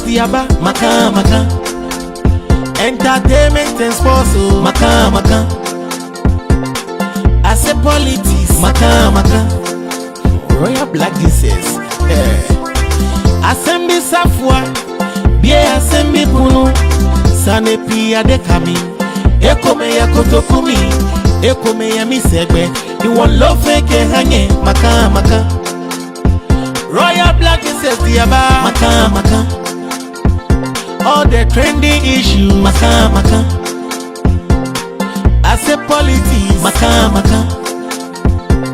diaba, maka maka. Entertainment and sports, maka maka. I say politics, maka maka. Royal Black Jesus, Assembly Safwa, Bia Assembly Puno, Sanepi Adekami, Ekome ya Kotokumi, Ekome ya Misegbe, you want love fake hanye, maka maka. Royal Black Jesus diaba, maka maka. All the trending issues, maka maka. I say politics, maka maka.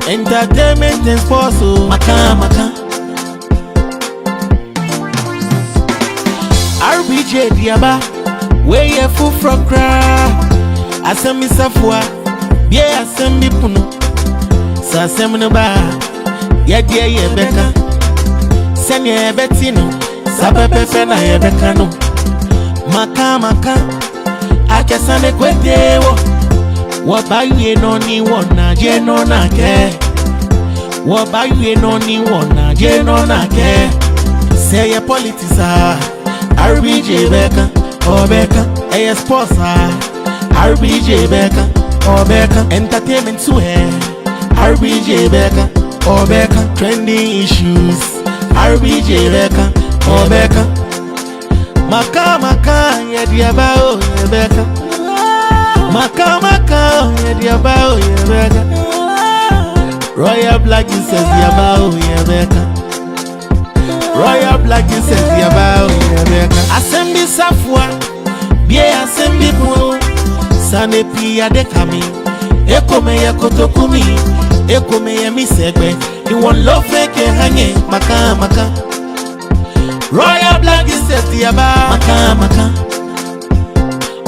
Entertainment and sports, maka maka. RBJ diaba, where you full from cry. Asemi safwa, yeah asemi puno. Sa asemi no ba, yeah dear ye beka. Send ye betino, sabepe na ye beka no. Maka maka, akesane kwedewo. Wabaye no ni wona je no na ke. Wabaye no ni wona je no na ke. Say your politics RBJ Beka, Obeka, A sports RBJ Beka, Obeka, entertainment to RBJ Beka, Obeka, trending issues RBJ Beka, Obeka, Maka Maka, Yediabao, Yebeka, Maka Maka, Yediabao, Yebeka, Royal Black says Yabao, Yebeka. Royal Black says Yabao, Yebeka. Assembly Safwa, Bia Assembly Puno, Sanepi Adekami, Ekome ya Kotokumi, Ekome ya Misegbe, you want love fake hanye, maka maka. Royal Black says Yabao, maka maka.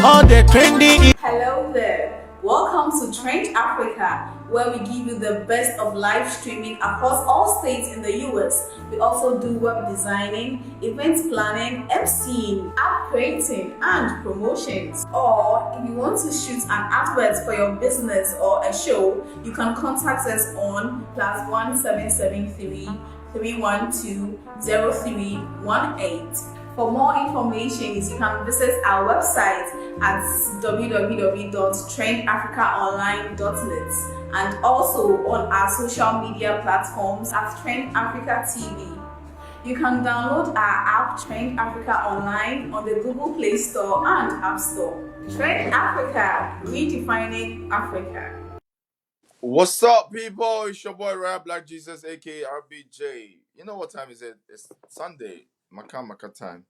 All the trending. Hello there. Welcome to Trend Africa, where we give you the best of live streaming across all states in the US. We also do web designing, event planning, MCing, app creating, and promotions. Or if you want to shoot an advert for your business or a show, you can contact us on +1773 312 0318. For more information, you can visit our website at www.trendafricaonline.net and also on our social media platforms at Trend Africa TV. You can download our app Trend Africa Online on the Google Play Store and App Store. Trend Africa, redefining Africa. What's up, people? It's your boy Royal Black Jesus, aka RBJ. You know what time is it? It's Sunday, Maka time.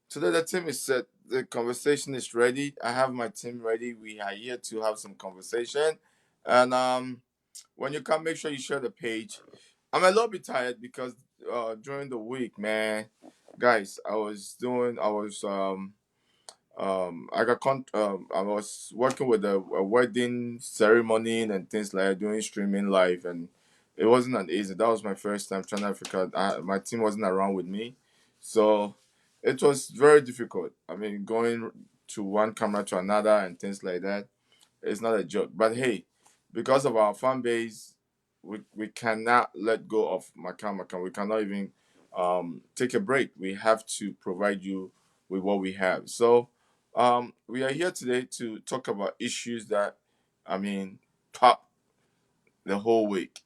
Today the team is set. The conversation is ready. I have my team ready. We are here to have some conversation. And when you come, make sure you share the page. I'm a little bit tired because during the week, man, guys, I was I was working with a wedding ceremony and things like that, doing streaming live, and it wasn't an easy. That was my first time trying Africa. My team wasn't around with me, so it was very difficult. I mean, going to one camera to another and things like that, it's not a joke. But hey, because of our fan base, we cannot let go of Maka. We cannot even take a break. We have to provide you with what we have. So we are here today to talk about issues that, I mean, pop the whole week.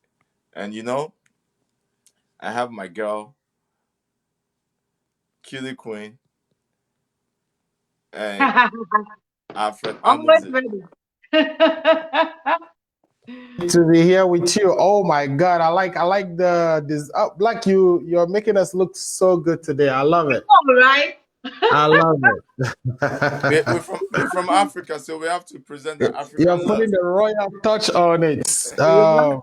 And I have my girl, Killy Queen, and Alfred Always Amuzi. ready. To be here with you. Oh my God, I like this like you're making us look so good today. I love it. All right. I love it. We're from Africa, so we have to present the African You're love. putting the royal touch on it. Yeah.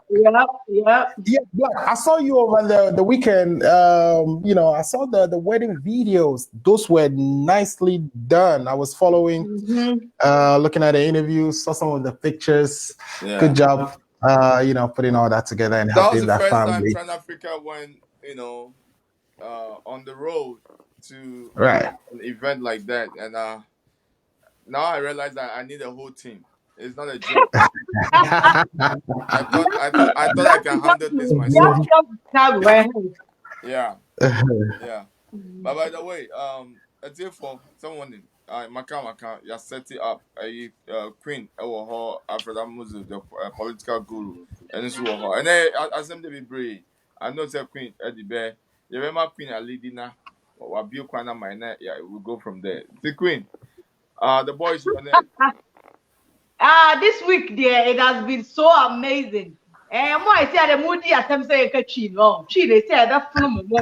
Yeah, Black. I saw you over the weekend. I saw the wedding videos. Those were nicely done. I was following, looking at the interviews, saw some of the pictures. Yeah. Good job. Putting all that together and That was helping the that first time family. Trend Africa went, on the road to Right. an event like that, and now I realize that I need a whole team. It's not a joke. I thought I can handle this myself. Yeah. But by the way, for someone Maka, you set it up. Queen, Alfred Muzu, the political guru, and so on. And then, as them to be brave, I know the Queen at the bear. You remember Queen a lady now, or Bill Quana, my net, yeah, we'll go from there. The Queen, the boys, this week there it has been so amazing. Mo I say the moody attempt say ka chi no. Chi they say that from mo.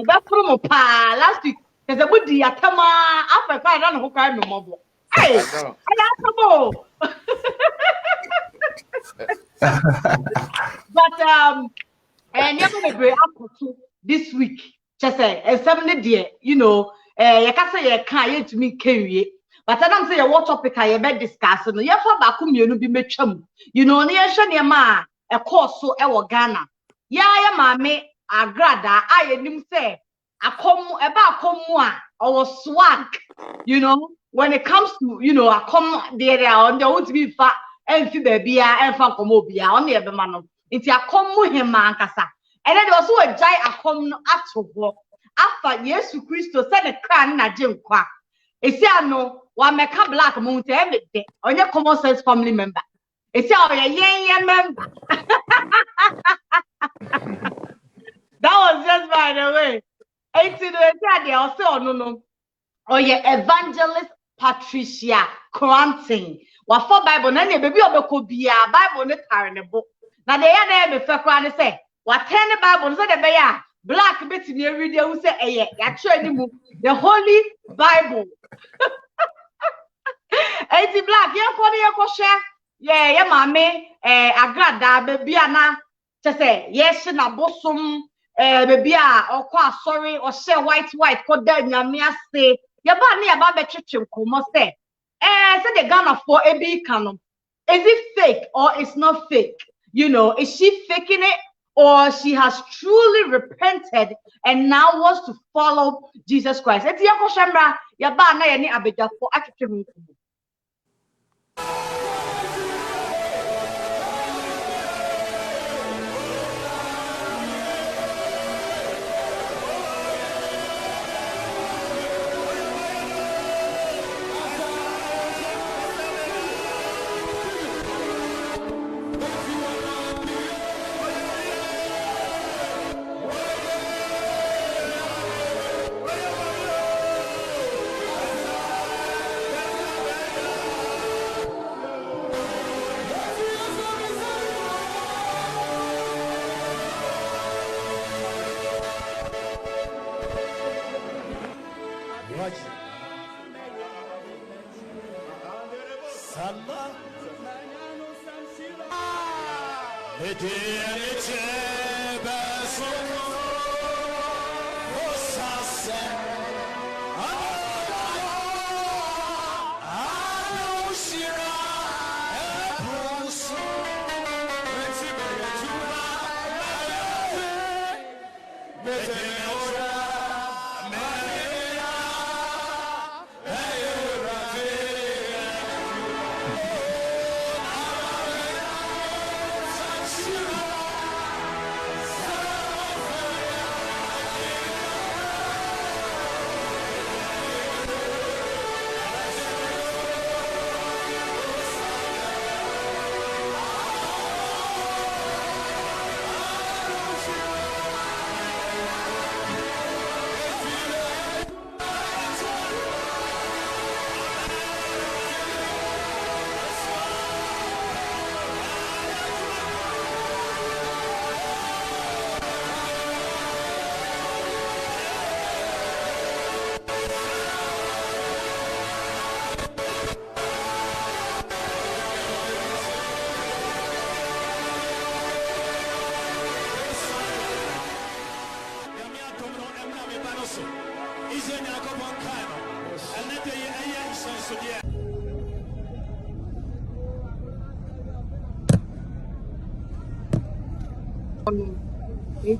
That from pa last week. Cause the moody atema after pa na ho kai me mo. Hey, I know. But and you're going to this week. Just say and 70 dear, you know, you can say you can't to me carry. But I don't say what topic I be discussing. You for back you be metcham. You know, near Shania a course so Ghana. Ya mammy, Agradaa, I him say, I come about come one or swag. You know, when it comes to, you know, I come there on the old to be fat and see baby and fan comobia on the other man. It's a come with him, man, Cassa. And then also a giant a come after work. After yes, Christo said a crown na Jim Quack. It's a no. One make a black mountain every day on your common sense family member. It's all a young member. That was just by the way. 18 they also no. Oh yeah, Evangelist Patricia Cranting. What for Bible? None baby or be a Bible net in the book. Now they are there before Cran say, what 10 Bible said the bear black bit in the video who say, eh, actually the Holy Bible. 80 black, yeah, mommy, Agradaa, baby, Anna, to say, yes, na bosom, baby, or qua sorry, or say white, called down your mere say, your bunny about the church, must say, said the gun for a big canon. Is it fake or it's not fake? You know, is she faking it or she has truly repented and now wants to follow Jesus Christ? It's your question, your banner, any abida for actually.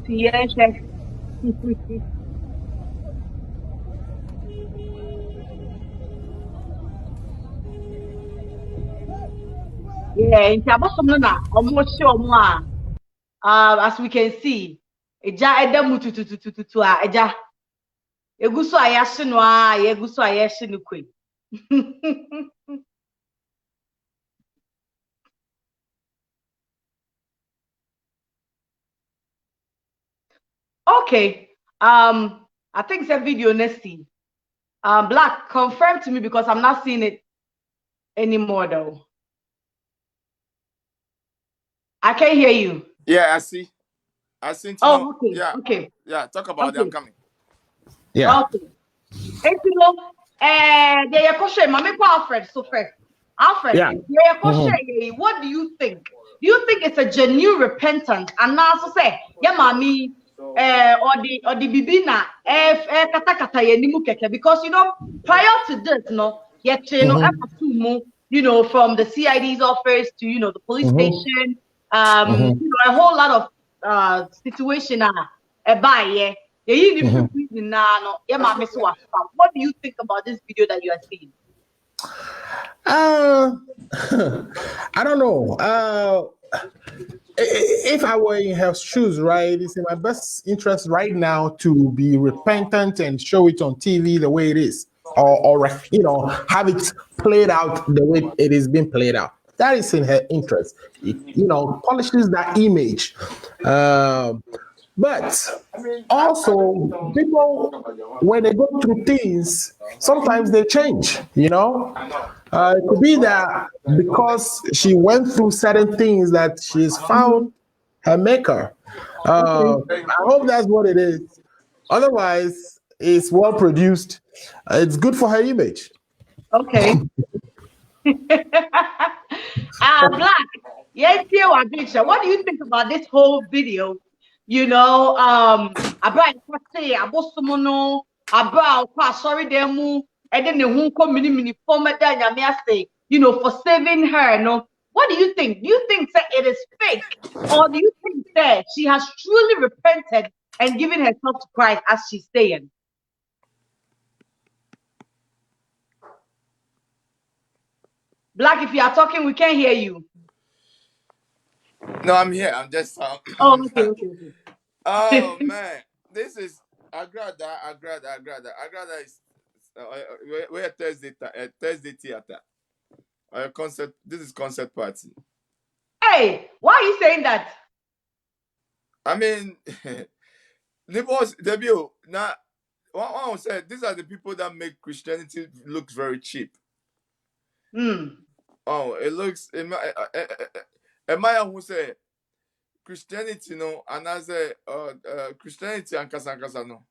Yes, yeah, in Tabasomna, almost sure more. As we can see, Eja Edamu to Eja. Eguso ayashi no a, eguso ayashi no kwe. Okay. I think it's a video next thing. Black, confirm to me because I'm not seeing it anymore though. I can't hear you. Yeah, I see. I see. Oh, okay. Yeah. Okay. Yeah. Talk about it. I'm coming. Yeah. Okay. And you know, yeah, question. Mami Alfred. So first, Alfred, Yeah. yeah, question. What do you think? Do you think it's a genuine repentance? And now, so say, yeah, mami, or the bibina, kata kata ye nimu keke. Because you know, prior to this, you know, from the CID's office to the police station, a whole lot of situation yeah. What do you think about this video that you are seeing? I don't know. If I were in her shoes, right, it's in my best interest right now to be repentant and show it on TV the way it is, or have it played out the way it is being played out. That is in her interest. It, polishes that image. But also, people, when they go through things, sometimes they change, it could be that because she went through certain things that she's found her maker. I hope that's what it is. Otherwise, it's well produced. It's good for her image. Okay. Black. Yes, what do you think about this whole video? About sorry demu, and then the mini format for saving her. No, what do you think? Do you think that it is fake, or do you think that she has truly repented and given herself to Christ as she's saying? Black, if you are talking, we can't hear you. No, I'm here. I'm just. Oh, okay. Oh man, this is Agradaa. Agradaa is we're Thursday theater. Concert. This is concert party. Hey, why are you saying that? I mean, the boss debut now. One said these are the people that make Christianity look very cheap. Oh, it looks. Emaya who said Christianity, and I say Christianity and kasa no.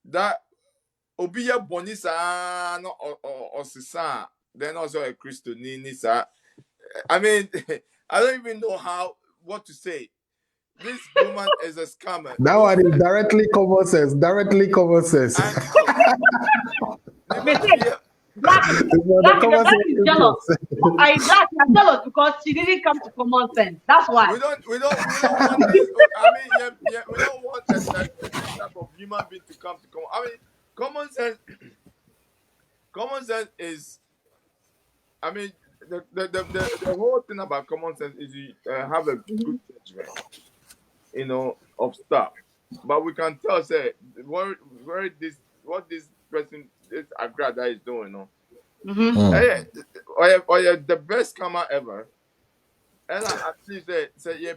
That Obiya Bonisa no or Sisa, then also a Christian Nisa. I mean, I don't even know what to say. This woman is a scammer. That one is directly common sense. Black is jealous. I'm jealous because she didn't come to common sense. That's why. We don't want this. I mean, we don't want this type of human being to come to common. I mean, common sense is. I mean, the whole thing about common sense is you have a good judgment, of stuff. But we can tell, say, what this person, this Agradaa is doing, or the best scammer ever. And I actually say, yeah,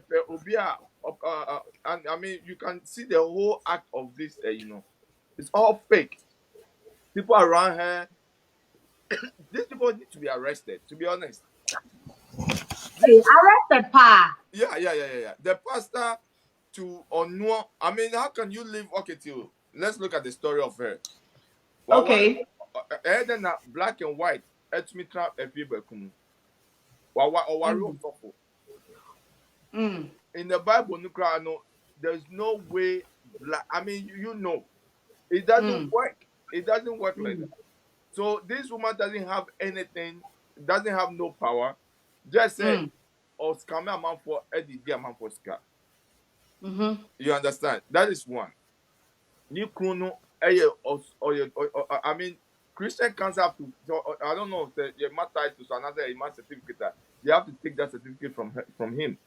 and I mean, you can see the whole act of this, it's all fake. People around her, these people need to be arrested, to be honest. Hey, arrested, pa. Yeah. The pastor to Onua, I mean, how can you live? Okay, let's look at the story of her. Okay. Then black and white, etmitra efibekum. In the Bible, there's no way. I mean, it doesn't work. It doesn't work like that. So this woman doesn't have anything, doesn't have no power. Just say, or scam a man for Eddie, a man for ska. You understand? That is one. I mean, Christian can't have to. I don't know. You must tie to another certificate. You have to take that certificate from him,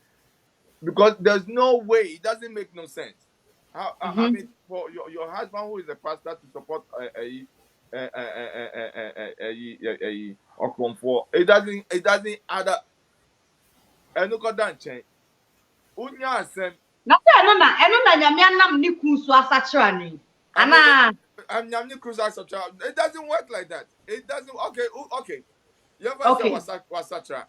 because there's no way. It doesn't make no sense. I mean, for your husband who is a pastor to support for it doesn't add up. And look at that change. Unya sem. Na eno na nyame anam ni ku so asachira ni. I mean, Ana I'm crucial such. It doesn't work like that. It doesn't. Okay. You ever say okay. wasatra?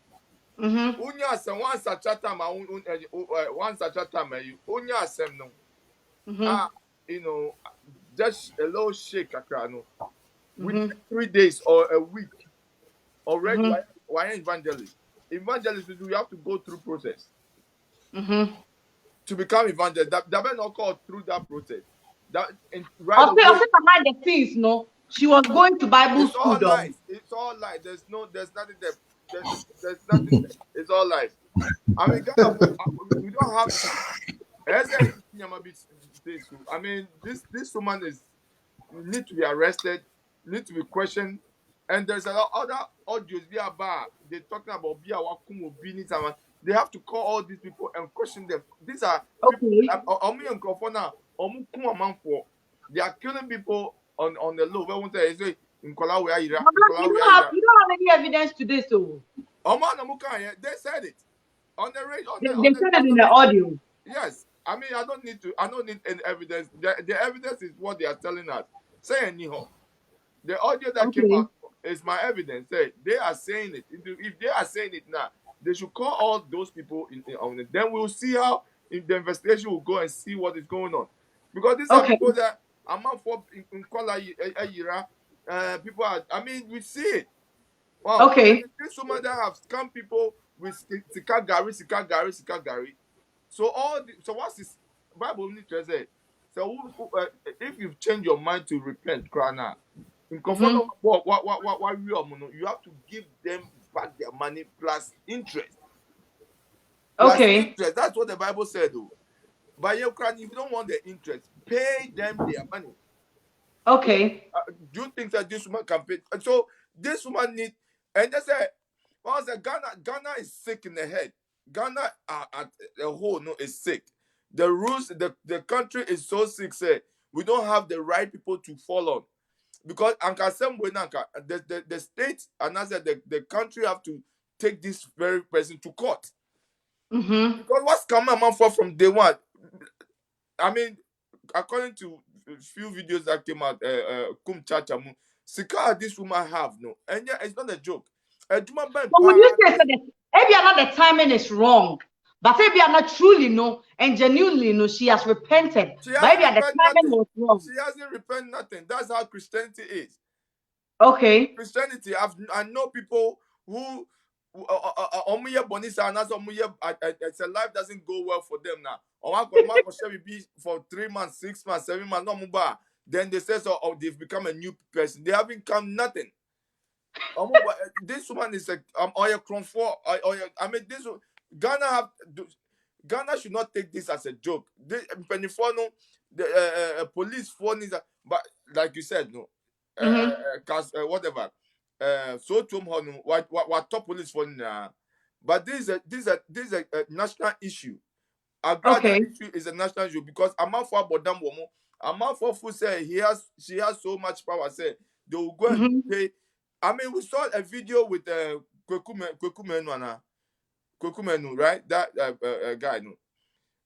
Mhm. Unya sem one such time. One such time. Unya sem no. Mhm. You know, just a little shake no. Within Mhm. 3 days or a week, already Mhm. why evangelist? Evangelist, you have to go through process Mhm. to become evangelist. That may not call through that process. Right Also away, behind the scenes, no. She was going to Bible it's school all though. lies. It's all lies. There's nothing there. There's nothing there. It's all lies. I mean, Ghana, we don't have time. I mean, this woman is need to be arrested, need to be questioned. And there's a lot other audios via bar. They're talking about via wakumo bini sama. They have to call all these people and question them. These are people Okay. Omu and Kofona, Omu Kuma man for. They are killing people on the low. Where one say in Kolawi Ira, in You Kolawi don't have Ira. any evidence to this, so Oman Omuka, they said it on the radio they said it in the audio. yes. I mean, I don't need any evidence. The evidence is what they are telling us. Say anyhow. The audio that came Okay. out is my evidence. Say they are saying it. If they are saying it now, they should call all those people on it. Then we'll see how the investigation will go and see what is going on. Because these are Okay. people that I'm not for in Kuala Yira. People are. I mean, we see it. Wow. Okay. This woman that have scam people with Sikagari. So what's this Bible need to say? So if you've changed your mind to repent, cry now. In comfort Mhm. of what you have to give them back their money plus interest. Plus Okay. interest. That's what the Bible said, though. But if you don't want the interest, pay them their money. Okay. Do you think that this woman can pay? So this woman need, and they say, once Ghana is sick in the head. Ghana at the whole no is sick. The rules, the country is so sick. Say we don't have the right people to follow. Because Anka Semwe Nanka, the state and as the country have to take this very person to court. Mhm. Because what's coming man for from day one? I mean, according to a few videos that came out, Kum Chachamu, Sika this woman have no, and yeah, it's not a joke. Juma Ben But would you Pa, say that maybe not the timing is wrong, but maybe not truly no and genuinely no, she has repented. she But hasn't maybe the repented timing nothing. was wrong. She hasn't repented nothing. That's how Christianity is. Okay. Christianity, I know people who bonisa and it's a life doesn't go well for them now. Or be for 3 months, 6 months, 7 months, no more. Then they say so they've become a new person. They haven't come nothing. This woman is a oil cron for I mean this Ghana have Ghana should not take this as a joke. This Penifono, the police phone is, but like you said, no, Mhm. whatever. So to him, what top police phone now? But this is a national issue. Agradaa Okay. issue is a national issue because Amanfo Abodam Womo, Amanfo Fu say she has so much power. Say they will go and Mhm. pay. I mean, we saw a video with Kweku Menu, right? That guy, no.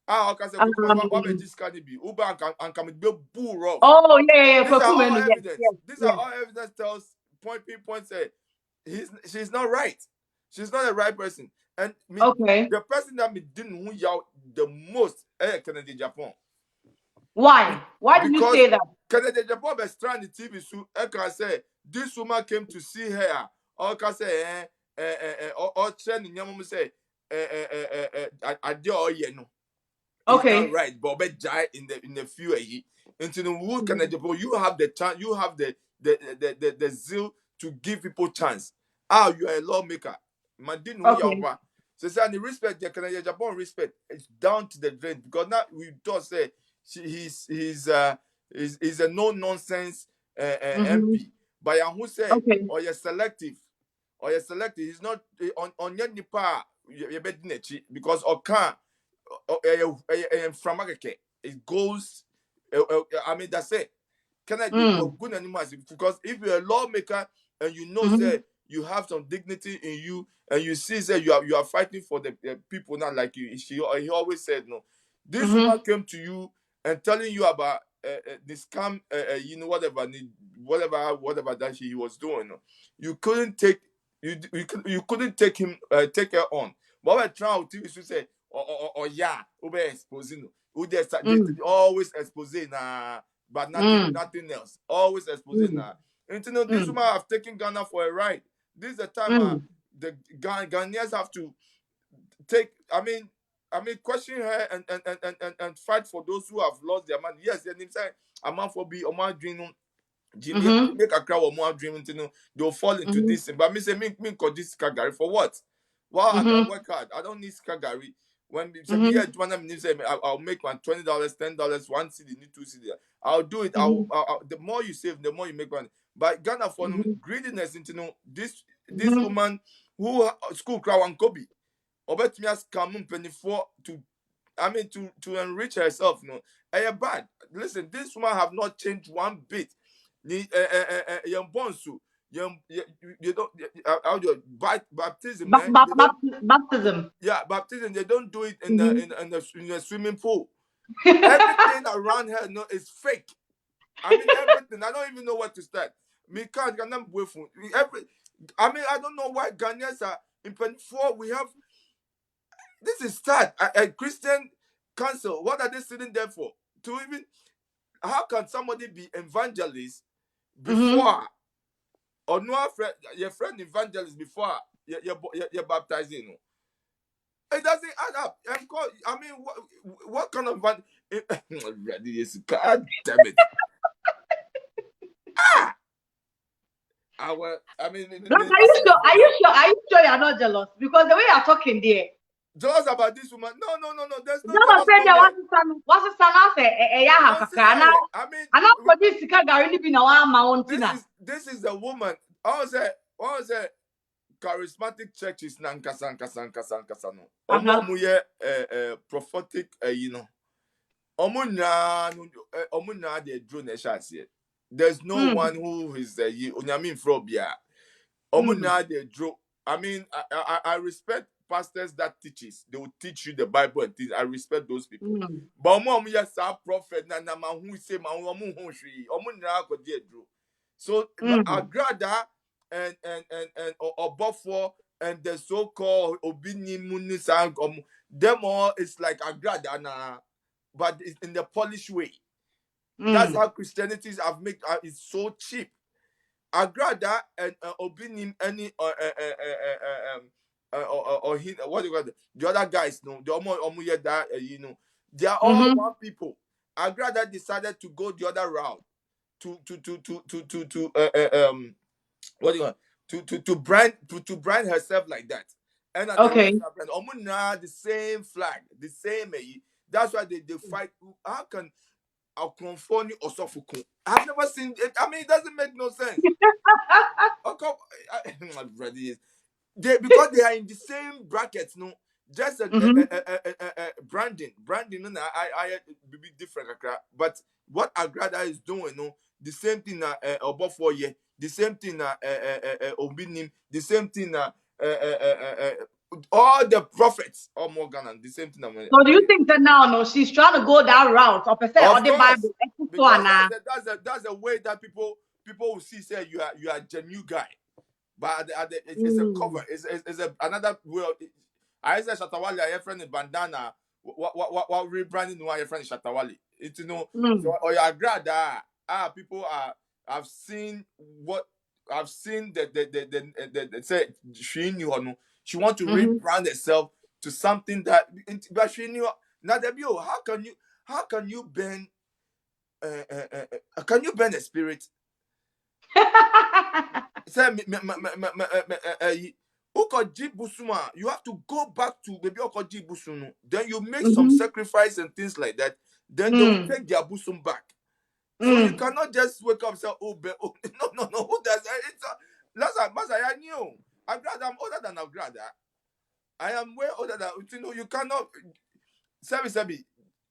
Okay, so Kweku Menu, what Um, this can be? Uber and can be bull rough. oh yeah. These are all Kwakumenu, yes, evidence. yes, These are yes. all evidence tells pinpoint say she's not right. She's not the right person. And me, Okay. the person that me didn't who yaw the most Kennedy Japan. Why? Why do you Because say that? Kennedy Japan be strand the TV so I can say this woman came to see her. Or can say or trend in yamu say I no. It's not Okay. right. But jai in the few into the who Kennedy Japan, you have the chance, you have the zeal to give people chance. Ah, you are a lawmaker. Man didn't know Okay. you. So say and the respect the Canadian Japan respect is down to the drain because now we don't say he's a no nonsense Mhm. MP. But who say Okay. or you're selective. He's not on your nipa because or can from it goes I mean, that's it. Can I do good animals? Because if you're a lawmaker and you know, say you have some dignity in you, and you see, say you are fighting for the people not like you. He always said no. This woman came to you and telling you about the scam, whatever that he was doing. No. You couldn't take you couldn't take her on. But we're trying to say, yeah, over exposing. They always exposing but nothing else. Always exposing now. And you know, this woman have taken Ghana for a ride. This is the time the Ghanaians have to take. I mean, question her and fight for those who have lost their money. Yes, and him say a man for be a man dream. Make a crowd or more dream, you know, they'll fall into this. But me say, me call this Kagari for what? Well, I can work hard. I don't need Kagari. When say me here, I'll make one $20, $10, one CD, need two CD. I'll do it. The more you save, the more you make money. But Ghana for greediness, you know, this woman who school crowd and Kobe, or bet me as come 24 to enrich herself, you know. Bad. Listen, this woman have not changed one bit. Young bonsu, you don't how do you baptism? Baptism. Yeah, baptism. They don't do it in the swimming pool. Everything around her, no, is fake. I mean everything. I don't even know what to start. Me can't wait for every. I mean I don't know why Ghanaians are in 24. We have this is sad. A Christian council. What are they sitting there for? To even how can somebody be evangelist before or no friend your friend evangelist before you're baptizing? It doesn't add up. I mean, what kind of God damn it. I mean, Like, are you sure you're not jealous? Because the way you're talking there. Jealous about this woman? No. There's no Don't jealous say there nowhere. what's the son I know for this this is the woman. I was a charismatic churches nankasa no. Omo ye prophetic you know. Omo na de drone e shase. There's no one who is Onyame Frobia. Omo na de drone. I mean, I respect pastors that teaches. They will teach you the Bible and things. I respect those people. But omo yes a prophet na who say ma omo hu hwi. Omo na ko de drone. So Agradaa and Obofo and the so-called Obini Munisang, them all is like Agradaa na, but it's in the Polish way. That's how Christianity have made it's so cheap. Agradaa and Obinim any or what do you call it? The other guys, no, the omu that you know, they are all one people. Agradaa decided to go the other route to what do you want to brand herself like that. And okay. The same flag, the same that's why they fight. How can Alconfoni or Sofuku? I've never seen it. I mean, it doesn't make no sense. Because they are in the same brackets, no. Just branding, no. I be different, but what Agradaa is doing, no, the same thing above 4 years, the same thing Obinim, the same thing all the prophets of Morgan and the same thing. So do you think that now she's trying to go that route or percent or the Bible? Because that's the way that people will see say you are a genuine guy. But it's a cover. It's another well. I said Shatawali, I friend in bandana. What rebranding? No, I friend Shatawali. It's you know. So or your Agradaa. People I've seen what I've seen the say she knew or no. She want to rebrand herself to something that, but she knew. Now, how can you bend? Can you bend a spirit? You have to go back to maybe Okoji Busunu. Then you make some sacrifice and things like that. Then they will take their busum back. So you cannot just wake up and say, no. Who does that? That's I knew. I'm older than Agradaa. I am way older than you know. You cannot.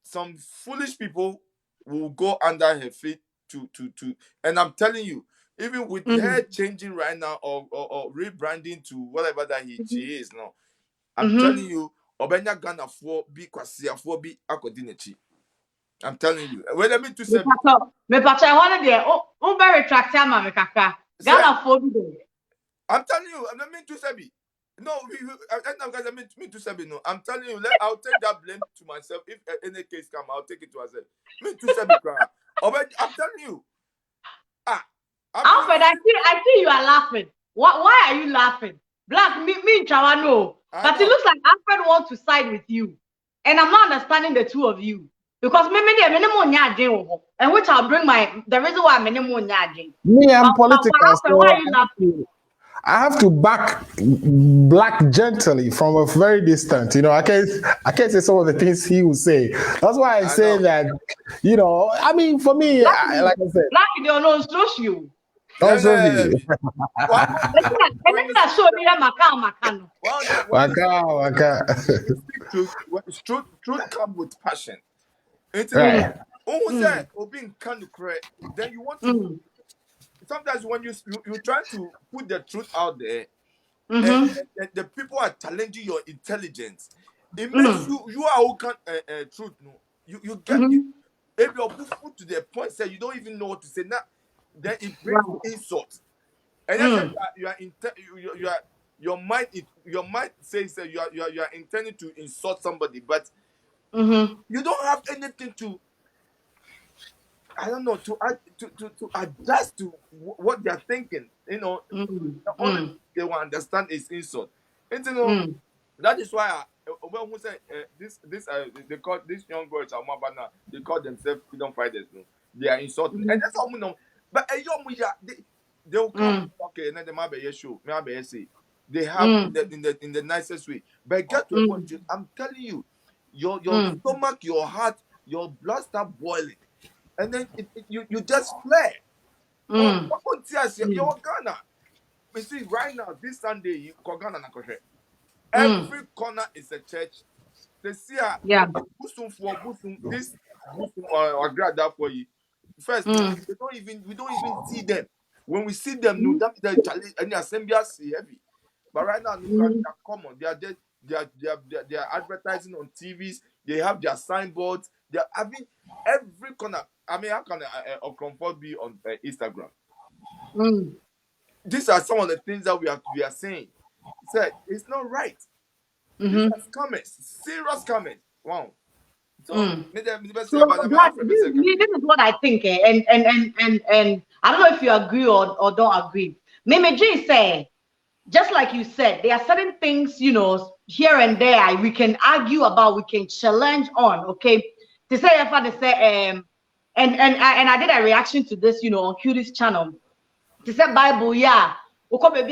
Some foolish people will go under her feet to. And I'm telling you, even with her changing right now or rebranding to whatever that she is now, I'm telling you, Obenya Ghana for be kwasia for be akodinechi. I'm telling you. Wait, let me to say. Me pacha one there. Oh, very retract ma me kaka. Ghana for be there. I'm telling you, I'm not mean to say. No, I mean to say no. I'm telling you, I'll take that blame to myself. If any case come, I'll take it to myself. Me to say I'm telling you. Alfred, I see you are laughing. Why are you laughing? Black, me, Chawano. But it looks like Alfred wants to side with you. And I'm not understanding the two of you. Because and which I'll bring the reason why I'm Me, I'm political. Alfred, why are you laughing? I have to back Black gently from a very distant. You know, I can't say some of the things he would say. That's why I say that. You know, I mean, for me, like I said, Black, you don't know you. Also, truth come with passion. Right. Then you want to. Sometimes when you try to put the truth out there, and the people are challenging your intelligence, it makes you are who can truth. No, you get if you're put to the point say you don't even know what to say now, then it brings insult. And then your mind says that you are intending to insult somebody, but you don't have anything to. I don't know to adjust to what they are thinking. You know, the only they will understand is insult. And you know that is why who say this they call these young boys they call themselves freedom fighters. No? They are insulting, and that's all we know. But they will come okay, and then they might be show, maybe say they have in the nicest way. But get to a point, I'm telling you, your stomach, your heart, your blood start boiling. And then you just flare. You're Ghana. You see, right now, this Sunday, you go Ghana na Koshe. Every corner is a church. They see Busum this Busum or Agradaa for you. First, we don't even see them. When we see them, no, that any assembly see heavy. But right now, they're common. They are advertising on TVs. They have their signboards. They're having every corner. I mean, how can of comfort be on Instagram? These are some of the things that we are saying. It's not right. These are comments, serious comments. Wow. So, this is what I think, and I don't know if you agree or don't agree. Meme J say, just like you said, there are certain things, you know, here and there we can argue about, we can challenge on, okay? To say if I say and I did a reaction to this, you know, on Cutie's channel. To say Bible, maybe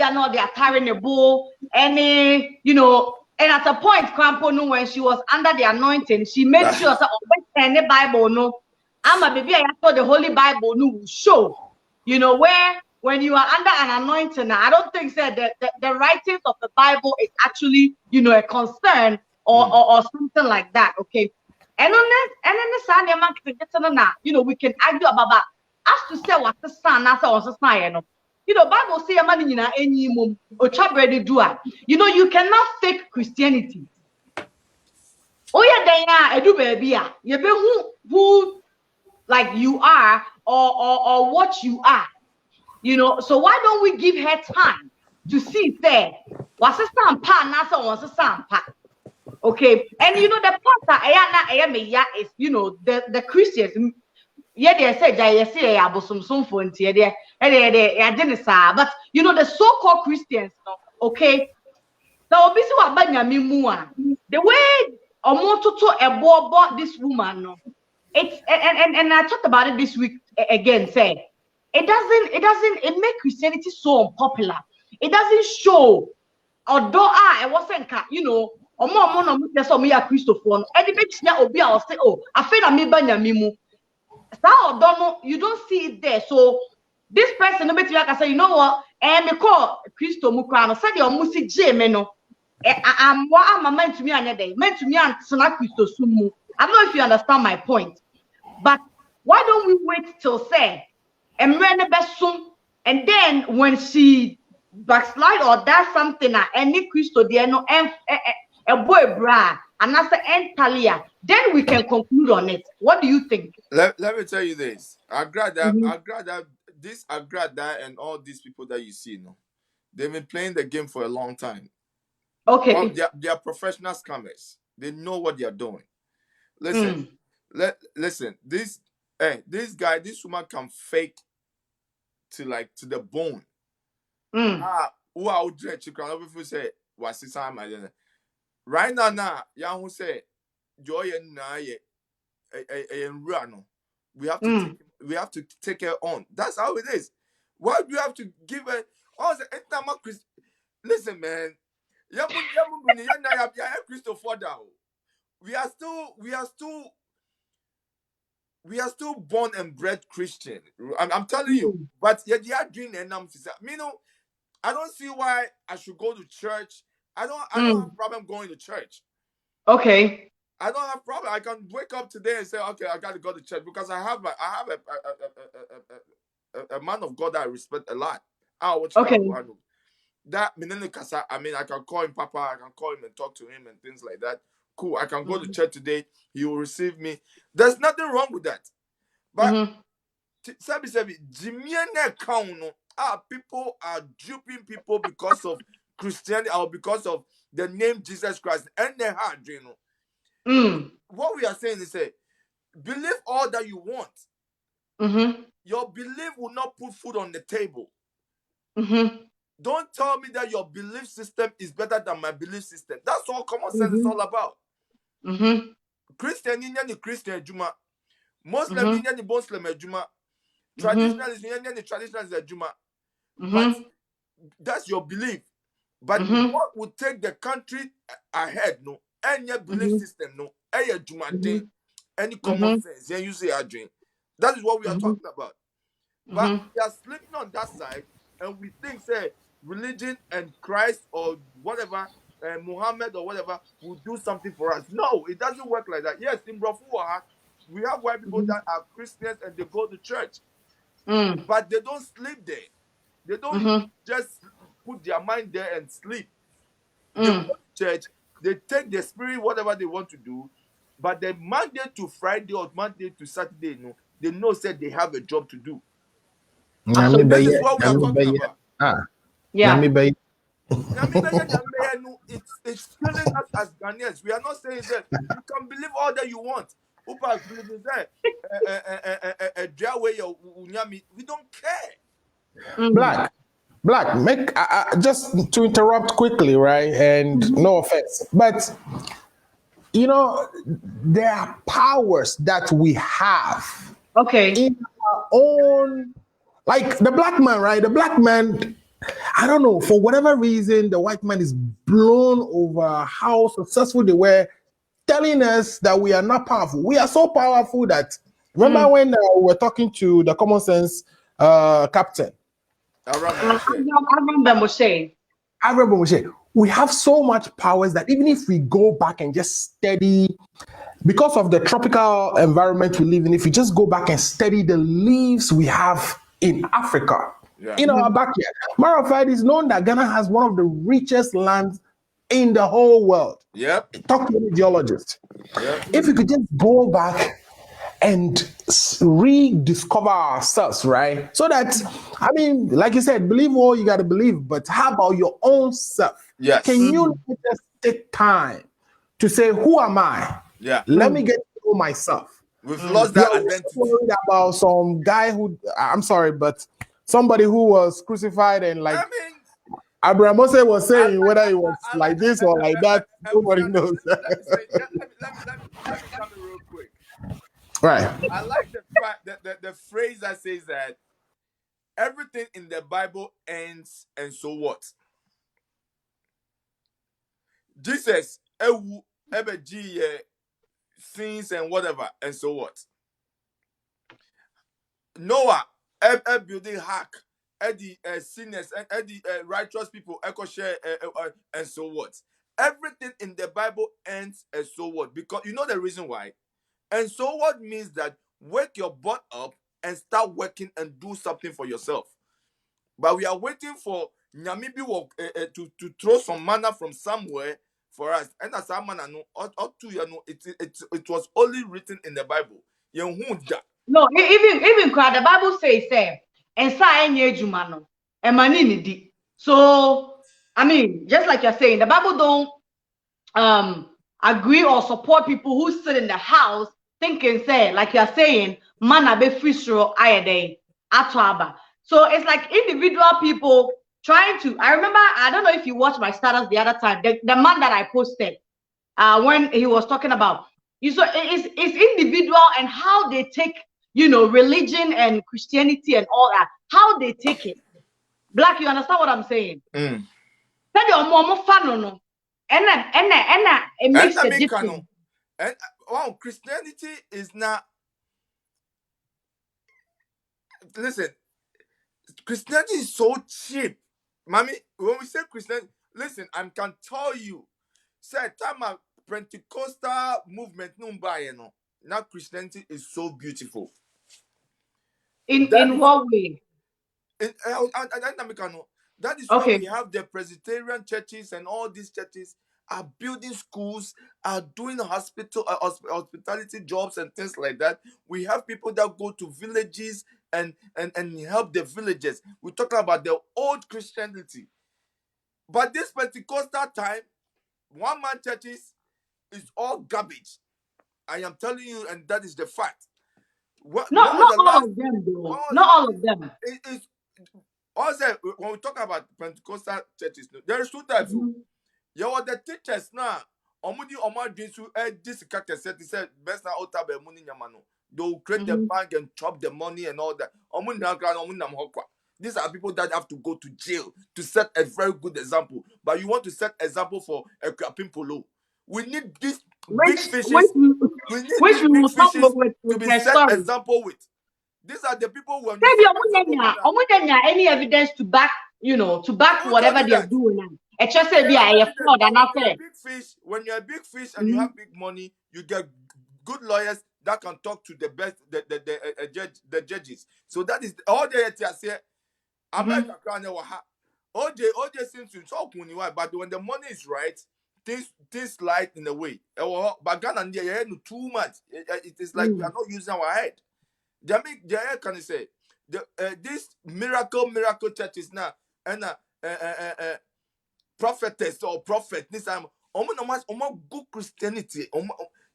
I know they are carrying the bull, any, you know, and at a point, Crampo, when she was under the anointing, she made sure that any Bible, no, I'm a baby, I thought the Holy Bible no show, you know, where when you are under an anointing, I don't think that the writings of the Bible is actually, you know, a concern or something like that, okay? And on this, and then the Sunday, you know, we can argue about that. As to say what the son, as I was saying, you know, Bible say a man in any mum or chabready doer. You know, you cannot fake Christianity. Oh yeah, they are baby. You be who like you are or what you are. You know, so why don't we give her time to see there? What's a sampa, nasa wants a sampa. Okay, and you know the part that is, you know, the Christians. Yeah, they said I say abosom for there. But you know the so-called Christians, okay. Now obisi wa banyami mua. The way omototo ebo this woman, no. It's and I talked about it this week again. Say it make Christianity so unpopular. It doesn't show. Although I wasn't, you know, no me a Christopher. Any bitch na obi I say, oh, I feel me banyami mu. You don't see it there. So this person, nobody like I say, you know what? And me call Christo Mukrano, said your music Jemeno. I'm what I'm meant to me another day, meant to me and Sana Christo Sumu. I don't know if you understand my point, but Why don't we wait till say and then when she backslide or does something any Christo there no a boy bra and that's the end talia, then we can conclude on it. What do you think? Let me tell you this. Agradaa, this Agradaa and all these people that you see, no, they've been playing the game for a long time. Okay. Well, they are professional scammers. They know what they are doing. Listen, listen. This guy, this woman can fake to the bone. Who are out chicken? People say, "What's this time?" Right now, Yahoo say, "Joy and Naye, no. We have to take her on. That's how it is. Why do you have to give her? Listen, man. We are still born and bred Christian. I'm telling you. But yeah, they are doing enough. I don't see why I should go to church. I don't have a problem going to church. Okay. I don't have a problem. I can wake up today and say, okay, I got to go to church because I have a man of God that I respect a lot. Okay. That I mean, I can call him Papa. I can call him and talk to him and things like that. Cool. I can go to church today. He will receive me. There's nothing wrong with that. But people are duping people because of Christianity or because of the name Jesus Christ and their heart, you know. What we are saying is, believe all that you want. Your belief will not put food on the table. Don't tell me that your belief system is better than my belief system. That's all common sense is all about. Christian Indian the Christian Juma, Muslim Indian the Muslim Juma, traditionalist Indian the traditionalist Juma. But that's your belief. But what would take the country ahead? No, any belief system, no, any Juma day, any common sense. Yeah, you say I drink. That is what we are talking about. But we are sleeping on that side, and we think, say, religion and Christ or whatever, Muhammad or whatever, will do something for us. No, it doesn't work like that. Yes, in Brafua, we have white people that are Christians and they go to church, but they don't sleep there. They don't just put their mind there and sleep. They go to church, they take the spirit, whatever they want to do, but the Monday to Friday or Monday to Saturday, no, they know that they have a job to do. So this is what we are talking about. Yeah. It's killing us as Ghanaians. We are not saying that you can believe all that you want. We don't care. Black, just to interrupt quickly, right? And no offense, but you know, there are powers that we have in our own, like the black man, right? The black man, I don't know, for whatever reason, the white man is blown over how successful they were, telling us that we are not powerful. We are so powerful that, remember when we were talking to the common sense captain? I remember Moshe. We have so much powers that even if we go back and just study, because of the tropical environment we live in, if we just go back and study the leaves we have in Africa, in our backyard. Matter of fact, it's known that Ghana has one of the richest lands in the whole world. Talk to any geologist. If we could just go back and rediscover ourselves, right? So that, I mean, like you said, believe all you got to believe, but how about your own self? Can you just take time to say, who am I? Let me get to know myself. We've lost that identity. Worried about some guy who, I'm sorry, but somebody who was crucified and like, Abraham Mose was saying whether it was like this or like that, nobody knows. Let me come in real quick. Right. I like the phrase that says that everything in the Bible ends, and so what? Jesus, sins and whatever, and so what? Noah, building hack, the sinners, the righteous people, share, and so what? Everything in the Bible ends, and so what? Because you know the reason why. And so what means that wake your butt up and start working and do something for yourself. But we are waiting for Nyamibi to throw some manna from somewhere for us. And as a man, it was only written in the Bible. No, even crowd, the Bible says, and sa enye So I mean, just like you're saying, the Bible don't agree or support people who sit in the house thinking, say, like you're saying, man be free throw ayede atwaba. So it's like individual people trying to. I remember, I don't know if you watched my status the other time, the man that I posted when he was talking about you. So it's individual and how they take, religion and Christianity and all that, how they take it. Black, you understand what I'm saying? Mm. And it makes a difference. And wow, Christianity is not. Listen, Christianity is so cheap, mommy. When we say Christianity, listen, I can tell you, say time a Pentecostal movement now Christianity is so beautiful. In what way? That is why Okay. we have the Presbyterian churches, and all these churches are building schools, are doing hospitality jobs and things like that. We have people that go to villages and help the villagers. We're talking about the old Christianity. But this Pentecostal time, one man churches is all garbage. I am telling you, and that is the fact. What Not was the all last? of them, though. What was Not all of them. it's also when we talk about Pentecostal churches, there is two types. You are the teachers now. Omudi Omar Jinsu this kaka said best na ota be money nyamano. They will create the bank and chop the money and all that. These are people that have to go to jail to set a very good example. But you want to set example for a Polo. We need these big fishes. We need Which these we big will talk fishes to with be her set story. example with. These are the people who are Maybe set example with now. any evidence to back, to back Who told whatever you they're that? doing now. It just say They be have a evidence, fraud but and when I you're a said. big fish, and you have big money, you get good lawyers that can talk to the best, the judges. So that is all they say. America can't OJ seems to talk when you are, but when the money is right, things slide in a way. But Ghana and too much. It is like we are not using our head. They can say this miracle churches now and prophetess or prophet this time good Christianity.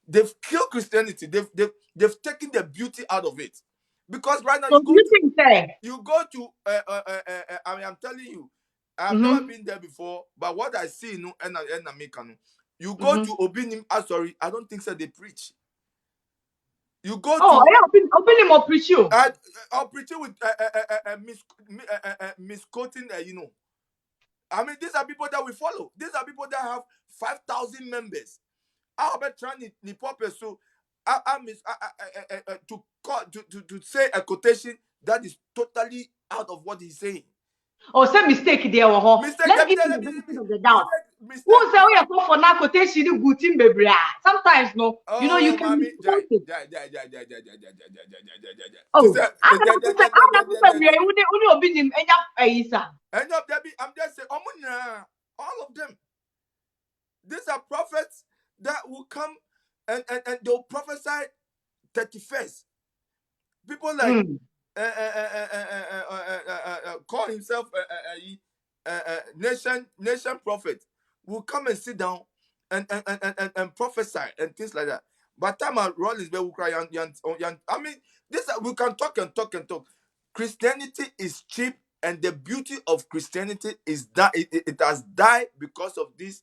They've killed Christianity. They've taken the beauty out of it. Because right now So do you think that? you go to I mean, I'm telling you, I've never been there before, but what I see you go to Obinim, sorry, I don't think so they preach. You go Oh, to yeah, open him up preach you. I'll preach it with misquoting, I mean, these are people that we follow. These are people that have 5,000 members. I'll be trying to pop so to say a quotation that is totally out of what he's saying. Or say mistake there or Mistake. let's give him the benefit of the doubt. Who say we are for now quotation you good in baby? Sometimes no, you can misquote it. Oh, I'm not to say we are only him I'm just saying, all of them. These are prophets that will come and they'll prophesy 31st. People like call himself nation prophet will come and sit down and prophesy and things like that. But time at Rollins, will cry. I mean, this we can talk and talk and talk. Christianity is cheap, and the beauty of Christianity is that it has died because of these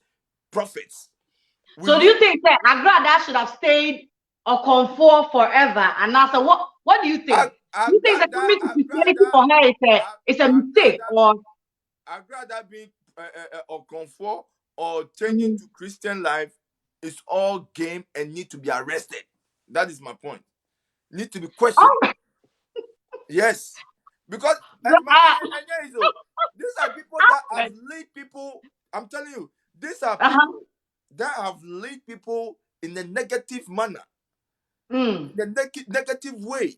prophets. So do you think that Agradaa should have stayed or conform forever? And also, what do you think? Do you think that coming to Christianity for her is a mistake or? Agradaa being or comfort or changing to Christian life is all game and need to be arrested. That is my point. Need to be questioned. Oh. Yes, because these are people that have lead people. I'm telling you, these are people that have lead people in a negative manner. the negative way.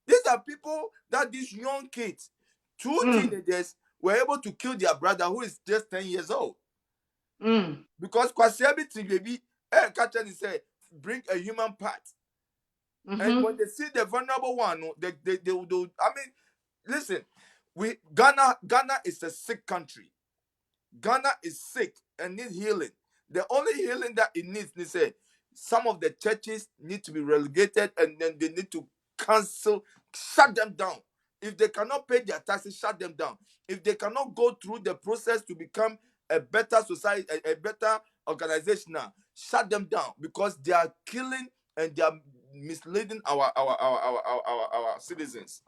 These are people that these young kids, two teenagers, were able to kill their brother who is just 10 years old. Because Kwasiabiti baby, Kachan say, bring a human part. And when they see the vulnerable one, they will do. I mean, listen, Ghana is a sick country. Ghana is sick and needs healing. The only healing that it needs, they say, some of the churches need to be relegated and then they need to cancel, shut them down. If they cannot pay their taxes, shut them down. If they cannot go through the process to become a better society, a better organization now, shut them down because they are killing and they are misleading our citizens.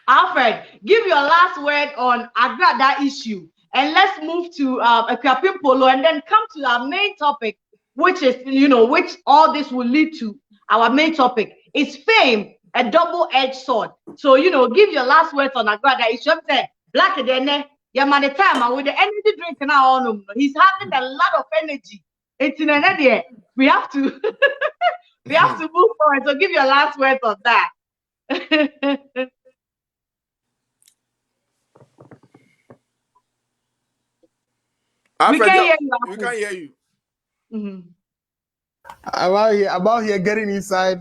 Alfred, give your last word on Agradaa issue, and let's move to Agyapong Polo, and then come to our main topic, which is, which all this will lead to. Our main topic is fame, a double-edged sword. So, give your last words on Agradaa issue. I'm saying, Black Dene, your man, the time with the energy drink now, he's having a lot of energy. It's in an idea. We have to, we have to move forward. So, give your last words on that. Alfred, we can't hear you. About here getting inside,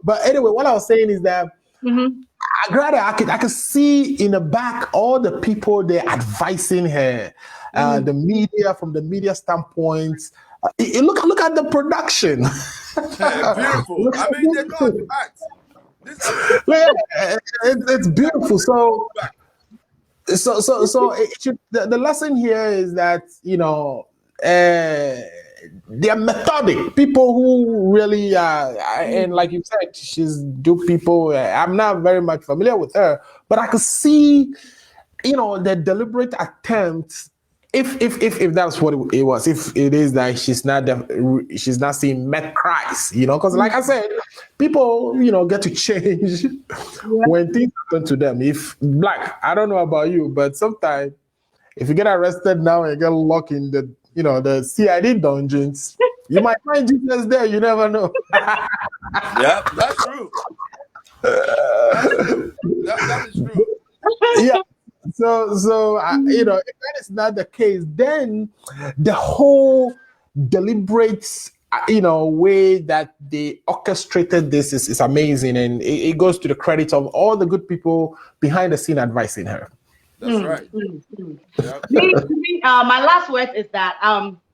But anyway, what I was saying is that Agradaa, I could see in the back all the people they're advising her, the media, from the media standpoint. Look at the production. Beautiful. I mean, they know to act. It's beautiful. So the lesson here is that they're methodic people who really and like you said, she's do people. I'm not very much familiar with her, but I could see the deliberate attempt. If that's what it was, if it is that she's not seeing met Christ, because like I said, people get to change when things happen to them. If Black, I don't know about you, but sometimes if you get arrested now and get locked in the the CID dungeons, you might find Jesus there. You never know. Yeah, that's true. That is true. Yeah. So if that is not the case, then the whole deliberate way that they orchestrated this is amazing, and it goes to the credit of all the good people behind the scene advising her. That's right. Yep. My last word is that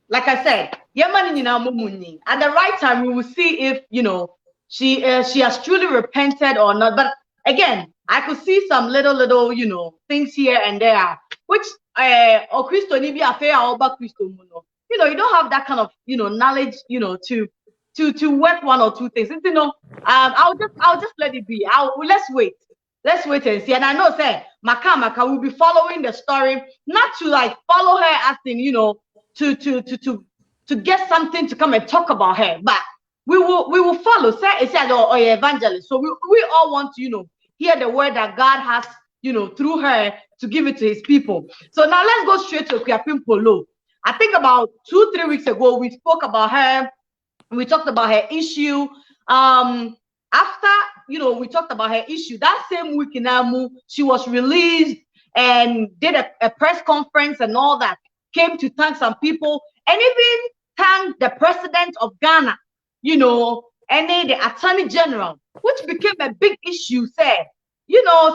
like I said, at the right time we will see if she has truly repented or not. But again, I could see some little things here and there, which Christo ni bi affair or Christo you don't have that kind of knowledge to work one or two things. I'll just let it be. Let's wait and see. And I know Maka will be following the story, not to like follow her as in to get something to come and talk about her, but we will follow. Say it's evangelist. So we all want to hear the word that God has through her to give it to his people. So now let's go straight to Agyapong Polo. I think about 2-3 weeks ago we spoke about her. We talked about her issue. After we talked about her issue, that same week in Amu, she was released and did a press conference and all that. Came to thank some people and even thank the president of Ghana, and then the attorney general, which became a big issue. Said, why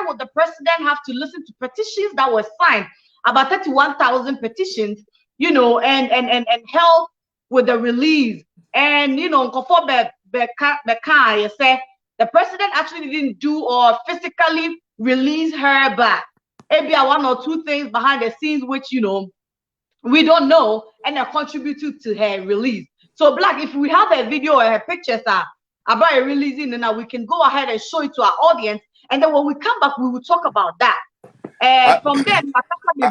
would the president have to listen to petitions that were signed, about 31,000 petitions, and help with the release? And the president actually didn't do or physically release her, but maybe one or two things behind the scenes which we don't know, and they contributed to her release. So Black, if we have a video or her pictures about her releasing, then we can go ahead and show it to our audience, and then when we come back we will talk about that. From there, I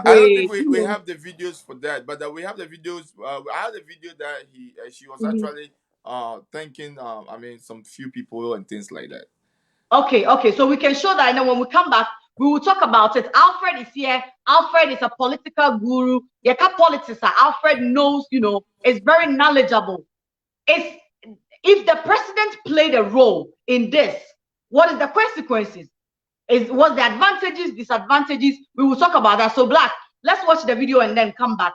don't think we have the videos for that, but we have the videos. I have the video that she was actually thanking some few people and things like that. Okay, so we can show that, and then when we come back we will talk about it. Alfred is here. Alfred is a political guru. Yeka politics. Alfred knows, is very knowledgeable. If the president played a role in this, what is the consequences? What's the advantages, disadvantages? We will talk about that. So, Black, let's watch the video and then come back.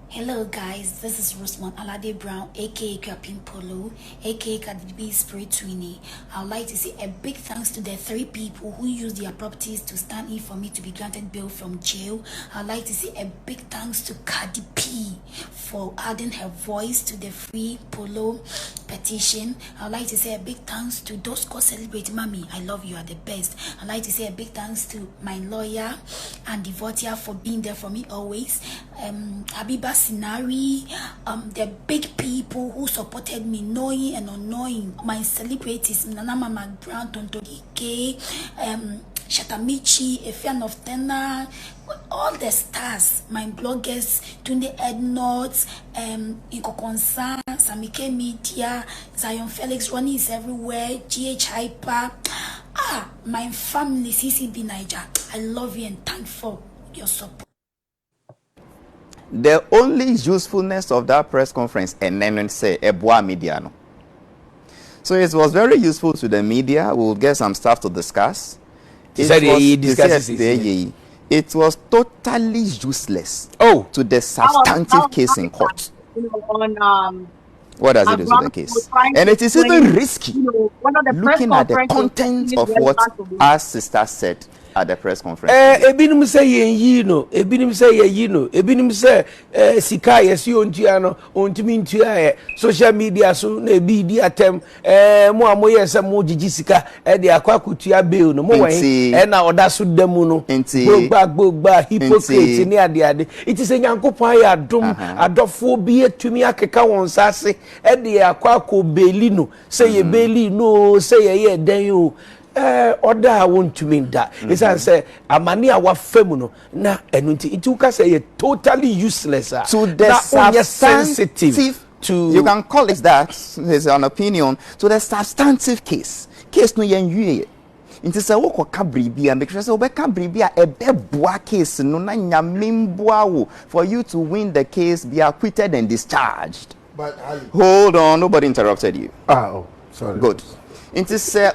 Hello guys, this is Rosemont Alade Brown, aka Capin Polo, aka Kadibi Spirit Twinny. I'd like to say a big thanks to the 3 people who used their properties to stand in for me to be granted bail from jail. I'd like to say a big thanks to Cardi P for adding her voice to the Free Polo petition. I'd like to say a big thanks to those who celebrate Mommy. I love you, are the best. I'd like to say a big thanks to my lawyer and Devotia for being there for me always. Habiba Sinari, the big people who supported me, knowing and unknowing, my celebrities, Nana Mama Brown, Tontogi K, Shatamichi, Efian of Tena, all the stars, my bloggers, Tunde Ednots, Inkokonsa, Samike Media, Zion Felix, Ronnie is everywhere, GH Hyper, my family, CCB Niger, I love you and thank for your support. The only usefulness of that press conference and then say Eboa media no. So it was very useful to the media. We will get some stuff to discuss. It was totally useless to the substantive case in court. What does it do to the case? And it is even risky looking at the content of what our sister said at the press conference. Ebinum say ye no, ebinum say ye no, ebinum say sika yes you ontiano, ontimi ntua social media so na ebi di atem mo amoye se mo gigi sika de akwa kutua bail no mo wen na oda so damu no gbogba hypocrite ni ade it is enyankopon ya adom adofo bi etumi akeka won sase de akwa ko bail no say ye bail no say ye den o order won't to mean that. It's say amani awa femuno na enunti. It will say totally useless. To the substantive, you can call it that. It's an opinion to the substantive case. Case no yen yue. It is a work of cabribia and because of cabribia a beboa case no na nyamimboa for you to win the case, be acquitted and discharged. But hold on, nobody interrupted you. Oh, sorry. Good. It is a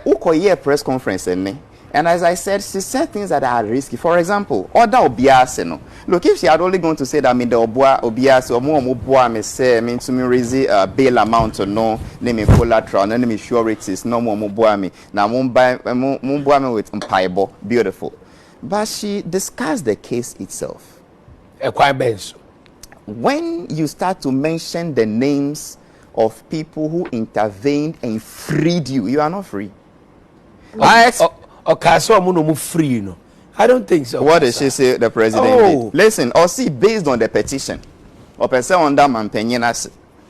press conference and as I said, she said things that are risky. For example, order obiase no. Look, if she had only going to say that me the obiase or more boa me say mean to me raise bail amount or no, name me collateral, no name me sureties, no more boa me. Now boa me with mpaibo, beautiful. But she discussed the case itself. When you start to mention the names of people who intervened and freed you, you are not free. I don't think so. What did she say the president did? Listen, or see, based on the petition, or per se on that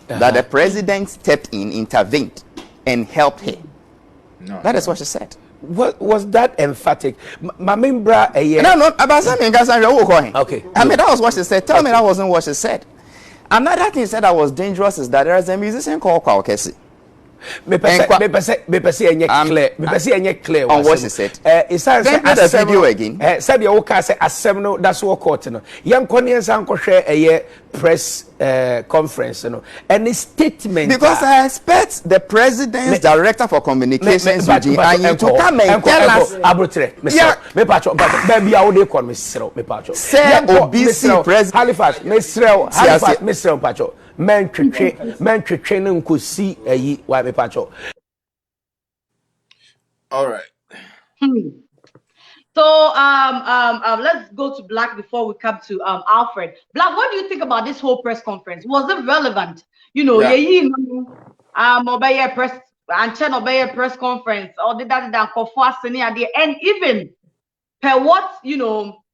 that the president stepped in, intervened, and helped her. No, that is what she said. What was that emphatic? Mamimbra No, okay. I mean, that was what she said. Tell me that wasn't what she said. Another thing said that was dangerous is that there is a musician called Kwakesi. Me clear on what she said. It's the video again. Said the oka say asem no that's what court no. Yan kone san ko share a press conference no. Any statement because I expect the president's director for communications and to come and tell us abrotre. Me pacho but baby I would call me sro me pacho. Say OBC president Halifax me sro Halifax me sro pacho. Men twetwe no nkosi ayi wa me pacho. All right. So let's go to Black before we come to Alfred. Black, what do you think about this whole press conference? Was it relevant? You know, obey press and obey press conference or did that and even per what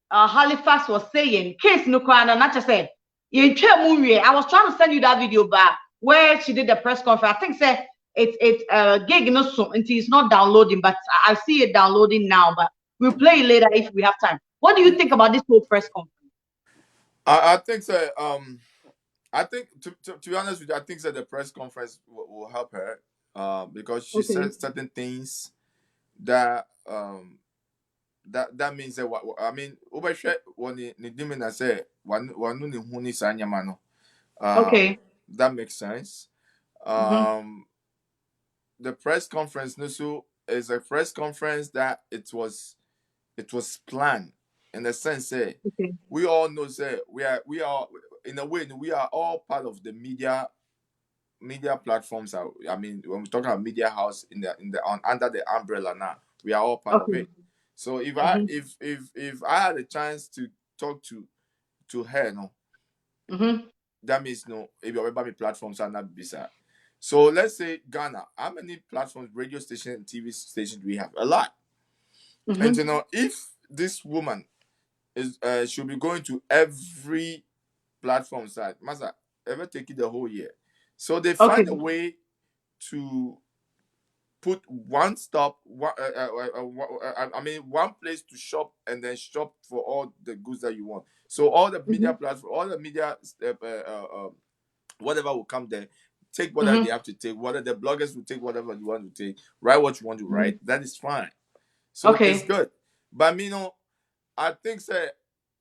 Halifax was saying, case no not just said. I was trying to send you that video back where she did the press conference. I think say it's gig no so until it's not downloading, but I see it downloading now. But we'll play it later if we have time. What do you think about this whole press conference? I think so. I think to be honest with you, I think that the press conference will help her because she said certain things that that means that I mean over when ni dimina say one ni huni sanyama no. Okay. That makes sense. The press conference, Nusu, is a press conference that it was planned in the sense that Okay. we all know say we are in a way we are all part of the media platforms. I mean, when we talk about media house under the umbrella now, we are all part of Okay. it. So Mm-hmm. if I had a chance to talk to her, no, Mm-hmm. that means no, if you're about me platforms are not bisa. So let's say Ghana, how many platforms, radio stations, and TV stations do we have? A lot. And Mm-hmm. if this woman is should be going to every platform side, masa ever take it the whole year. So they find a Okay. way to put one stop, I mean, one place to shop and then shop for all the goods that you want. So all the Mm-hmm. media platform, all the media, whatever will come there, take whatever they Mm-hmm. have to take. Whatever the bloggers will take, whatever you want to take. Write what you want to Mm-hmm. write. That is fine. So it's Okay. good. But me, no, I think say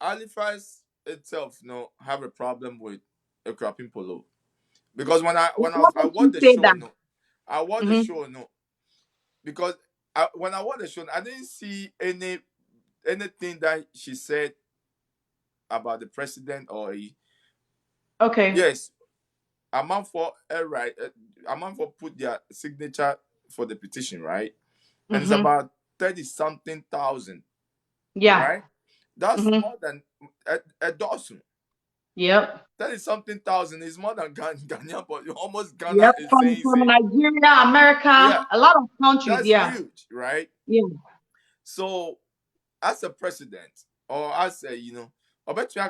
Halifax itself, have a problem with a crapping polo because What I makes watched you the say show, that? no, I watched the Mm-hmm. show, no, because when I watched the show, I didn't see anything that she said about the president or Okay. yes, amount for right, amount for put their signature for the petition, right, and it's Mm-hmm. about 30 something thousand, Yeah. right? That's Mm-hmm. more than a dozen. Yep. 30 something thousand is more than Ghana, but almost Ghana Yep. is saying, From say, Nigeria, yeah, America, a lot of countries. that's Yeah. huge, right? Yeah. So, as a president, or as a, I bet you,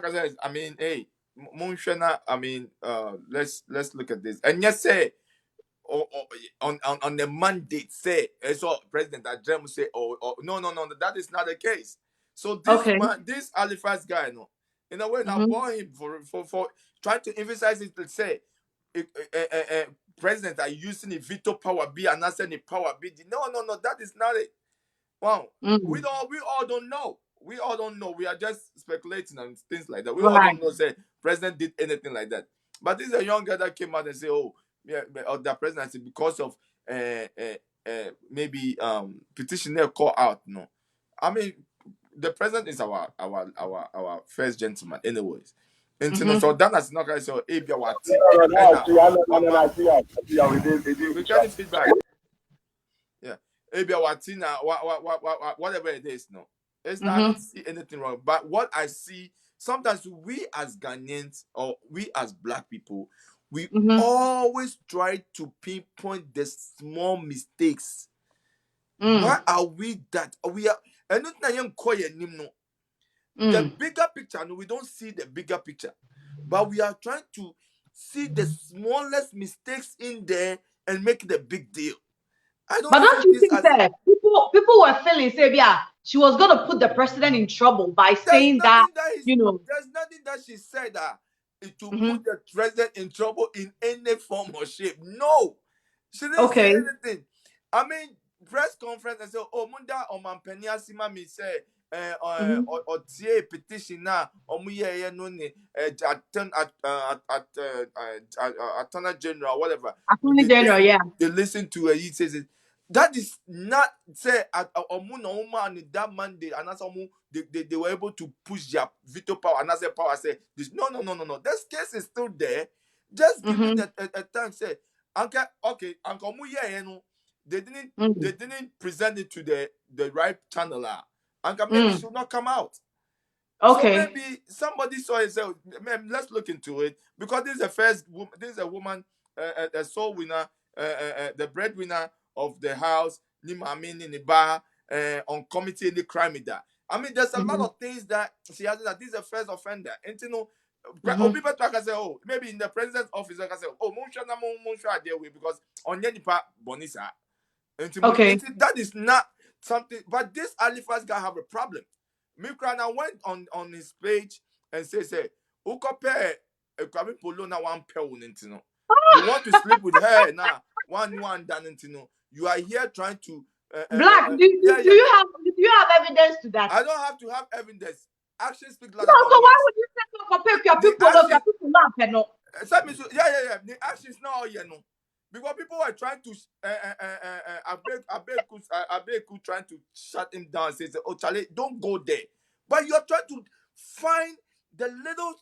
I mean, hey, Munshana, I mean, let's look at this. And yes, say, or on the mandate, say, so President Adrem say, no, that is not the case. So, this Okay. man, this Halifax guy, no, in a way, now, Mm-hmm. born him for trying to emphasize it to say, eh, eh, eh, eh, president are using the veto power be and not the power be. No, that is not it. Wow, Mm. we all don't know. We all don't know. We are just speculating and things like that. We all Right. don't know. Say president did anything like that. But this is a young guy that came out and say, "Oh, yeah, the presidency because of maybe petitioner call out." No, I mean the president is our first gentleman, anyways. And so Mm-hmm. that is not going to say, "Hey, be our team." And now, we get the feedback. Yeah. Maybe Watina, whatever it is, no. I don't Mm-hmm. see anything wrong. But what I see, sometimes we as Ghanaians or we as black people, we Mm-hmm. always try to pinpoint the small mistakes. Why Mm. are we that? We are and not no. The Mm. bigger picture, no, we don't see the bigger picture. But we are trying to see the smallest mistakes in there and make it a big deal. I But don't don't see you this think as that people were feeling, say, yeah, she was gonna put the president in trouble by there's saying that, nothing that is you know. there's nothing that she said that it will Mm-hmm. put the president in trouble in any form or shape. No, she didn't say Okay. anything. I mean, press conference and say, "Oh, Munda or Mampenia Simami say, Mm-hmm. or tie petition na omuye no ne attorney general whatever." Attorney They General, listen. yeah. They listen to her. He says it. That is not say at omu na woman that Monday and as they were able to push their veto power and as a power say this no. This case is still there. Just give it Mm-hmm. a time. Say, Uncle, okay, Uncle Muye, Mm. they didn't present it to the right channel. Uncle maybe Mm. should not come out. So Okay. maybe somebody saw it. Say, "Man, let's look into it because this is the first. This is a woman, a soul winner, the breadwinner of the house. Ni mami ni bar on committee in the crime with that. I mean, there's a lot Mm-hmm. of things that she has that this is a first offender. And you know, Mm-hmm. people talk and say, oh, maybe in the president's office, I can say, oh, Munsha deal with because on any part bonisa. Okay. That is not something. But this Halifax guy have a problem. Mikrana went on his page and say, "Who compare a Kwame Polo na one pair no? You want to sleep with her now? One done no? You are here trying to Black, do you have evidence to that? I don't have to have evidence. Actions speak No, louder than so why words. would you say to compare your The people of your action people laugh and no? Yeah. The actions now, you know, because people were trying to, Abeku trying to shut him down. Says, "Oh, Charlie, don't go there." But you're trying to find the little.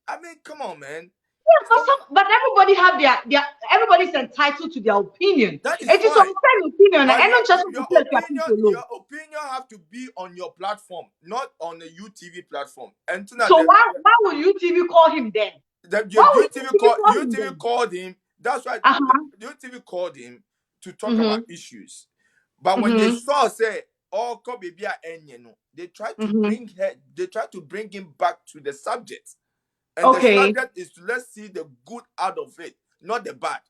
I mean, come on, man. Yeah, So but everybody have their everybody's entitled to their opinion. that is It is fine. some opinion, But and not just your opinion have to be on your platform, not on the UTV platform. And tonight, so why would UTV call him then? Why would UTV call him then? UTV called him. That's why Uh-huh. the UTV called him to talk about Mm-hmm. issues. But when they Mm-hmm. saw say, "Oh, baby, they tried to Mm-hmm. bring her. They tried to bring him back to the subject, and the Okay. subject is to let's see the good out of it, not the bad.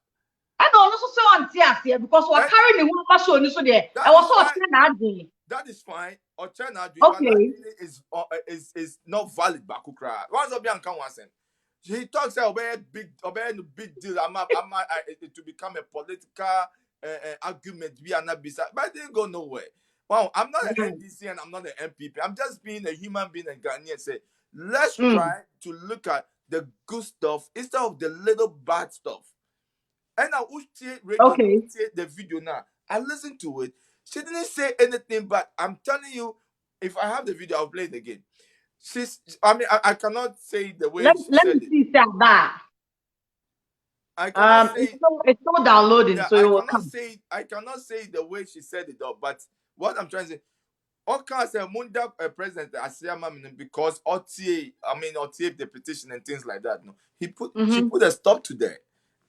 I don't also say on here because we're And carrying the one show so there. I that was is so fine. upset. That is fine. Or China, but Okay. is not valid. Bakukra. Once Obian can once. He talks about big deal. To become a political argument. But it didn't go nowhere. Wow, I'm not an NDC and I'm not an MPP. I'm just being a human being and Ghanaian. Say, let's try to look at the good stuff instead of the little bad stuff. And I wish radio Okay. the video now. I listened to it. She didn't say anything, but I'm telling you, if I have the video, I'll play it again. I cannot say the way Let she me said it. see that. I cannot say It's still downloading, yeah, so it will come. I cannot say the way she said it though, but what I'm trying to say, can't say Munda president Asiyama because Otie the petition and things like that. No, she put a stop to that.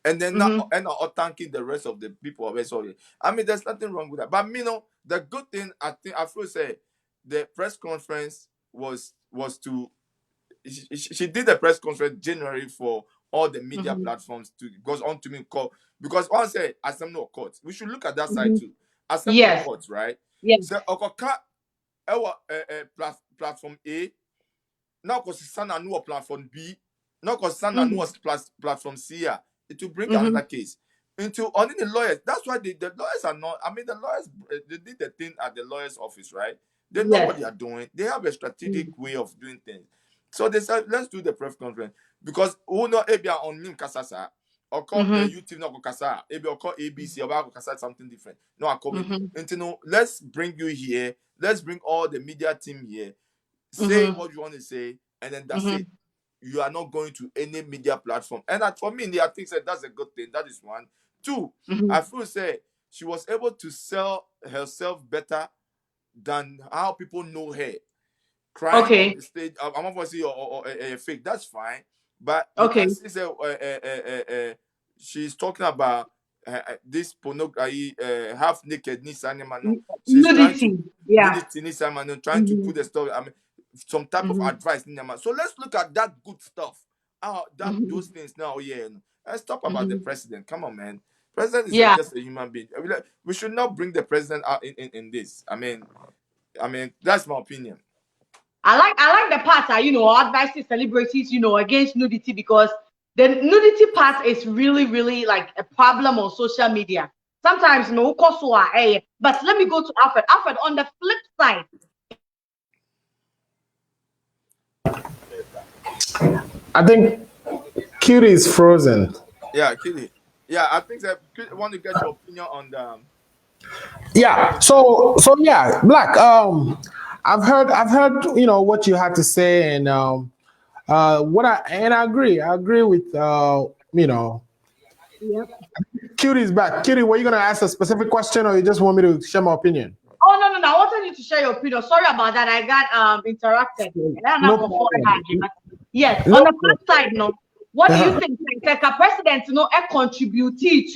And then now and thanking the rest of the people of Sorry. I mean, there's nothing wrong with that. But the good thing I feel say the press conference was to she did the press conference January for all the media platforms to goes on to me call because one say assembly of courts. We should look at that side too. Assembly of Yes. courts, right? Yes. So platform A, now because Sana new platform B, now because Sana new platform C, it will bring another case into only the lawyers. That's why the lawyers are not. I mean, the lawyers they did the thing at the lawyer's office, right? They know what they are doing. They have a strategic way of doing things. So they said, let's do the press conference because who know Ebia on Nim Kasasa or call YouTube no Kasa, Ebia or call ABC or Kasa something different. No, I call it. Let's bring you here. Let's bring all the media team here. Say what you want to say, and then that's it. You are not going to any media platform. And that for me, I think that's a good thing. That is one. Two, I feel say she was able to sell herself better than how people know her. Crying on the stage, I'm not going to say or fake. That's fine, but you can see say she's talking about this pornography, half naked Nissan. She's trying to nudity Nissan, trying to put the story. I mean, some type of advice. So let's look at that good stuff. Those things now. Yeah, let's talk about the president. Come on, man. President is just a human being. We should not bring the president out in this. I mean, that's my opinion. I like the part that advising celebrities against nudity because the nudity part is really like a problem on social media. Sometimes no cause but let me go to Alfred. Alfred, on the flip side. I think Cutie is frozen. Yeah, Cutie. Yeah, I think that I want to get your opinion on the. Yeah. So yeah, Black. I've heard what you had to say, and I agree. I agree with Yep. Cutie's back. Cutie, were you gonna ask a specific question, or you just want me to share my opinion? Oh no! I wanted you to share your opinion. Sorry about that. I got interrupted. No problem. Yes. On the flip side, what do you think? Like a president, contributed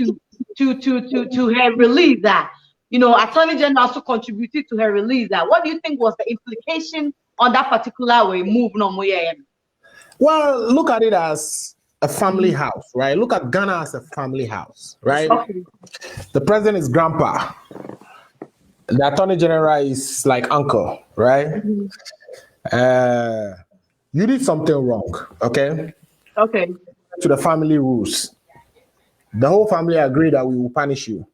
to her release that. Attorney General also contributed to her release that. What do you think was the implication on that particular way move? Well, look at it as a family house, right? Look at Ghana as a family house, right? Okay. The president is grandpa. The attorney general is like uncle, right? You did something wrong, okay? Okay. To the family rules. The whole family agreed that we will punish you.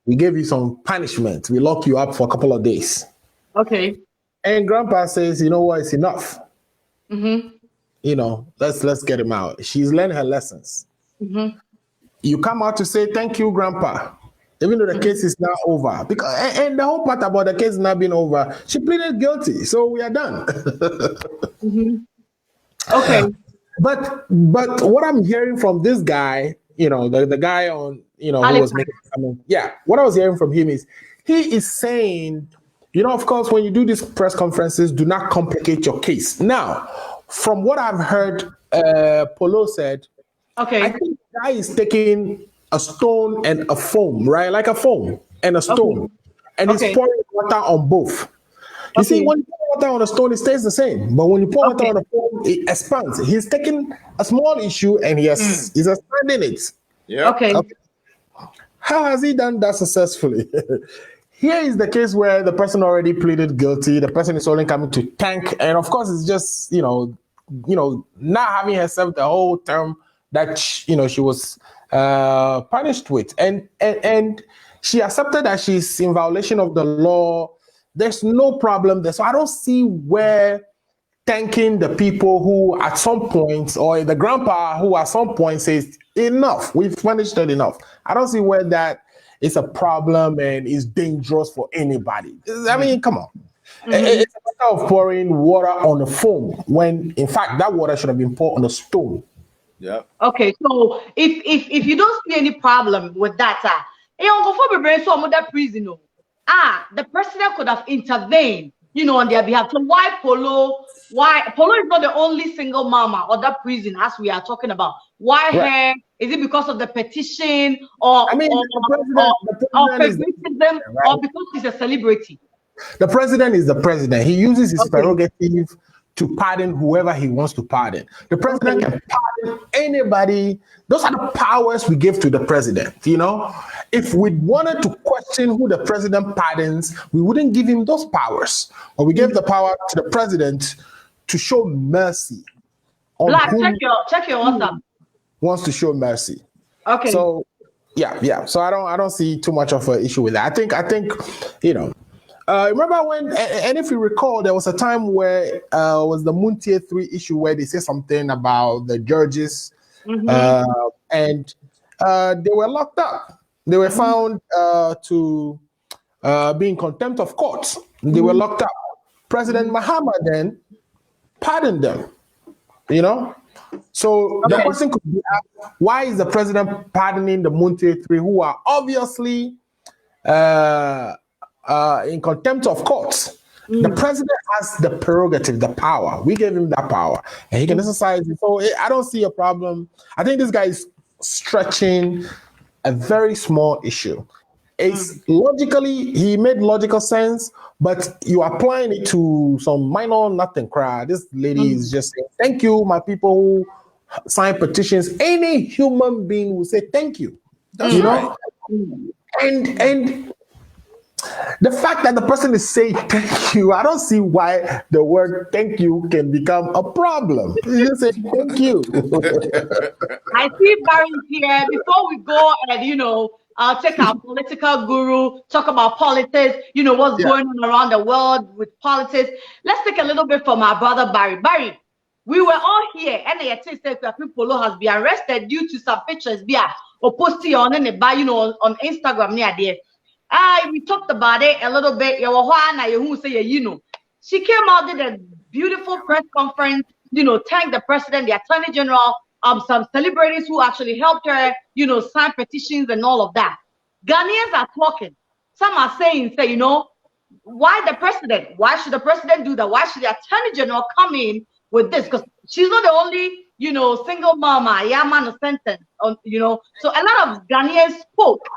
We gave you some punishment. We locked you up for a couple of days. Okay. And grandpa says, you know what, it's enough. let's get him out. She's learned her lessons. Mm-hmm. You come out to say thank you, Grandpa, even though the case is now over. Because and the whole part about the case not being over, she pleaded guilty, so we are done. Mm-hmm. Okay. But what I'm hearing from this guy, the guy on, who was Halifax. making comment, yeah, what I was hearing from him is he is saying, of course, when you do these press conferences, do not complicate your case. Now, from what I've heard, Polo said, Okay. I think the guy is taking a stone and a foam, right? Like a foam and a stone, and he's Okay. pouring water on both. You see, Okay. when you pour water on a stone, it stays the same. But when you pour water on a foam, it expands. He's taking a small issue and he's expanding it. Yeah. Okay. How has he done that successfully? Here is the case where the person already pleaded guilty. The person is only coming to thank, and of course, it's just not having herself the whole term that she was punished with, and she accepted that she's in violation of the law. There's no problem there, so I don't see where thanking the people who at some point, or the grandpa who at some point says enough, we've punished it enough. I don't see where that is a problem and is dangerous for anybody. I mean, come on. It's a matter of pouring water on a foam when in fact that water should have been poured on a stone. Yeah. Okay, so if you don't see any problem with that, prison, the president could have intervened, on their behalf. So why Polo is not the only single mama or that prison as we are talking about? Why her? Is it because of the petition or favoritism, or because he's a celebrity? The president is the president. He uses his prerogative to pardon whoever he wants to pardon. The president can pardon anybody. Those are the powers we give to the president. If we wanted to question who the president pardons, we wouldn't give him those powers. Or we give the power to the president to show mercy on Black, who check your WhatsApp. wants to show mercy. Okay. So yeah. So I don't see too much of an issue with that. I think remember when, and if you recall, there was a time where was the Muntier 3 issue where they said something about the judges, and they were locked up. They were found to be in contempt of court. They were locked up. President Mahama then pardoned them. So the question could be asked, why is the president pardoning the Muntier 3 who are obviously in contempt of court? The president has the prerogative, the power. We gave him that power, and he can exercise it. So I don't see a problem. I think this guy is stretching a very small issue. It's logically, he made logical sense, but you are applying it to some minor nothing cry. This lady is just saying, thank you, my people who sign petitions. Any human being will say thank you. That's right. And the fact that the person is saying thank you, I don't see why the word thank you can become a problem. You just say thank you. I see Barry here. Before we go and, I'll take our political guru, talk about politics, what's going on around the world with politics. Let's take a little bit from our brother Barry. Barry, we were all here, and the Polo has been arrested due to some pictures or posting on on Instagram near there. We talked about it a little bit. She came out, did a beautiful press conference, thanked the president, the attorney general, some celebrities who actually helped her, sign petitions and all of that. Ghanaians are talking. Some are saying, why the president? Why should the president do that? Why should the attorney general come in with this? Because she's not the only, single mama, man, sentence, so a lot of Ghanaians spoke.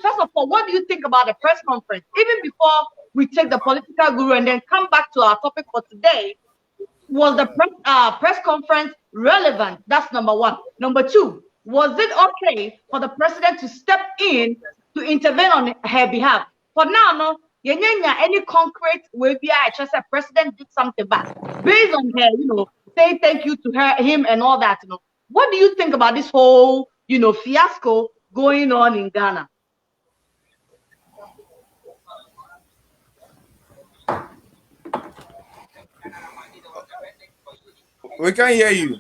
First of all, what do you think about the press conference? Even before we take the political guru and then come back to our topic for today, was the press conference relevant? That's number one. Number two, was it okay for the president to step in to intervene on her behalf? For now, no, any concrete way I just said president did something bad based on her, say thank you to him and all that. What do you think about this whole, fiasco going on in Ghana? We can hear you.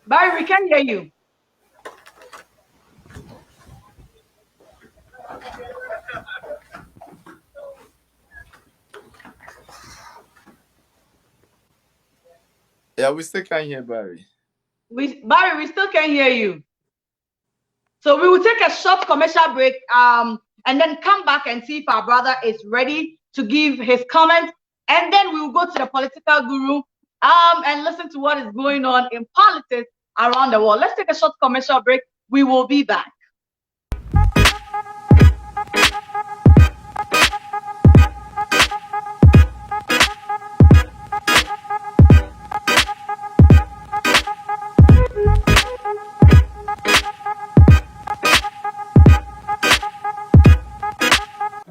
Barry, we can hear you. Yeah, we still can hear Barry. Barry, we still can hear you. So we will take a short commercial break and then come back and see if our brother is ready to give his comment. And then we will go to the political guru and listen to what is going on in politics around the world. Let's take a short commercial break. We will be back.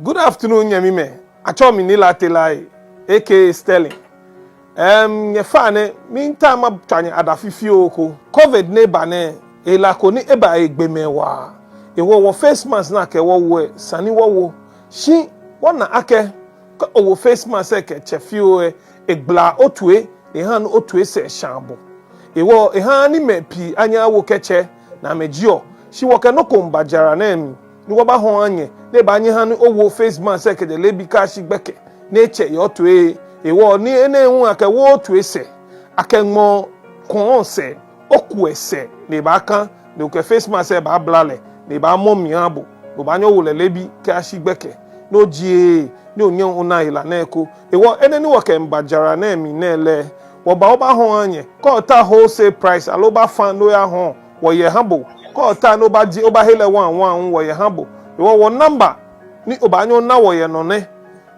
Good afternoon, Yamime. Achomi Nila Telai, aka Sterling. Ye fane, meantime up tanya adafifio COVID neba ne, elako ni eba egbemewa. Ewo face mask na ke wo sani wo. Shi, wana ake, ka owo face mask ke chefio egbla otue, ehan otue se shambo. Ewo ehan ni mepi anya wo keche na mejio. Shi woke no kombajara nemi. Ni wo ba ho anye, ne ba anye han owo face mask ke de lebi ka shi gbeke. Neche yo tue ewo ni ene hu ake wo tue se. Ake mo kon se, oku ese ne ba kan, ne ke face mask e ba blale, ne ba mo miabo. No ba nyo wo le lebi ka shi gbeke. No jie, ni onye una ila na eko. Ewo ene ni wo ke mbajara na emi na ele. Wo ba ho anye, ko ta wholesale price aloba fan no ya ho, wo ye habo. Ko ta no ba ji oba hele 11 wo ye habo. Wo number ni obanyo na wo ye no ne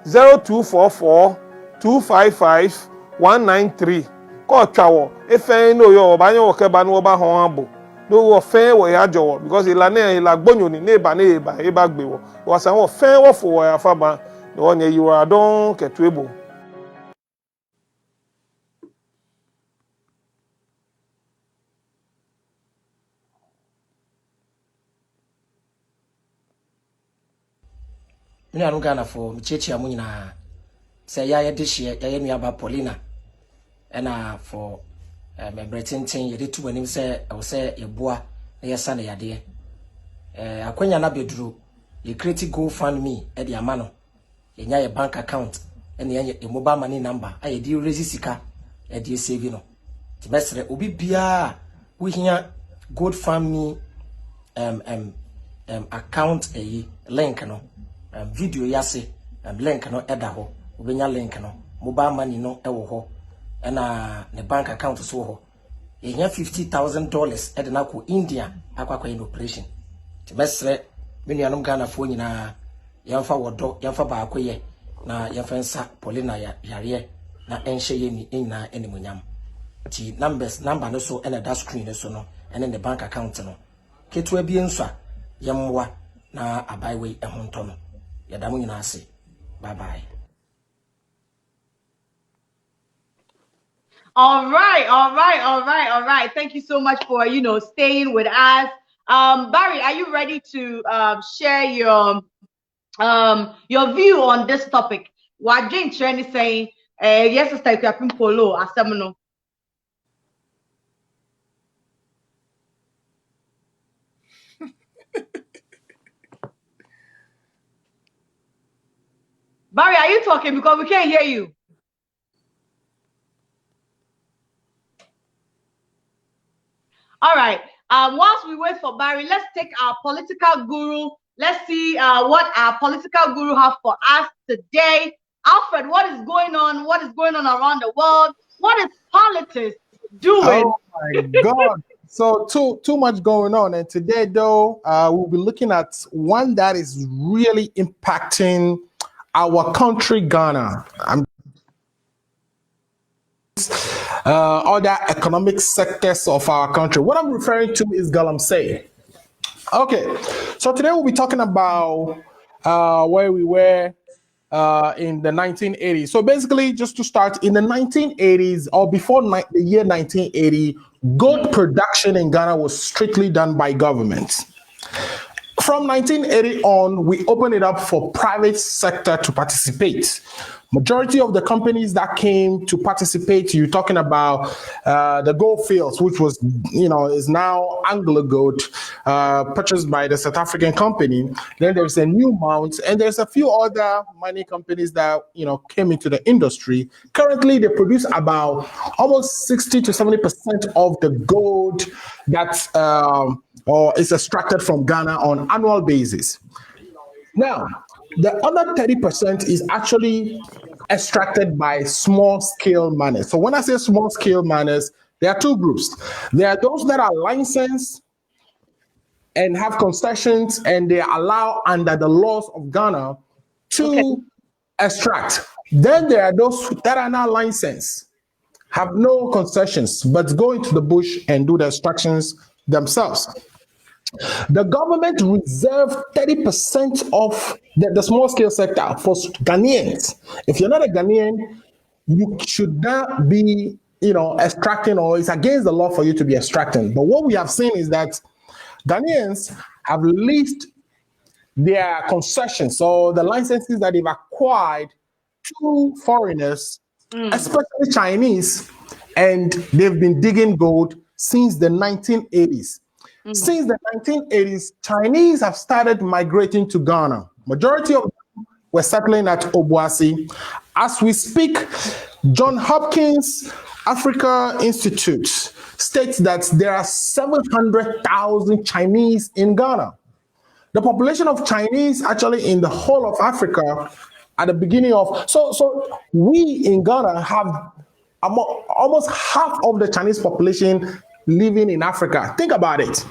0244 255 193. Ko twawo efe no yo obanyo wo ke ba no oba ho habo. No wo fe wo ya jowo because ilane ila gbonyo ni neba eba gbe wo. Wo san wo fe wo fo wo ya fa ba no nye yiwa don ketuebo. Mini anu Ghana for mchechi amu nyina se ya ye dehye ya ye nuaba Paulina ena for me bretintin ye de tu anim se wo se yeboa na ye sa na yade akwanya na beduru ye create GoFundMe e de ama no ye nya ye bank account ena ye mobile money number aye di raise sika e de save no ti mesre obi bia wo hia GoFundMe account link no video yase link no eda ho obenya link no mobile money no ewo ho na ne bank account so ho ehia $50,000 eda na ko India akwa in operation ti mesre menuanom Ghana fo nyina yamfa wodo yamfa ba akoye na yamfa nsa Paulina yare na enhye ye ni nyina animunyam ti number no so ena that screen no so no ene ne bank account no ketua bi enso yemwa na abaiwe ehonto no yadamu nyina ase. Bye bye. All right. Thank you so much for staying with us. Barry, are you ready to share your view on this topic? What Jane Chen is saying, yes, Sister Agyapong Polo, Asemino. Barry, are you talking? Because we can't hear you. All right. Whilst we wait for Barry, let's take our political guru. Let's see what our political guru have for us today. Alfred, what is going on? What is going on around the world? What is politics doing? Oh my God. So too much going on. And today, though, we'll be looking at one that is really impacting our country, Ghana. Other economic sectors of our country. What I'm referring to is Galamsey. Okay, so today we'll be talking about where we were in the 1980s. So basically, just to start, in the 1980s or before the year 1980, gold production in Ghana was strictly done by government. From 1980 on, we opened it up for private sector to participate. Majority of the companies that came to participate, you're talking about the gold fields, which was, is now Anglo Gold, purchased by the South African company. Then there's a New Mount, and there's a few other mining companies that, came into the industry. Currently, they produce about almost 60 to 70% of the gold that or is extracted from Ghana on annual basis. Now, the other 30% is actually extracted by small-scale miners. So when I say small-scale miners, there are two groups. There are those that are licensed and have concessions, and they are allowed under the laws of Ghana to extract. Then there are those that are not licensed, have no concessions, but go into the bush and do the extractions themselves. The government reserved 30% of the small scale sector for Ghanaians. If you're not a Ghanaian, you should not be, extracting, or it's against the law for you to be extracting. But what we have seen is that Ghanaians have leased their concessions, or the licenses that they've acquired, to foreigners, especially Chinese, and they've been digging gold since the 1980s. Since the 1980s, Chinese have started migrating to Ghana. Majority of them were settling at Obuasi. As we speak, John Hopkins Africa Institute states that there are 700,000 Chinese in Ghana. The population of Chinese actually in the whole of Africa at the beginning of, so we in Ghana have almost half of the Chinese population living in Africa. Think about it.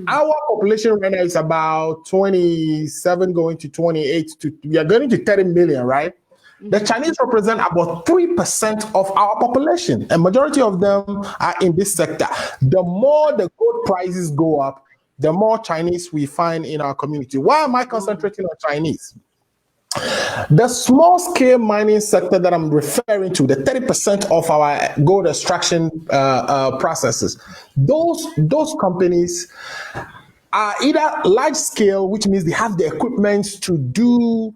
Our population right now is about 27 going to 28 we are going to 30 million, right? The Chinese represent about 3% of our population, and majority of them are in this sector. The more the gold prices go up, the more Chinese we find in our community. Why am I concentrating on Chinese? The small scale mining sector that I'm referring to, the 30% of our gold extraction processes, those companies are either large scale, which means they have the equipment to do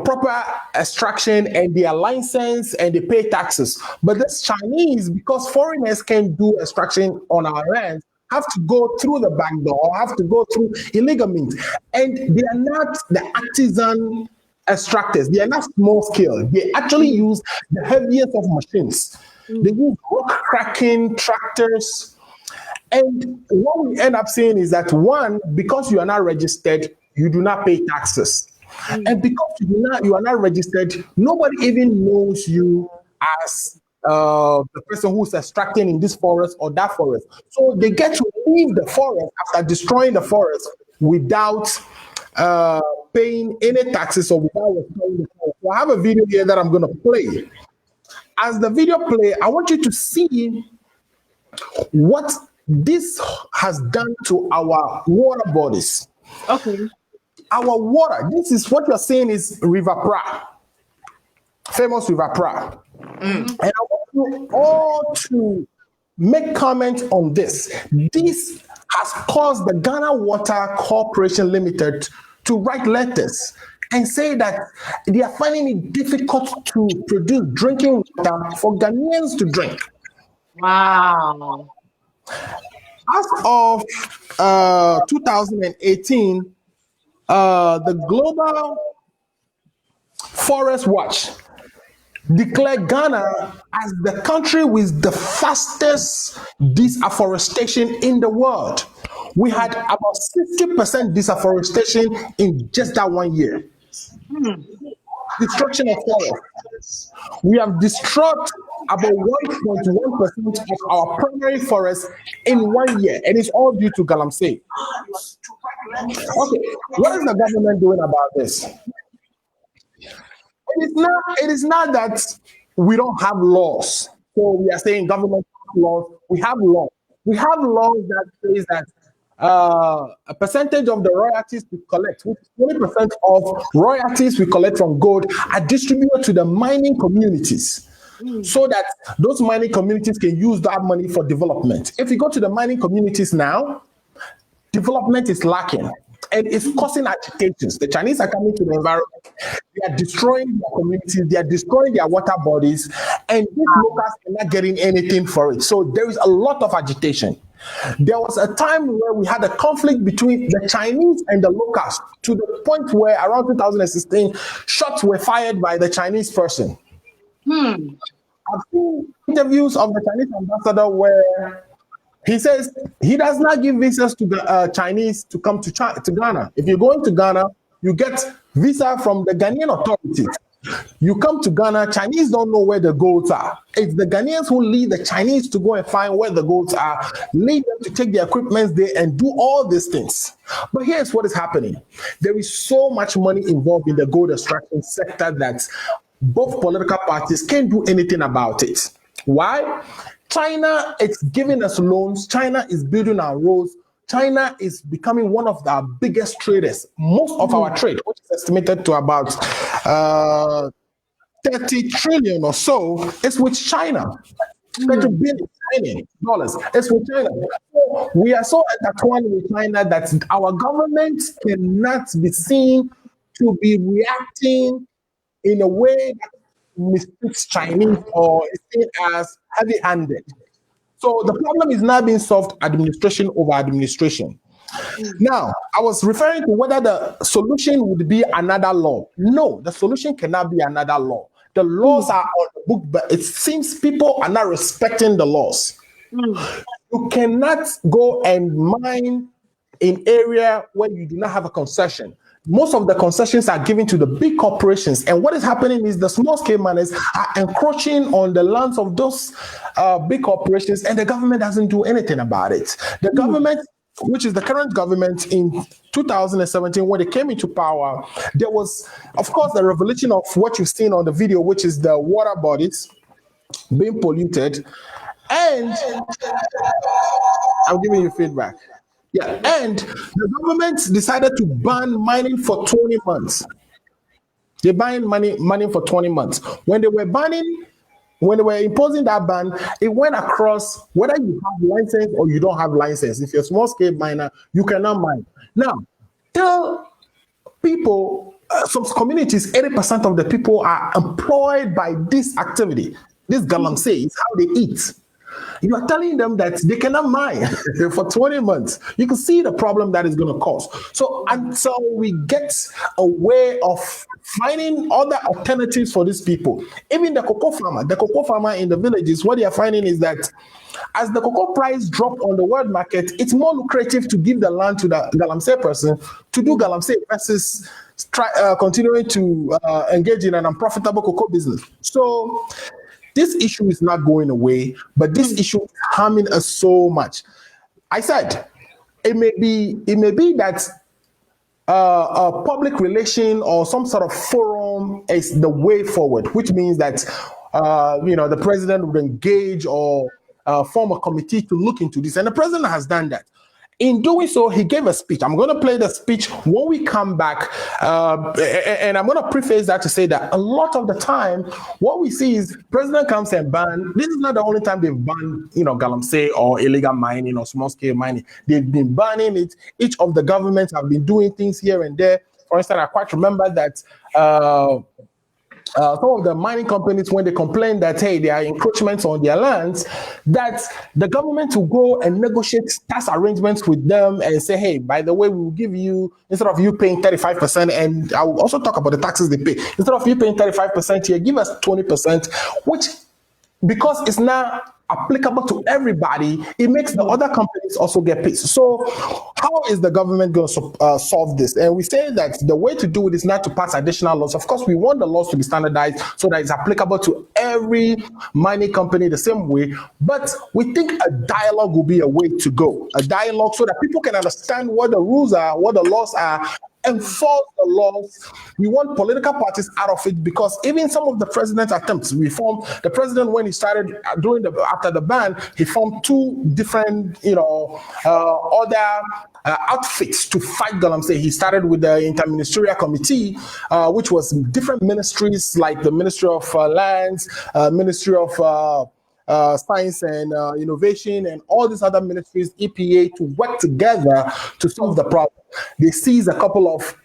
proper extraction, and they are licensed and they pay taxes. But this Chinese, because foreigners can do extraction on our land, have to go through the back door, or have to go through illegal means, and they are not the artisan extractors. They are not small scale. They actually use the heaviest of machines. They use rock cracking tractors. And what we end up saying is that, one, because you are not registered, you do not pay taxes. And because you are not registered, nobody even knows you as the person who's extracting in this forest or that forest. So they get to leave the forest after destroying the forest without paying any taxes or without restoring the forest. So I have a video here that I'm going to play. As the video play, I want you to see what this has done to our water bodies. Okay. Our water, this is what you're saying is River Pra, famous River Pra. And I want you all to make comment on this. This has caused the Ghana Water Corporation Limited to write letters and say that they are finding it difficult to produce drinking water for Ghanaians to drink. Wow. As of 2018, the Global Forest Watch declared Ghana as the country with the fastest deforestation in the world. We had about 60% deforestation in just that 1 year. Destruction of forests. We have destroyed about 1.1% of our primary forests in 1 year, and it's all due to Galamsey. Okay, what is the government doing about this? It is not that we don't have laws. So we are saying government laws. We have laws. We have laws that says that a percentage of the royalties we collect, which is 20% of royalties we collect from gold, are distributed to the mining communities. So that those mining communities can use that money for development. If you go to the mining communities now, development is lacking. and it's causing agitations. The Chinese are coming to the environment, they are destroying their communities, they are destroying their water bodies, and these locals are not getting anything for it. So there is a lot of agitation. There was a time where we had a conflict between the Chinese and the locals, to the point where around 2016, shots were fired by the Chinese person. I've seen interviews of the Chinese ambassador where he says he does not give visas to the Chinese to come to Ghana. If you're going to Ghana, you get visa from the Ghanaian authorities. You come to Ghana, Chinese don't know where the goats are. It's the Ghanaians who lead the Chinese to go and find where the goats are, lead them to take their equipment there and do all these things. But here's what is happening. There is so much money involved in the gold extraction sector that both political parties can't do anything about it. Why? China is giving us loans. China is building our roads. China is becoming one of our biggest traders. Most of our trade, which is estimated to about 30 trillion or so, is with China. 30 billion dollars is with China. So we are so intertwined with China that our government cannot be seen to be reacting in a way that mistreats Chinese or is seen as heavy-handed. So the problem is now being solved administration over administration. Now, I was referring to whether the solution would be another law. No, the solution cannot be another law. The laws are on the book, but it seems people are not respecting the laws. You cannot go and mine in area where you do not have a concession. Most of the concessions are given to the big corporations. And what is happening is the small scale miners are encroaching on the lands of those big corporations, and the government doesn't do anything about it. The government, which is the current government, in 2017, when they came into power, there was, of course, the revelation of what you've seen on the video, which is the water bodies being polluted. And I'm giving you feedback. Yeah, and the government decided to ban mining for 20 months. They banned mining for 20 months. When they were imposing that ban, it went across whether you have license or you don't have license. If you're a small scale miner, you cannot mine. Now, tell people, some communities, 80% of the people are employed by this activity. This galamsey is how they eat. You are telling them that they cannot mine for 20 months. You can see the problem that is going to cause. So until we get a way of finding other alternatives for these people, even the cocoa farmer in the villages, what they are finding is that as the cocoa price drop on the world market, it's more lucrative to give the land to the galamsey person to do galamsey versus continuing to engage in an unprofitable cocoa business. So this issue is not going away, but this issue is harming us so much. I said it may be that a public relation or some sort of forum is the way forward, which means that the president would engage or form a committee to look into this, and the president has done that. In doing so, he gave a speech. I'm going to play the speech when we come back, and I'm going to preface that to say that a lot of the time, what we see is president comes and ban. This is not the only time they've banned, galamsey or illegal mining or small-scale mining. They've been banning it. Each of the governments have been doing things here and there. For instance, I quite remember that some of the mining companies, when they complain that, hey, there are encroachments on their lands, that the government will go and negotiate tax arrangements with them and say, hey, by the way, we will give you, instead of you paying 35%, and I will also talk about the taxes they pay, instead of you paying 35% here, give us 20%, which, because it's not applicable to everybody, it makes the other companies also get paid. So how is the government going to solve this? And we say that the way to do it is not to pass additional laws. Of course, we want the laws to be standardized so that it's applicable to every mining company the same way. But we think a dialogue will be a way to go. A dialogue so that people can understand what the rules are, what the laws are, enforce the laws. We want political parties out of it, because even some of the president's attempts, the president, when he started after the ban, he formed two different, other outfits to fight galamsey. He started with the Interministerial Committee, which was different ministries like the Ministry of Lands, Ministry of Science and Innovation, and all these other ministries, EPA, to work together to solve the problem. they seized a couple of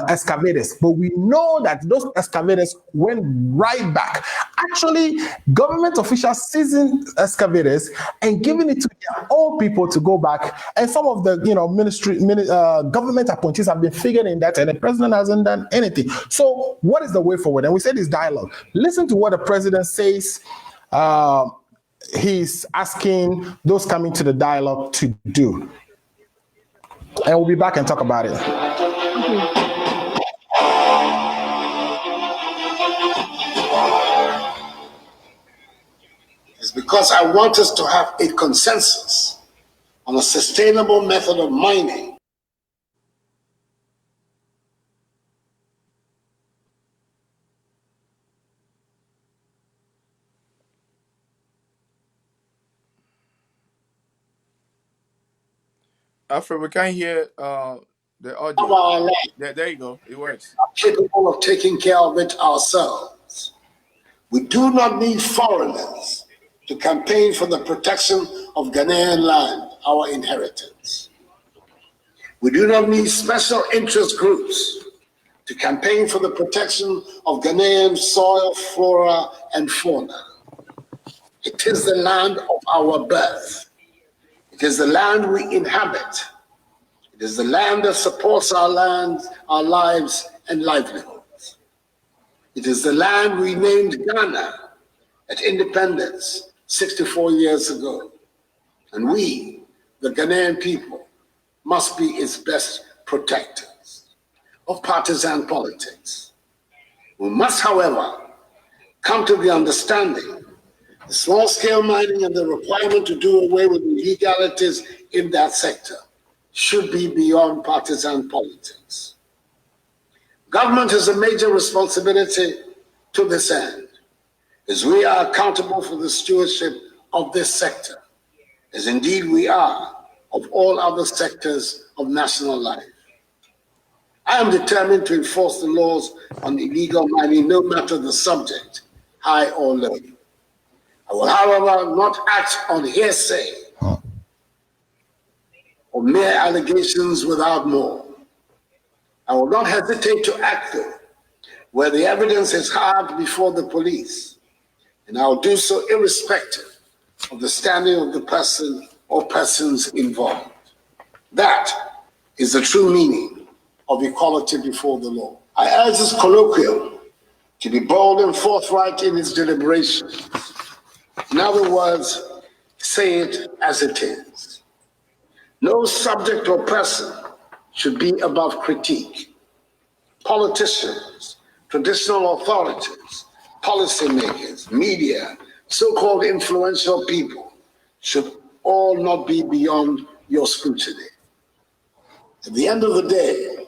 excavators, but we know that those excavators went right back. Actually, government officials seizing excavators and giving it to their own people to go back. And some of the government appointees have been figuring that, and the president hasn't done anything. So, what is the way forward? And we said this dialogue. Listen to what the president says. He's asking those coming to the dialogue to do. And we'll be back and talk about it. It's because I want us to have a consensus on a sustainable method of mining. Alfred, we can't hear the audio. There you go. It works. Capable of taking care of it ourselves. We do not need foreigners to campaign for the protection of Ghanaian land, our inheritance. We do not need special interest groups to campaign for the protection of Ghanaian soil, flora, and fauna. It is the land of our birth. It is the land we inhabit. It is the land that supports our land, our lives, and livelihoods. It is the land we named Ghana at independence 64 years ago. And we, the Ghanaian people, must be its best protectors of partisan politics. We must, however, come to the understanding the small-scale mining and the requirement to do away with illegalities in that sector should be beyond partisan politics. Government has a major responsibility to this end, as we are accountable for the stewardship of this sector, as indeed we are of all other sectors of national life. I am determined to enforce the laws on illegal mining, no matter the subject, high or low. I will, however, not act on hearsay or mere allegations without more. I will not hesitate to act, though, where the evidence is hard before the police, and I will do so irrespective of the standing of the person or persons involved. That is the true meaning of equality before the law. I urge this colloquium to be bold and forthright in its deliberations. In other words, say it as it is. No subject or person should be above critique. Politicians, traditional authorities, policymakers, media, so-called influential people should all not be beyond your scrutiny. At the end of the day,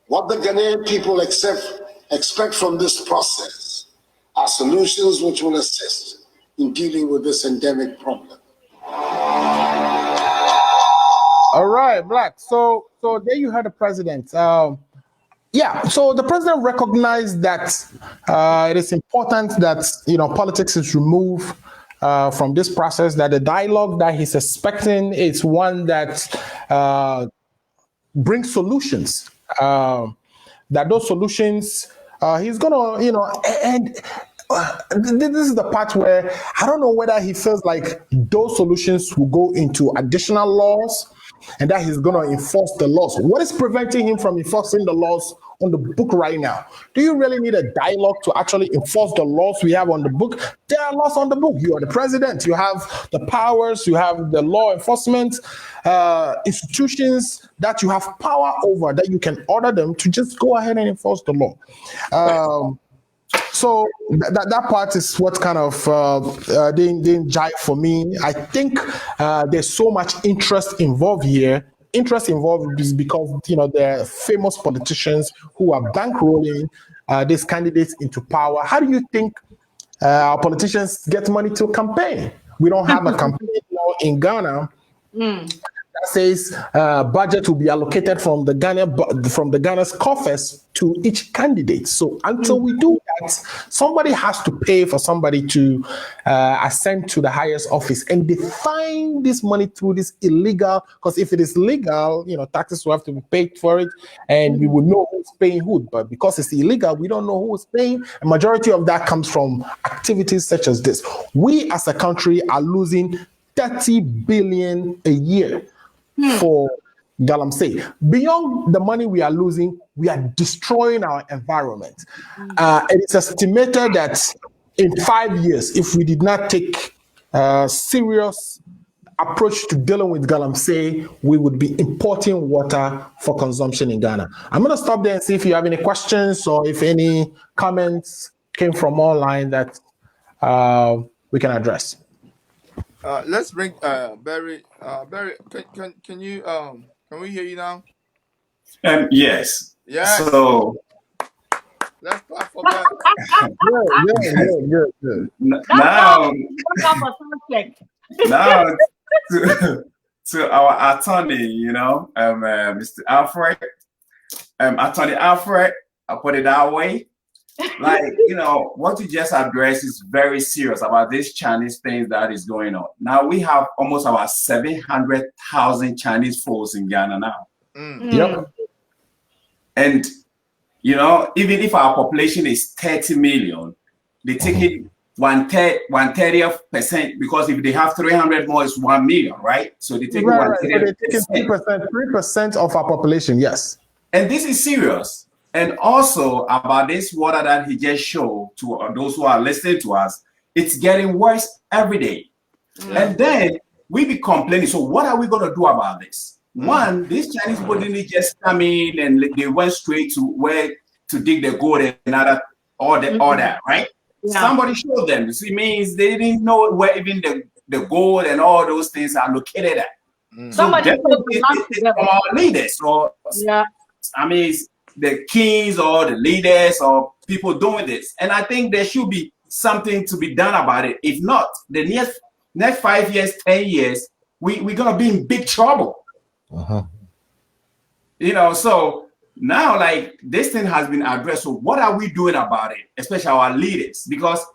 what the Ghanaian people expect from this process are solutions which will assist in dealing with this endemic problem. All right, Black. So there you heard the president. So the president recognized that it is important that politics is removed from this process. That the dialogue that he's expecting is one that brings solutions. That those solutions he's gonna and. This is the part where I don't know whether he feels like those solutions will go into additional laws and that he's going to enforce the laws. What is preventing him from enforcing the laws on the book right now? Do you really need a dialogue to actually enforce the laws we have on the book? There are laws on the book. You are the president. You have the powers. You have the law enforcement institutions that you have power over, that you can order them to just go ahead and enforce the law. So that part is what kind of didn't jive for me. I think there's so much interest involved here. Interest involved is because there are famous politicians who are bankrolling these candidates into power. How do you think our politicians get money to campaign? We don't have a campaign law in Ghana that says budget will be allocated from the Ghana's coffers to each candidate. So until we do that, somebody has to pay for somebody to ascend to the highest office, and they find this money through this illegal. Because if it is legal, taxes will have to be paid for it, and we will know who's paying who. But because it's illegal, we don't know who's paying. A majority of that comes from activities such as this. We as a country are losing 30 billion a year for Galamsey. Beyond the money we are losing, we are destroying our environment. It is estimated that in 5 years, if we did not take a serious approach to dealing with Galamsey, we would be importing water for consumption in Ghana. I'm going to stop there and see if you have any questions or if any comments came from online that we can address. Let's bring Barry. Barry, can you can we hear you now? Yes. Yes. So let's clap for Barry. Good. Now to our attorney, Mr. Alfred, Attorney Alfred, I'll put it that way. Like, what you just addressed is very serious about this Chinese thing that is going on. Now we have almost about 700,000 Chinese folks in Ghana now. Yep. And, even if our population is 30 million, they take it 1/30% because if they have 300 more, it's 1 million, right? So they take right. So they take 3% of our population, yes. And this is serious. And also about this water that he just showed to those who are listening to us, it's getting worse every day. And then we be complaining. So what are we going to do about this? One, these Chinese people didn't just come in and they went straight to where to dig the gold and all that, right? Yeah. Somebody showed them. So it means they didn't know where even the gold and all those things are located at. So somebody from our leaders. So yeah. I mean, it's the kings or the leaders or people doing this. And I think there should be something to be done about it. If not, the next 5 years, 10 years, we're going to be in big trouble. So now, like, this thing has been addressed. So what are we doing about it, especially our leaders? Because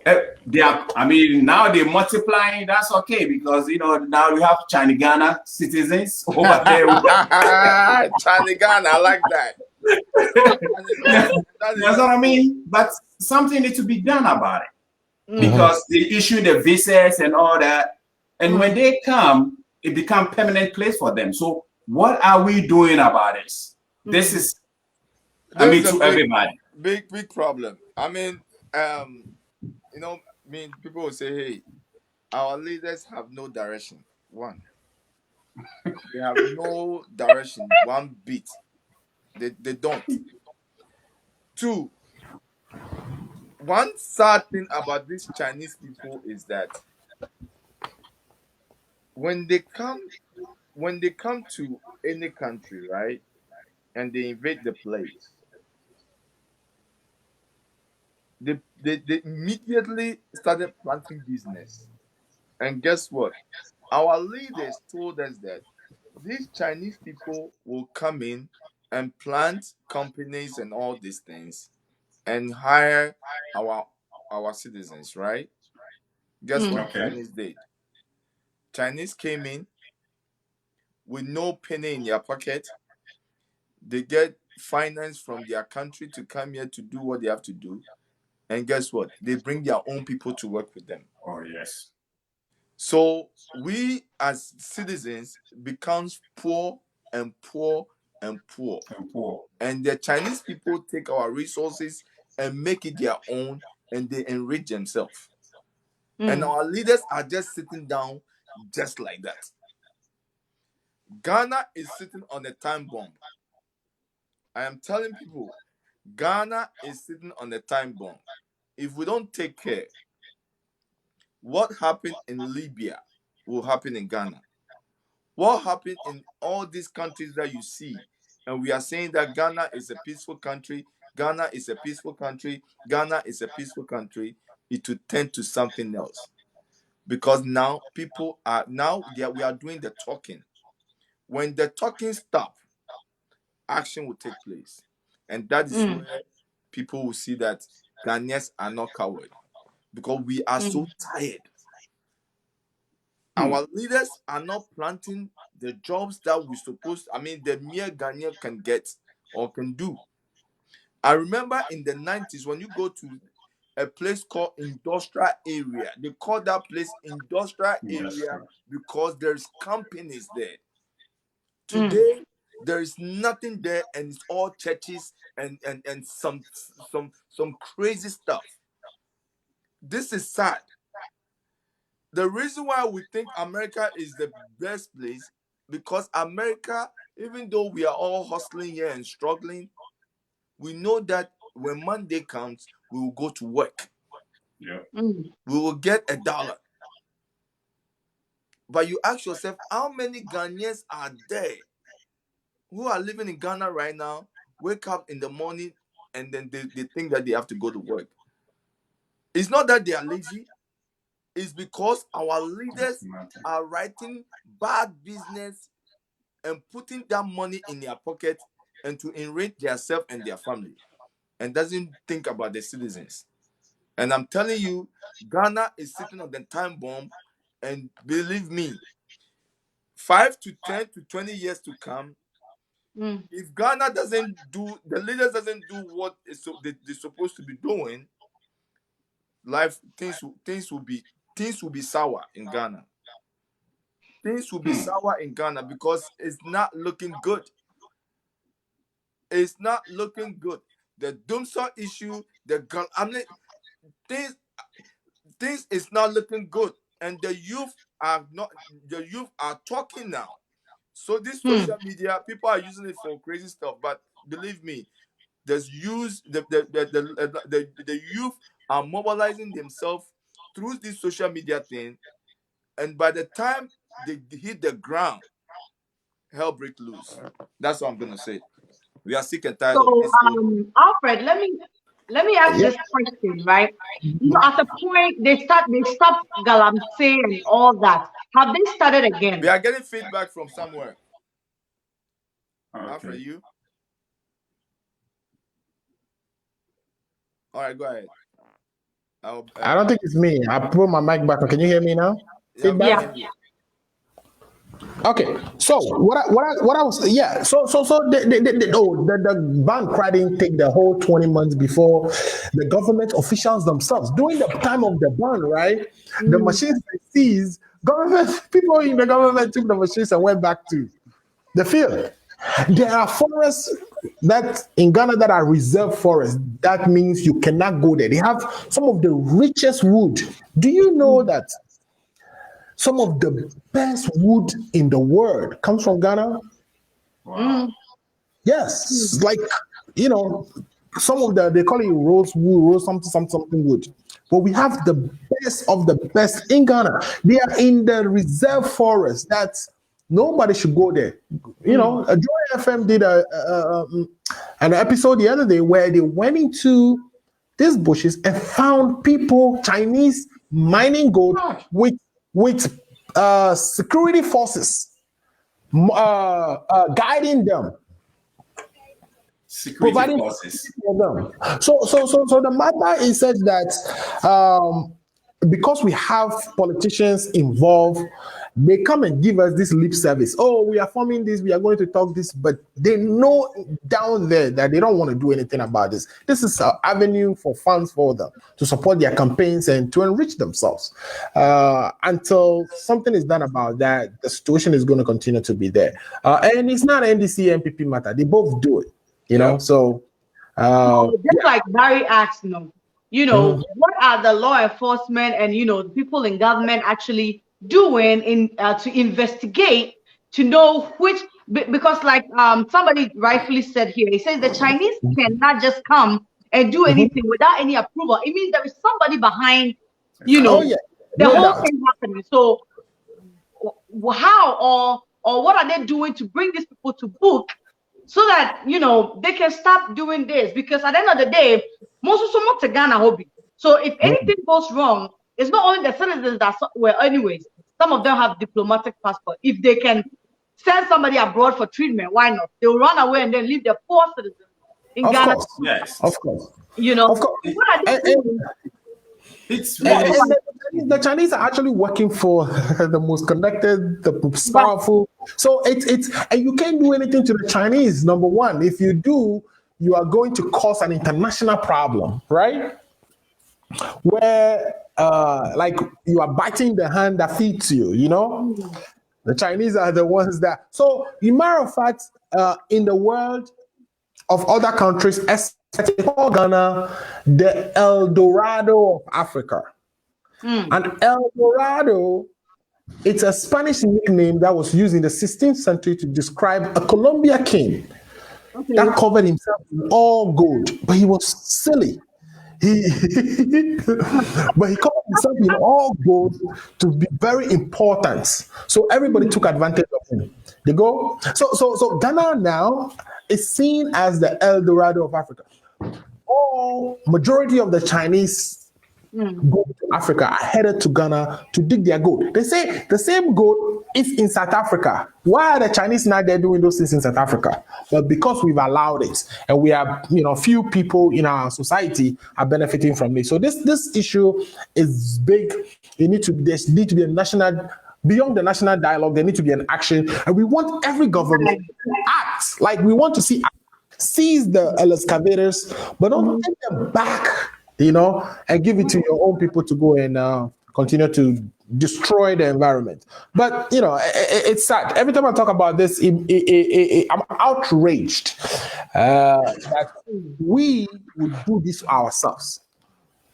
now they're multiplying. That's okay because, now we have China Ghana citizens over there. China Ghana, I like that. That's what I mean. But something needs to be done about it because they issue the visas and all that. And when they come, it becomes permanent place for them. So what are we doing about this? This is, to everybody. Big problem. People will say, hey, our leaders have no direction. One, they have no direction, one bit. They don't. Two, one sad thing about these Chinese people is that when they come to any country, right, and they invade the place, they immediately started planting business. And guess what? Our leaders told us that these Chinese people will come in and plant companies and all these things and hire our citizens, right? Guess what Chinese did? Chinese came in with no penny in their pocket. They get finance from their country to come here to do what they have to do. And guess what? They bring their own people to work with them. Oh, yes. So we as citizens becomes poor and poor and poor. And the Chinese people take our resources and make it their own and they enrich themselves. And our leaders are just sitting down just like that. Ghana is sitting on a time bomb. I am telling people, Ghana is sitting on a time bomb. If we don't take care, what happened in Libya will happen in Ghana. What happened in all these countries that you see, and we are saying that Ghana is a peaceful country, Ghana is a peaceful country, Ghana is a peaceful country, it will tend to something else. Because now we are doing the talking. when the talking stop, action will take place. And that is where people will see that Ghanaians are not cowards, because we are so tired. Our leaders are not planting the jobs that we supposed, the mere Ghanaian can get or can do. I remember in the 90s, when you go to a place called industrial area, they call that place industrial area because there's companies there. Today, there is nothing there, and it's all churches and some crazy stuff. This is sad. The reason why we think America is the best place, because America, even though we are all hustling here and struggling, we know that when Monday comes, we will go to work. Yeah. We will get $1. But you ask yourself, how many Ghanaians are there who are living in Ghana right now, wake up in the morning, and then they think that they have to go to work? It's not that they are lazy. It's because our leaders are writing bad business and putting that money in their pocket and to enrich themselves and their family, and doesn't think about the citizens. And I'm telling you, Ghana is sitting on the time bomb, and believe me, 5 to 10 to 20 years to come, if Ghana doesn't do, the leaders doesn't do what they're supposed to be doing, things will be sour in Ghana. Things will be sour in Ghana because it's not looking good. It's not looking good. The Dumsor issue, things is not looking good, and the youth are talking now. So this social media, people are using it for crazy stuff, but believe me, the youth are mobilizing themselves through this social media thing, and by the time they hit the ground, hell break loose. That's what I'm gonna say. We are sick and tired of So, this. Alfred, let me ask Yeah. this question, right? You know, at a point they stopped Galamsey and all that. Have they started again? We are getting feedback from somewhere. Okay. After you. All right, go ahead. I don't think it's me. I put my mic back on. Can you hear me now? Yeah, we Feedback? can hear you. Okay, so what I was the bank cry didn't take the whole 20 months before the government officials themselves during the time of the ban, right? The machines they seized, government people in the government took the machines and went back to the field. There are forests that in Ghana that are reserved forests. That means you cannot go there. They have some of the richest wood. Do you know that some of the best wood in the world comes from Ghana? Wow. Yes, like, some of they call it rose something wood. But we have the best of the best in Ghana. They are in the reserve forest that nobody should go there. Joy FM did an episode the other day where they went into these bushes and found people, Chinese, mining gold with security forces guiding them, Security providing forces. for them. So the matter is such that because we have politicians involved, they come and give us this lip service. Oh, we are forming this, we are going to talk this, but they know down there that they don't want to do anything about this. This is an avenue for funds for them to support their campaigns and to enrich themselves. Until something is done about that, the situation is going to continue to be there. And it's not NDC MPP matter. They both do it, you know. So just like Barry asked, what are the law enforcement and the people in government actually doing to investigate to know which, because like somebody rightfully said here, he says the Chinese cannot just come and do anything without any approval. It means there is somebody behind, the whole thing happening. So how or what are they doing to bring these people to book so that they can stop doing this? Because at the end of the day, most of them are Ghana hobby. So if anything goes wrong, it's not only the citizens anyways. Some of them have diplomatic passport. If they can send somebody abroad for treatment. Why not? They'll run away and then leave the poor citizens in Ghana. Course. Yes. Of course. You know, Of course. what are they doing? It's the Chinese are actually working for the most connected, the most powerful. So it's and you can't do anything to the Chinese. Number one, if you do, you are going to cause an international problem, right? Where like you are biting the hand that feeds you. You know, the Chinese are the ones that. So, in matter of fact, in the world of other countries, especially Ghana, the El Dorado of Africa. And El Dorado, it's a Spanish nickname that was used in the 16th century to describe a Colombia king that covered himself in all gold, but he was silly. But he covered himself in all gold to be very important. So everybody took advantage of him. They go. So Ghana now is seen as the El Dorado of Africa. Majority of the Chinese go to Africa are headed to Ghana to dig their gold. They say the same gold is in South Africa. Why are the Chinese not there doing those things in South Africa? Well, because we've allowed it, and we have, few people in our society are benefiting from it. So this issue is big. There need to be a national. Beyond the national dialogue, there need to be an action, and we want every government to act. Like we want to seize the excavators, but don't take them back. And give it to your own people to go and continue to destroy the environment. But, it's sad. Every time I talk about this, I'm outraged that we would do this ourselves.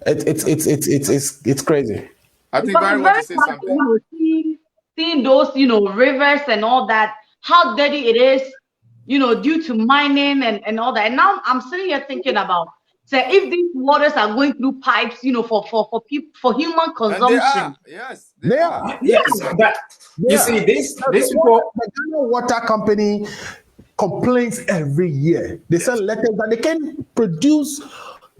It's crazy. I think Barry wants to say something. Seeing those, rivers and all that, how dirty it is, due to mining and all that. And now I'm sitting here thinking about, so if these waters are going through pipes, for people, for human consumption. They are. Yes. But you see, this people, the Ghana Water Company complains every year. They send letters that they can produce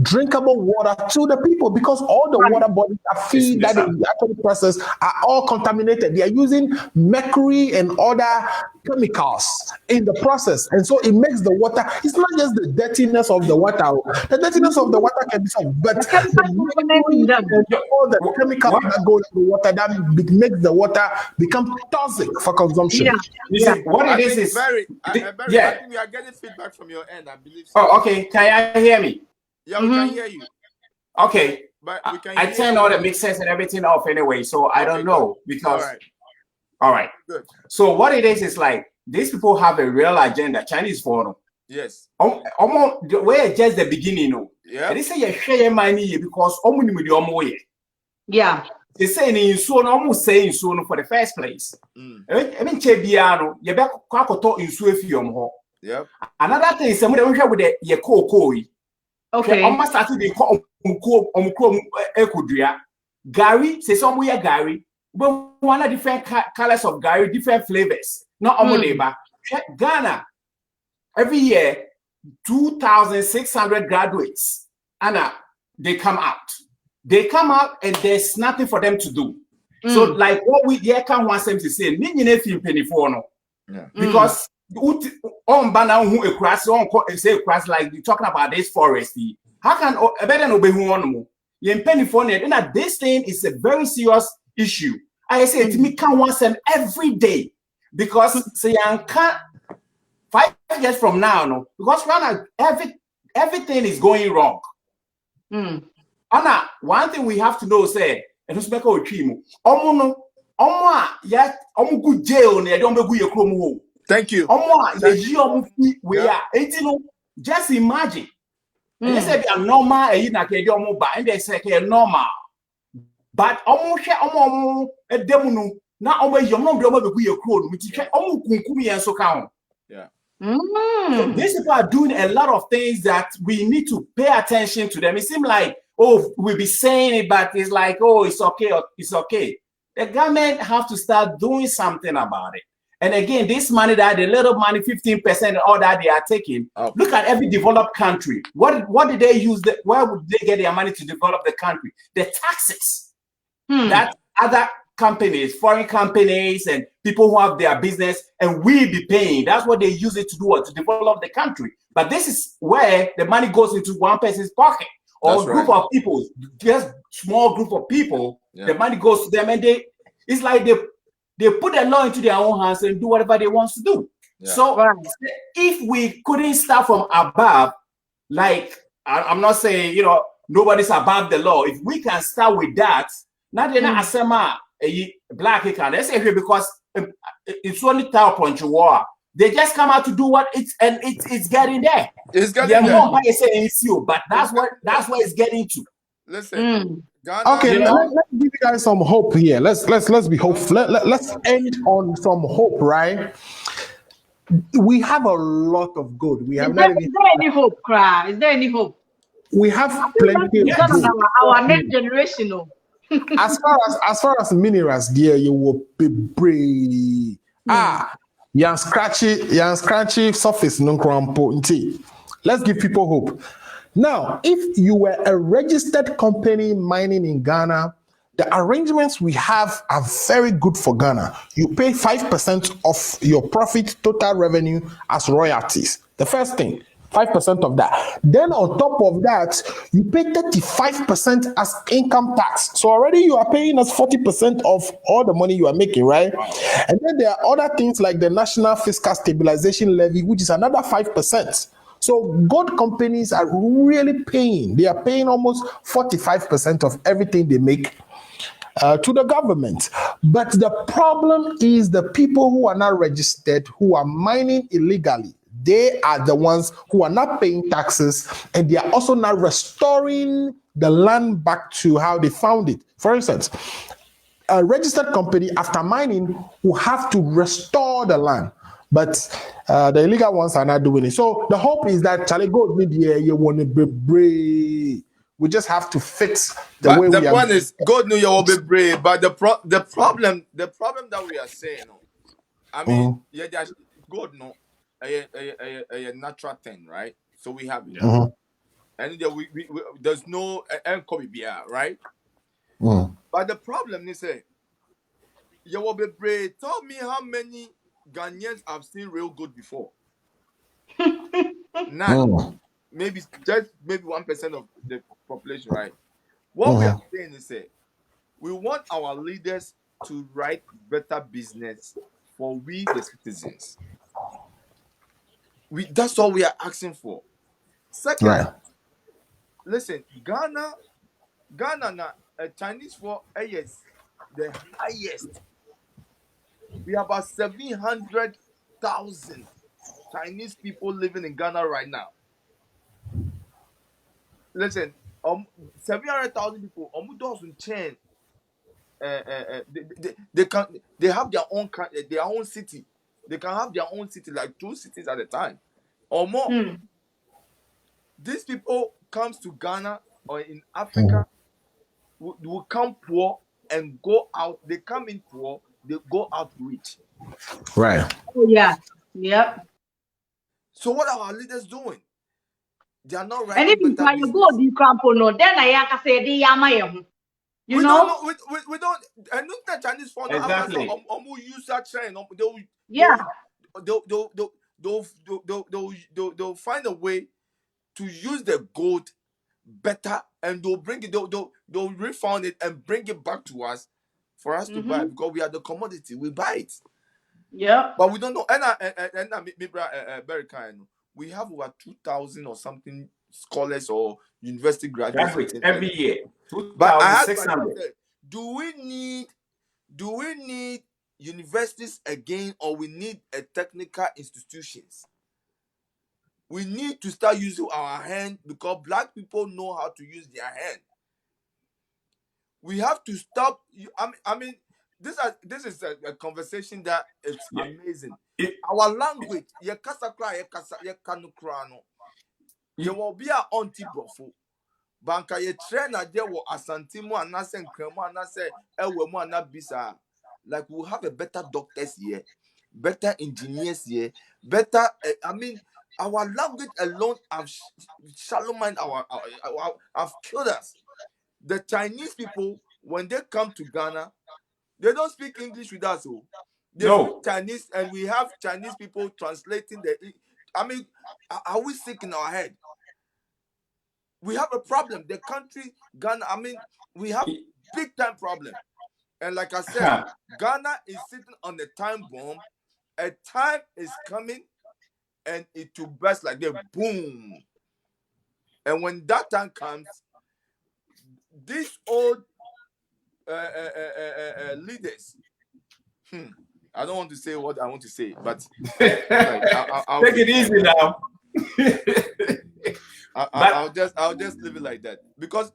drinkable water to the people because all the water bodies that feed that they actually process are all contaminated. They are using mercury and other chemicals in the process, and so it makes the water. It's not just the dirtiness of the water. The dirtiness of the water can be solved, but the mercury and all the chemicals that go into the water that makes the water become toxic for consumption. You see, what it is Barry, I think we are getting feedback from your end. I believe so. Oh, okay. Can you hear me? Yeah, we can hear you. Okay, but we can. I turned all the mixers and everything off anyway, so I don't know because. All right. Good. So what it is like these people have a real agenda. Chinese forum. Yes. The way just the beginning, Yeah. They say you share money because Yeah. They say in so almost saying so for the first place. I mean, Chebiano, you better quack in Suefium. Yeah. Another thing is somebody with the Yakoi. Okay. Almost started the Ekudria. Gary, say somewhere Gary. But one of different colors of Gary, different flavors. Not Omodeba. Ghana, every year, 2,600 graduates. Anna, they come out. They come out and there's nothing for them to do. So, like what we can't want them to say, because on banana who across say across like you talking about this forest. How can a better obey one more? This thing is a very serious issue. I say to me can want them every day because say I can't 5 years from now, because right now everything is going wrong. Anna, one thing we have to know say and who's back or chimo. Good jail near don't be your chromo. Thank you. We are 18. Just imagine. They say they are normal, and they say they are normal. But almost a demonu. Now, always your mom will be a crow, which is almost and so count. Yeah. So these people are doing a lot of things that we need to pay attention to them. It seems like, we'll be saying it, but it's like, it's okay, it's okay. The government have to start doing something about it. And again, this money that the little money, 15%, all that they are taking. Look at every developed country. What did they use? Where would they get their money to develop the country? The taxes that other companies, foreign companies, and people who have their business, and we be paying. That's what they use it to do, to develop the country. But this is where the money goes into one person's pocket or a group of people, just small group of people. Yeah. The money goes to them, and it's like they put the law into their own hands and do whatever they want to do. Yeah. So if we couldn't start from above, like I'm not saying, you know, nobody's above the law. If we can start with that, not they're not asema a black can they say here because it's only tell point war. They just come out to do what it's getting there. It's getting there. But that's what it's getting to. Listen. Okay, let's give you guys some hope here. Let's be hopeful. Let's end on some hope, right? We have a lot of good. We have is there any hope, Cry? Is there any hope? We have plenty of good. Our next generation, no. as far as minerals, dear, you will be brave. Yan scratchy surface no crampo. Let's give people hope. Now, if you were a registered company mining in Ghana, the arrangements we have are very good for Ghana. You pay 5% of your profit total revenue as royalties. The first thing, 5% of that. Then on top of that, you pay 35% as income tax. So already you are paying us 40% of all the money you are making, right? And then there are other things like the National Fiscal Stabilization Levy, which is another 5%. So gold companies are really paying. They are paying almost 45% of everything they make to the government. But the problem is the people who are not registered, who are mining illegally. They are the ones who are not paying taxes, and they are also not restoring the land back to how they found it. For instance, a registered company after mining will have to restore the land. But the illegal ones are not doing it. So the hope is that Charlie goes media, you want to be brave. We just have to fix the way we are. The point is, God knew you will be brave. But the problem that we are saying, I mean, God know a natural thing, right? So we have it, and there's no right? But the problem is, you will be brave. Tell me how many Ghanaians have seen real good before? None. Maybe 1% of the population, right? What we are saying is, we want our leaders to write better business for we the citizens. That's all we are asking for. Second, listen, Ghana now, Chinese for yes, the highest. We have about 700,000 Chinese people living in Ghana right now. Listen, 700,000 people, doesn't change. They have their own city. They can have their own city, like 2 cities at a time or more. These people comes to Ghana or in Africa will come poor and go out. They come in poor, they go out rich. Right. Oh yeah. Yep. So what are our leaders doing? They are not writing. And if you go the crampo no, then I say the yama. You know? We don't. I know that Chinese phone. Exactly. Use that train. They'll find a way to use the gold better, and they'll bring it. They'll refund it and bring it back to us for us to buy, because we are the commodity. We buy it. Yeah. But we don't know. And very kind. We have over 2,000 or something scholars or university graduates every year. But I asked myself, do we need universities again, or we need a technical institutions? We need to start using our hand, because black people know how to use their hand. We have to stop. I mean, this is a conversation that is amazing. Our language, you will be our auntie brofo. Banka ye trainer there wo asantimu anase nkremo anase ewemu anabisa. Like we'll have a better doctors here, better engineers here, better. I mean, our language alone have shallow mind have killed us. The Chinese people, when they come to Ghana, They don't speak English with us. Oh. They No. speak Chinese, and we have Chinese people translating the. I mean, are we sick in our head? We have a problem. The country, Ghana, I mean, we have big time problem. And like I said, Ghana is sitting on a time bomb. A time is coming, and it will burst like a boom. And when that time comes, these old leaders, I don't want to say what I want to say, but like, I'll take it easy now. I'll just leave it like that, because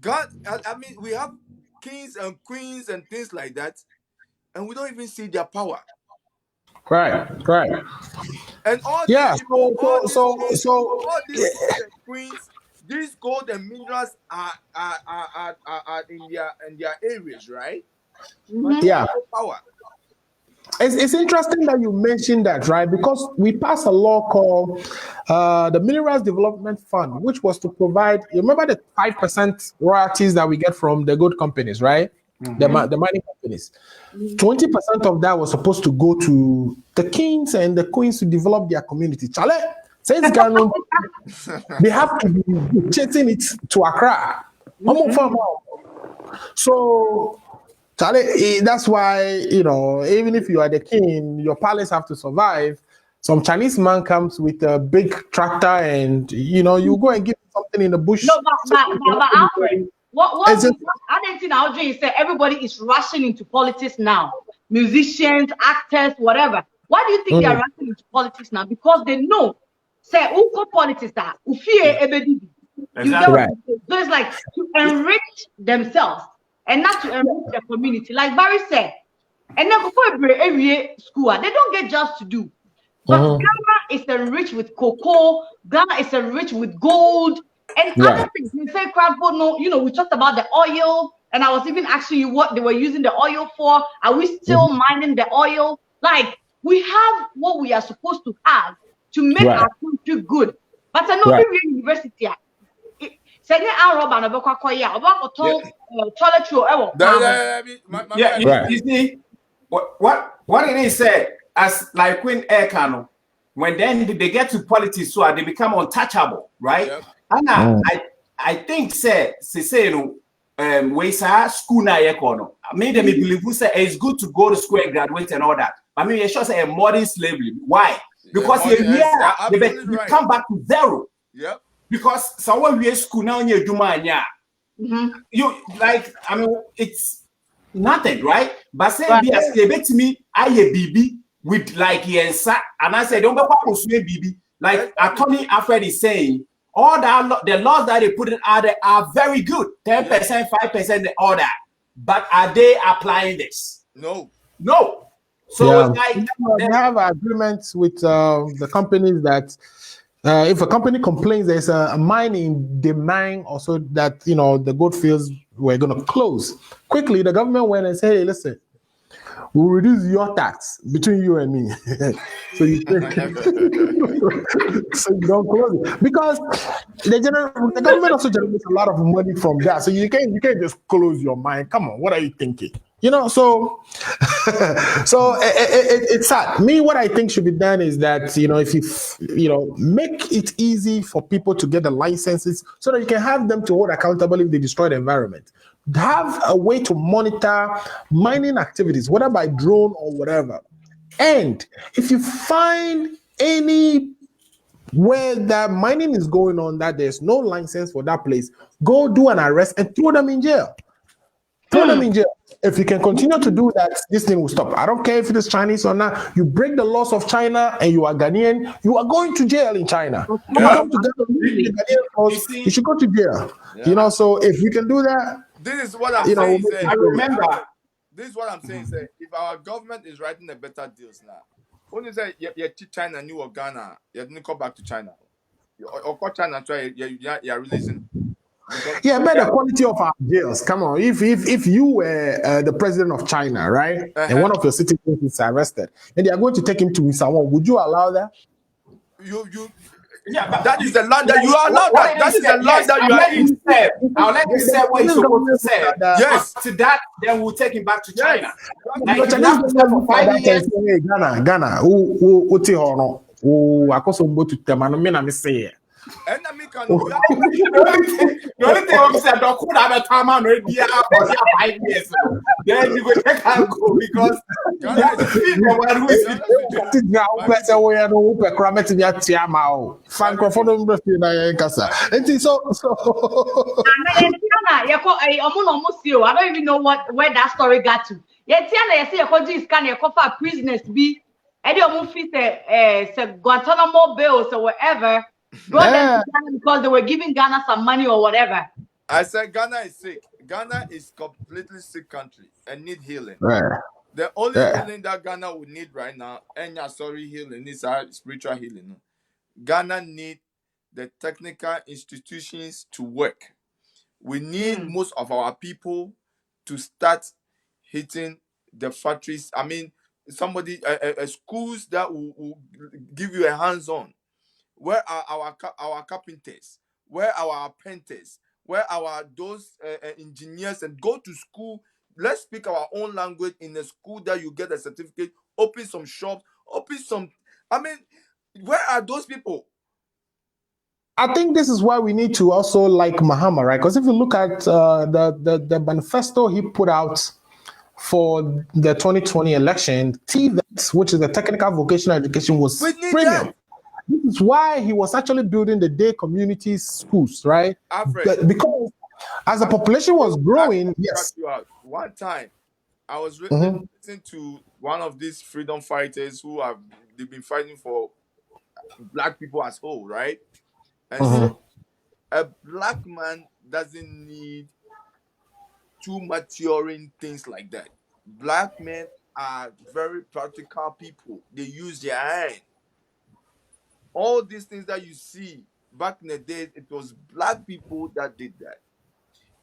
God, I mean, we have kings and queens and things like that, and we don't even see their power. Right. And all Yeah. these people, all these So kings and queens, these gold and minerals are in their areas, right? But they have no power. It's interesting that you mentioned that, right? Because we passed a law called the Minerals Development Fund, which was to provide, you remember the 5% royalties that we get from the gold companies, right? The mining companies. 20% of that was supposed to go to the kings and the queens to develop their community. Chale, says Ghana, they have to be chasing it to Accra. So Charlie, that's why, even if you are the king, your palace have to survive. Some Chinese man comes with a big tractor and, you go and give something in the bush. No, but Alfred, what I didn't think I'll is that everybody is rushing into politics now. Musicians, actors, whatever. Why do you think they are rushing into politics now? Because they know, say, who politics that? Exactly. Right. So it's like to enrich themselves and not to enrich the community. Like Barry said, and then before every school, they don't get jobs to do. But Ghana is enriched with cocoa, Ghana is enriched with gold, and other things. We say we talked about the oil, and I was even asking you what they were using the oil for. Are we still mining the oil? Like, we have what we are supposed to have to make our country good. But I know every university, you see, what it is said, as like Queen Aircano, when then they get to politics, so they become untouchable, right? Yep. And I think say we say school na yekono. Maybe they believe who say it's good to go to school and graduate and all that. I mean, you sure say a modern slavery. Why? Because you come back to zero. Yep. Because someone we school now in your Jumanya. You like, I mean, it's nothing, right? But say be as a bit to me, I a BB with like yensa, and I said, don't go BB. Like Attorney Alfred is saying, all that the laws that they put in out there are very good, 10%, 5%, all that. But are they applying this? No. So they have agreements with the companies that if a company complains there's a mining demand also that the gold fields were going to close quickly, the government went and said, hey, listen, we'll reduce your tax between you and me. so you don't close it. Because the government also generates a lot of money from that. So you can't just close your mine. Come on, what are you thinking? So it's sad. Me, what I think should be done is that, if you make it easy for people to get the licenses so that you can have them to hold accountable if they destroy the environment. Have a way to monitor mining activities, whether by drone or whatever. And if you find any where that mining is going on that there's no license for that place, go do an arrest and throw them in jail. Throw them in jail. If you can continue to do that, this thing will stop. I don't care if it is Chinese or not. You break the laws of China and you are Ghanaian, you are going to jail in China. You come to Ghana, you should go to jail. Yeah. So if we can do that, this is what I'm saying. I remember. This is what I'm saying. Say, if our government is writing a better deals now, when you say you're China, New or Ghana, you didn't come back to China. Or call China, try you're releasing. Yeah, but the quality of our jails. Come on, if you were the president of China, right, and one of your citizens is arrested, and they are going to take him to Wisawon, would you allow that? Yeah, but That is the land that you are allowed. what That is the land yes, that you I'll are let in. you say. I'll let you say what you're supposed to say. Yes. After that, then we'll take him back to China. Yes. Like if you have to stay for 5 years. Ghana, who who akoso mbotu temano me na me say. Enemy can The only thing I'm saying, don't could have a time on radio for 5 years. Then you go take and go because Ghana is sick. the one who is Now, person we are no pe kra meti ya tia ma o. Fan crofo no mbe fi na yen kasa. Enti so I don't even know where that story got to. Yetiana yesi yakoji scan yakofa prisoners be edi omu fi say Guantanamo Bay or so whatever. Brought them to Ghana because they were giving Ghana some money or whatever. I said Ghana is sick. Ghana is completely sick country and need healing. right. The only Yeah. healing that Ghana would need right now, and healing is our spiritual healing. Ghana need the technical institutions to work. We need most of our people to start hitting the factories. I mean, somebody, schools that will give you a hands-on. Where are our carpenters? Where are our painters? Where are those engineers? And go to school. Let's speak our own language in a school that you get a certificate. Open some shops. Open some. I mean, where are those people? I think this is why we need to also like Mahama, right? Because if you look at the manifesto he put out for the 2020 election, TVET, which is the technical vocational education, was premium. This is why he was actually building the day community schools, right? Because as the population was growing, yes. One time, I was listening to one of these freedom fighters they've been fighting for black people as whole, right? And so a black man doesn't need too maturing things like that. Black men are very practical people. They use their hand. All these things that you see back in the days, it was black people that did that.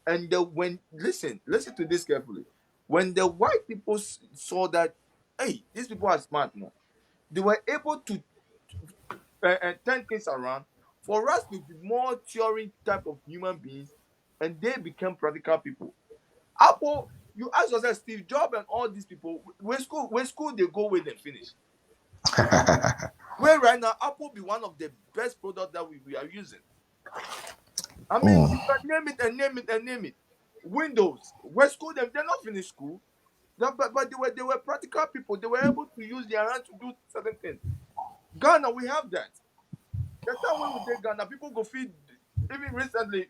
And listen to this carefully. When the white people saw that, hey, these people are smart now, they were able to turn things around for us to be more theory type of human beings, and they became practical people. Apple, you ask yourself, Steve Jobs and all these people, where school they go with them finish. Where right now, Apple be one of the best products that we are using. I mean, you can name it and name it. Windows, where school they're not finished school, but they were practical people. They were able to use their hands to do certain things. Ghana, we have that. The time when we take Ghana, people go feed. Even recently,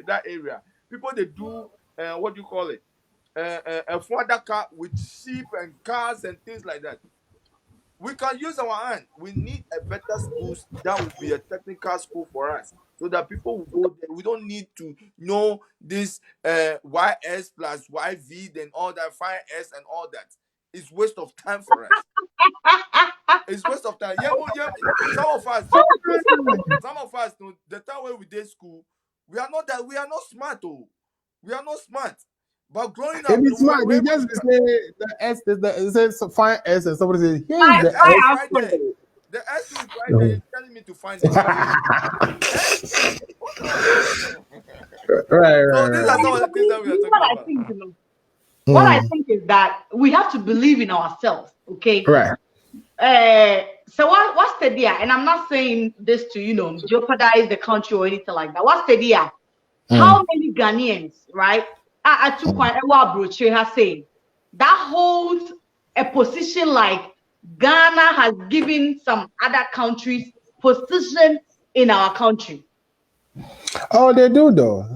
that area, people they do what do you call it? A fodder car with sheep and cars and things like that. We can use our hand. We need a better school that will be a technical school for us, so that people will go there. We don't need to know this YS plus YV then all that 5S and all that. It's waste of time for us. It's waste of time. Yeah. Some of us, the time when we did school, we are not smart. We are not smart. But growing up, it's smart. You just say the S is it says find S and somebody says here's the S. Right there. The S is right there. You're telling me to find it. Right. So these are some of the things that we are talking about. What I think is that we have to believe in ourselves, okay? Right. So what's the deal? And I'm not saying this to, jeopardize the country or anything like that. What's the deal? How many Ghanaians, right? I took quite a while, brochure has saying that holds a position like Ghana has given some other countries position in our country. Oh, they do though.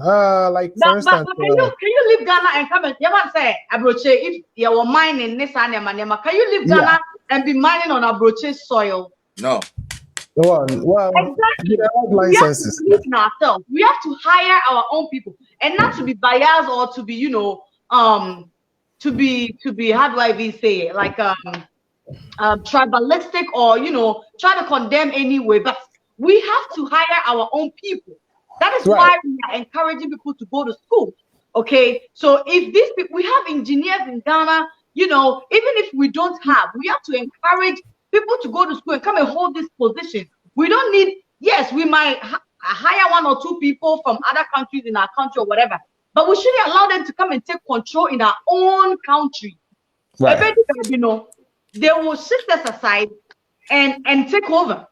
Like for instance, but can you leave Ghana and come and say Abroche, if you were mining this and can you leave Ghana and be mining on Abroche soil? No. Well, exactly. We have to believe in ourselves. We have to hire our own people and not to be biased or to be, to be how do I even say it? Like tribalistic or try to condemn anyway. But we have to hire our own people. That is why we are encouraging people to go to school. Okay, so if these people, we have engineers in Ghana, even if we don't have, we have to encourage people to go to school and come and hold this position. We don't need, yes, we might hire 1 or 2 people from other countries in our country or whatever, but we shouldn't allow them to come and take control in our own country. Right. You know, they will shift us aside and take over.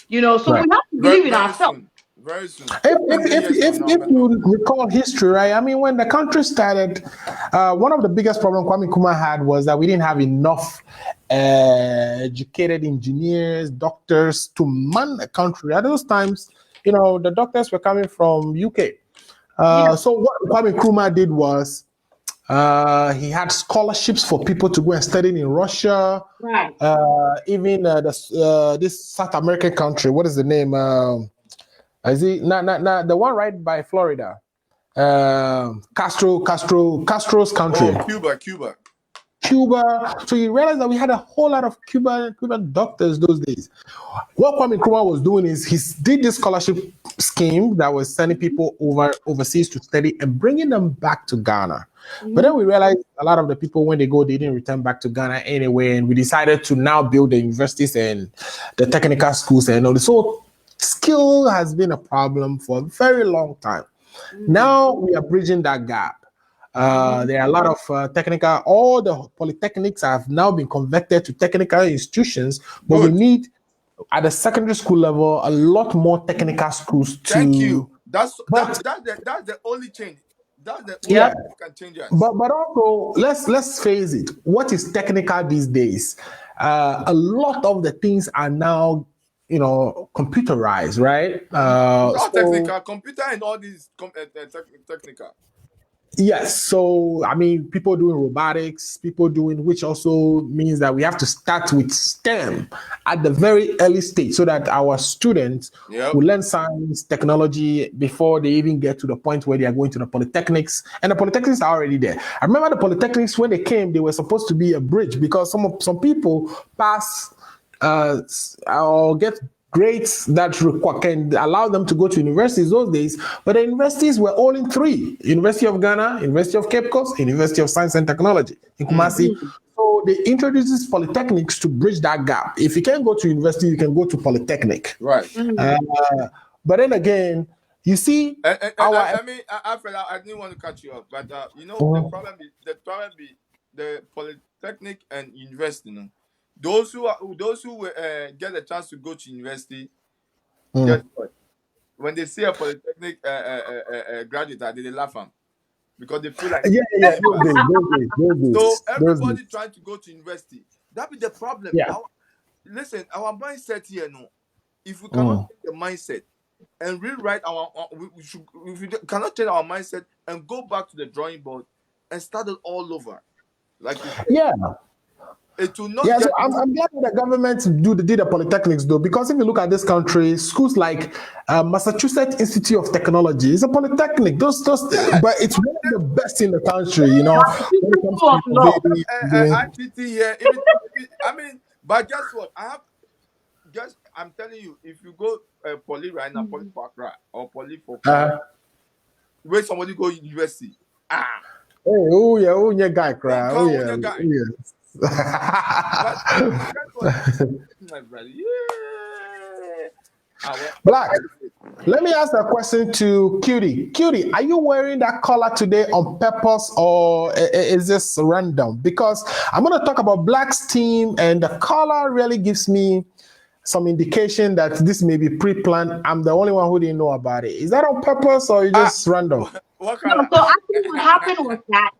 You know, so Right. we have to believe in ourselves. Very soon. If you recall history, right? I mean, when the country started, one of the biggest problems Kwame Nkrumah had was that we didn't have enough educated engineers, doctors to man the country. At those times, you know, the doctors were coming from UK. So what Kwame Nkrumah did was he had scholarships for people to go and study in Russia. Right. Even this South American country. What is the name? Is it not the one right by Florida? Castro's country. Oh, Cuba. So you realize that we had a whole lot of Cuban doctors those days. What Kwame Nkrumah was doing is he did this scholarship scheme that was sending people overseas to study and bringing them back to Ghana. But then we realized a lot of the people, when they go, they didn't return back to Ghana anyway. And we decided to now build the universities and the technical schools and all this. So skill has been a problem for a very long time. Now we are bridging that gap. There are a lot of technical, all the polytechnics have now been converted to technical institutions, but we need at the secondary school level a lot more technical schools too. Thank you. That's the only change. That's the only thing that can change us. But also let's face it. What is technical these days? A lot of the things are now, you know, computerized, right? Not technical, computer and all these technical. Yes, so I mean, people doing robotics, which also means that we have to start with STEM at the very early stage so that our students will learn science, technology before they even get to the point where they are going to the polytechnics. And the polytechnics are already there. I remember the polytechnics, when they came, they were supposed to be a bridge because some people pass or get grades that can allow them to go to universities those days, but the universities were all in 3: University of Ghana, University of Cape Coast, University of Science and Technology in Kumasi. So they introduced these polytechnics to bridge that gap. If you can't go to university, you can go to polytechnic. Right. But then again, you see, I mean, Alfred, I didn't want to cut you off, but you know, the problem is the polytechnic and university. You know, those who get a chance to go to university, guess what? When they see a polytechnic graduate, they laugh at them because they feel like those days. So everybody trying to go to university, that be the problem. Yeah. Listen, our mindset here, no. If we cannot change the mindset and rewrite if we cannot change our mindset and go back to the drawing board and start it all over, like it will not. So I'm glad the government did the polytechnics though, because if you look at this country, schools like Massachusetts Institute of Technology is a polytechnic. But it's one of the best in the country, you know. ITT here. I mean, but guess what? I'm telling you, if you go poly right now, poly for Accra or poly for where somebody go university, guy cry. My brother, Black, let me ask a question to Cutie. Cutie, are you wearing that collar today on purpose or is this random? Because I'm going to talk about Black's team, and the collar really gives me some indication that this may be pre-planned. I'm the only one who didn't know about it. Is that on purpose or just random? So actually what happened was that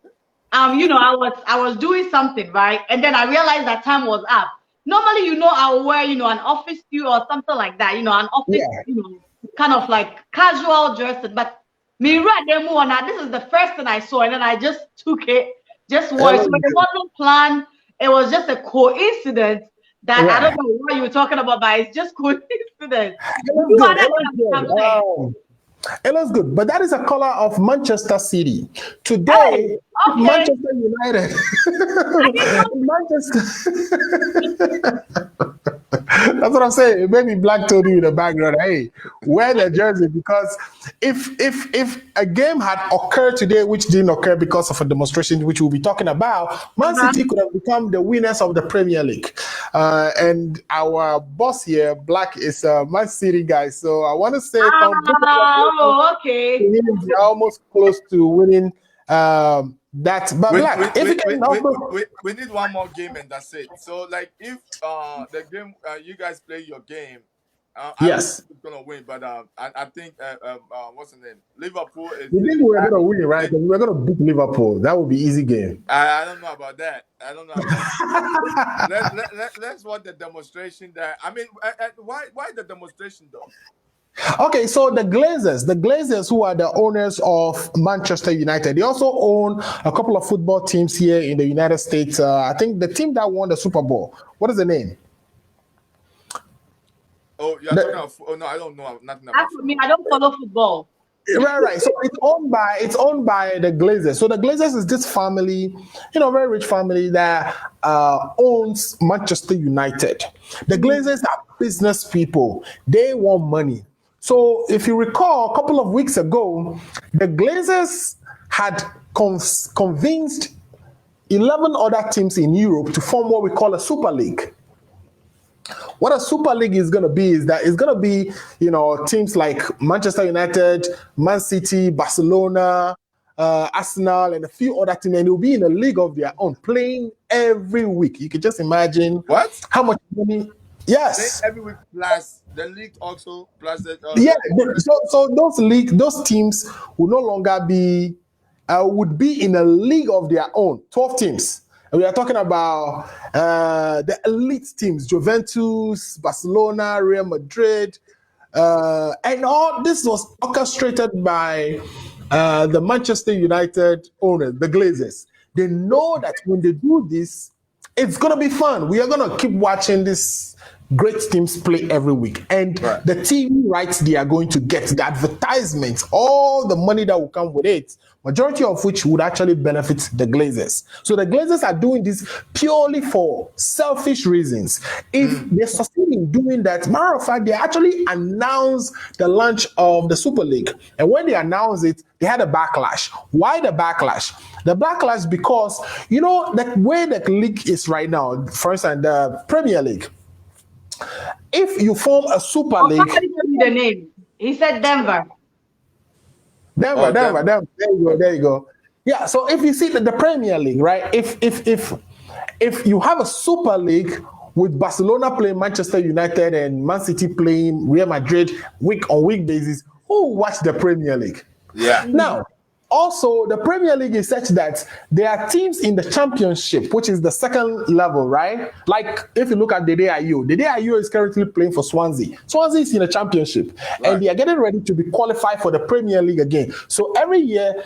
you know, I was doing something, right? And then I realized that time was up. Normally, you know, I'll wear, you know, an office suit or something like that, you know, an office, you know, kind of like casual dress. But me right there, this is the first thing I saw, and then I just took it, just wore it. So it wasn't planned. It was just a coincidence that I don't know what you were talking about, but it's just coincidence. It looks good, but that is a color of Manchester City. Today, Manchester United. That's what I'm saying. Maybe Black told you in the background, hey, wear the jersey, because if a game had occurred today, which didn't occur because of a demonstration, which we'll be talking about, Man City could have become the winners of the Premier League. And our boss here, Black, is a Man City guy. So I want to say Okay. They're almost close to winning that. But Black, if you can we need one more game and that's it. So like if the game you guys play your game, I don't yes, think it's gonna win, but I think what's the name? Liverpool is. you think we're gonna win, right? We're gonna beat Liverpool. That would be easy game. I don't know about that. I don't know about that. Let's watch the demonstration there. I mean, why the demonstration though? Okay, so the Glazers who are the owners of Manchester United, they also own a couple of football teams here in the United States. I think the team that won the Super Bowl, what is the name? Oh, you're talking about, oh no, I don't know nothing about football. I don't follow football. Right. So it's owned by the Glazers. So the Glazers is this family, very rich family that owns Manchester United. The Glazers are business people. They want money. So if you recall, a couple of weeks ago, the Glazers had convinced 11 other teams in Europe to form what we call a Super League. What a Super League is going to be is that it's going to be, teams like Manchester United, Man City, Barcelona, Arsenal, and a few other teams, and it will be in a league of their own, playing every week. You can just imagine how much money. Yes, every week plus the league also plus the. So those teams will no longer be would be in a league of their own, 12 teams. And we are talking about the elite teams, Juventus, Barcelona, Real Madrid, and all this was orchestrated by the Manchester United owners, the Glazers. They know that when they do this, it's going to be fun. We are going to keep watching this great teams play every week. And the TV rights they are going to get, the advertisements, all the money that will come with it, majority of which would actually benefit the Glazers. So the Glazers are doing this purely for selfish reasons. If they succeed in doing that, matter of fact, they actually announced the launch of the Super League. And when they announced it, they had a backlash. Why the backlash? The backlash because, the way the league is right now, for instance, the Premier League, if you form a Super League... Somebody told me the name. He said Denver. Denver. There you go. Yeah, so if you see the Premier League, right? If you have a Super League with Barcelona playing Manchester United and Man City playing Real Madrid week on week basis, who will watch the Premier League? Yeah. Now, also, the Premier League is such that there are teams in the Championship, which is the second level, right? Like, if you look at the Agyapong is currently playing for Swansea. Swansea is in the Championship, and they are getting ready to be qualified for the Premier League again. So every year,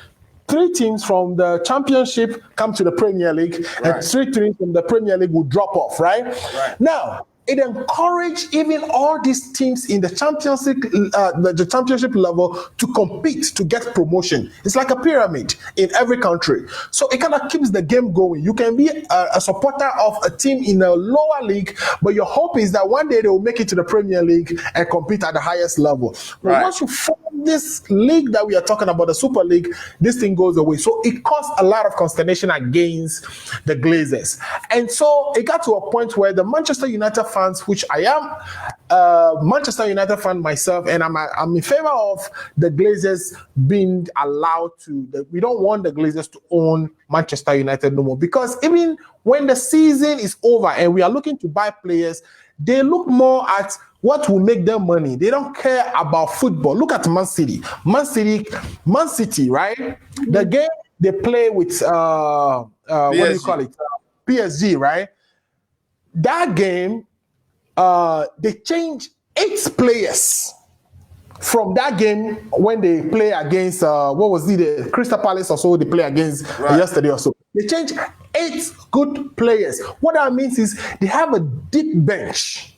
3 teams from the Championship come to the Premier League, and 3 teams from the Premier League will drop off, right? Now, it encouraged even all these teams in the championship level to compete to get promotion. It's like a pyramid in every country. So it kind of keeps the game going. You can be a supporter of a team in a lower league, but your hope is that one day they will make it to the Premier League and compete at the highest level. But once you form this league that we are talking about, the Super League, this thing goes away. So it caused a lot of consternation against the Glazers. And so it got to a point where the Manchester United fans, which I am a Manchester United fan myself, and I'm in favor of the Glazers being allowed to. We don't want the Glazers to own Manchester United no more, because even when the season is over and we are looking to buy players, they look more at what will make them money. They don't care about football. Look at Man City. Man City, right? The game they play with what do you call it? PSG, right? That game, they changed 8 players from that game when they play against what was it, the Crystal Palace or so they play against yesterday or so. They changed 8 good players. What that means is they have a deep bench.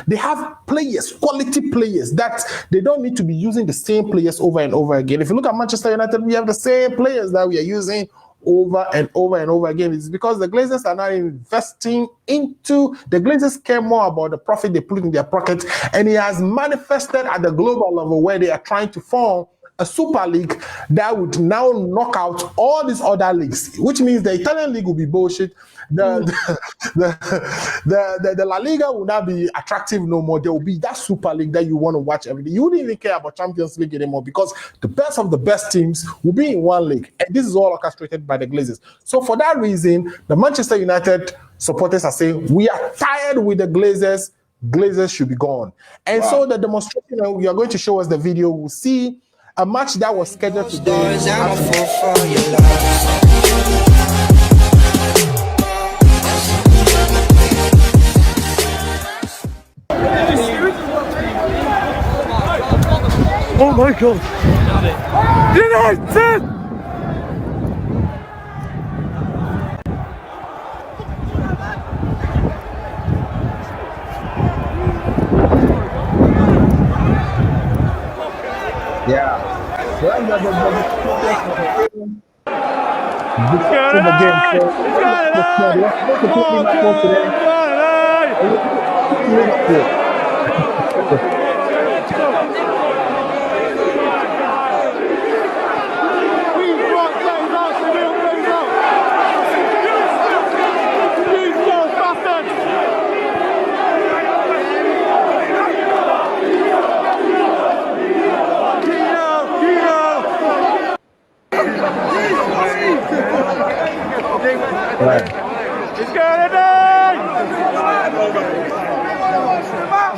They have players, quality players, that they don't need to be using the same players over and over again. If you look at Manchester United, we have the same players that we are using over and over and over again. It's because the Glazers are not investing into, the Glazers care more about the profit they put in their pocket, and it has manifested at the global level where they are trying to form a super league that would now knock out all these other leagues, which means the Italian league will be bullshit. The La Liga will not be attractive no more. There will be that super league that you want to watch every day. You wouldn't even care about Champions League anymore because the best of the best teams will be in one league. And this is all orchestrated by the Glazers. So for that reason, the Manchester United supporters are saying, we are tired with the Glazers. Glazers should be gone. And so the demonstration, you are going to show us the video. We'll see a match that was scheduled today. Oh my God! United! Yeah. It's going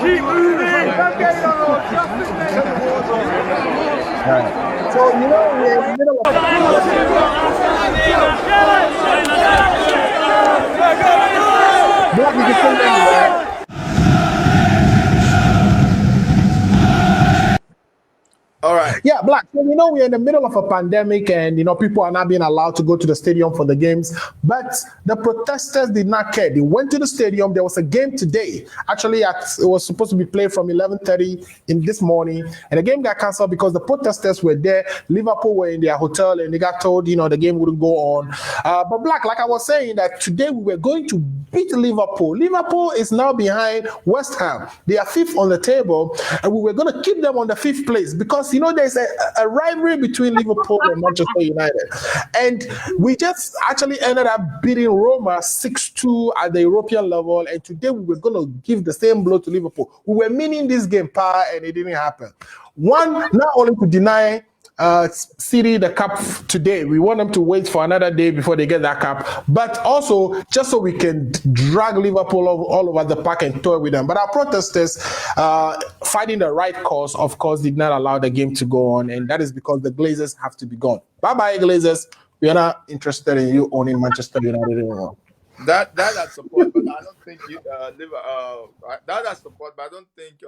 Keep moving! So, you know, we're in the middle of Black, you can sing that. All right. Yeah, Black. So, you know, we're in the middle of a pandemic and, you know, people are not being allowed to go to the stadium for the games. But the protesters did not care. They went to the stadium. There was a game today. Actually, it was supposed to be played from 11:30 in this morning. And the game got canceled because the protesters were there. Liverpool were in their hotel and they got told, you know, the game wouldn't go on. But Black, like I was saying, that today we were going to beat Liverpool. Liverpool is now behind West Ham. They are fifth on the table. And we were going to keep them on the fifth place because, you know, there's a rivalry between Liverpool and Manchester United. And we just actually ended up beating Roma 6-2 at the European level. And today we were going to give the same blow to Liverpool. We were meaning this game, and it didn't happen. One, not only to deny City the cup today. We want them to wait for another day before they get that cup, but also just so we can drag Liverpool all over the park and toy with them. But our protesters, fighting the right cause, of course, did not allow the game to go on, and that is because the Glazers have to be gone. Bye-bye, Glazers. We are not interested in you owning Manchester United anymore. That I support, but I don't think that I support, but I don't think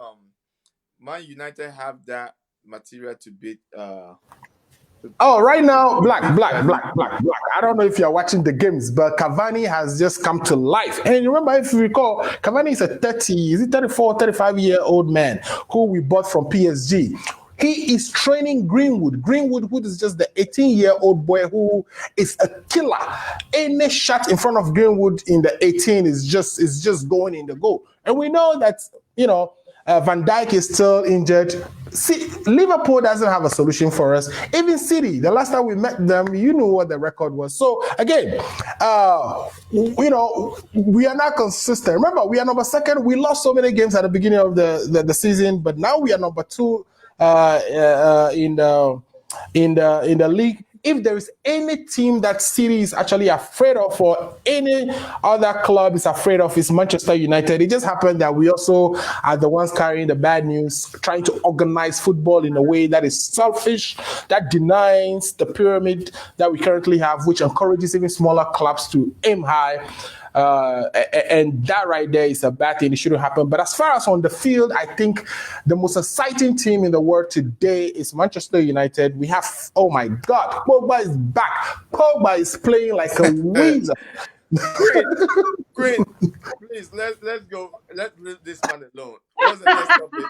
Man United have that material to beat. Oh, right now, black. I don't know if you're watching the games, but Cavani has just come to life. And remember, if you recall, Cavani is a 34, 35-year-old man who we bought from PSG. He is training Greenwood. Greenwood, who is just the 18-year-old boy who is a killer. Any shot in front of Greenwood in the 18 is just going in the goal. And we know that, you know, Van Dijk is still injured. See, Liverpool doesn't have a solution for us. Even City, the last time we met them, you knew what the record was. So again, you know, we are not consistent. Remember, we are number second. We lost so many games at the beginning of the season, but now we are number two in the league. If there is any team that City is actually afraid of, or any other club is afraid of, is Manchester United. It just happened that we also are the ones carrying the bad news, trying to organize football in a way that is selfish, that denies the pyramid that we currently have, which encourages even smaller clubs to aim high. And that right there is a bad thing. It shouldn't happen. But as far as on the field, I think the most exciting team in the world today is Manchester United. We have, oh my God, Pogba is back. Pogba is playing like a wizard. Green, please let's go. Let's leave this man alone. What's the next topic?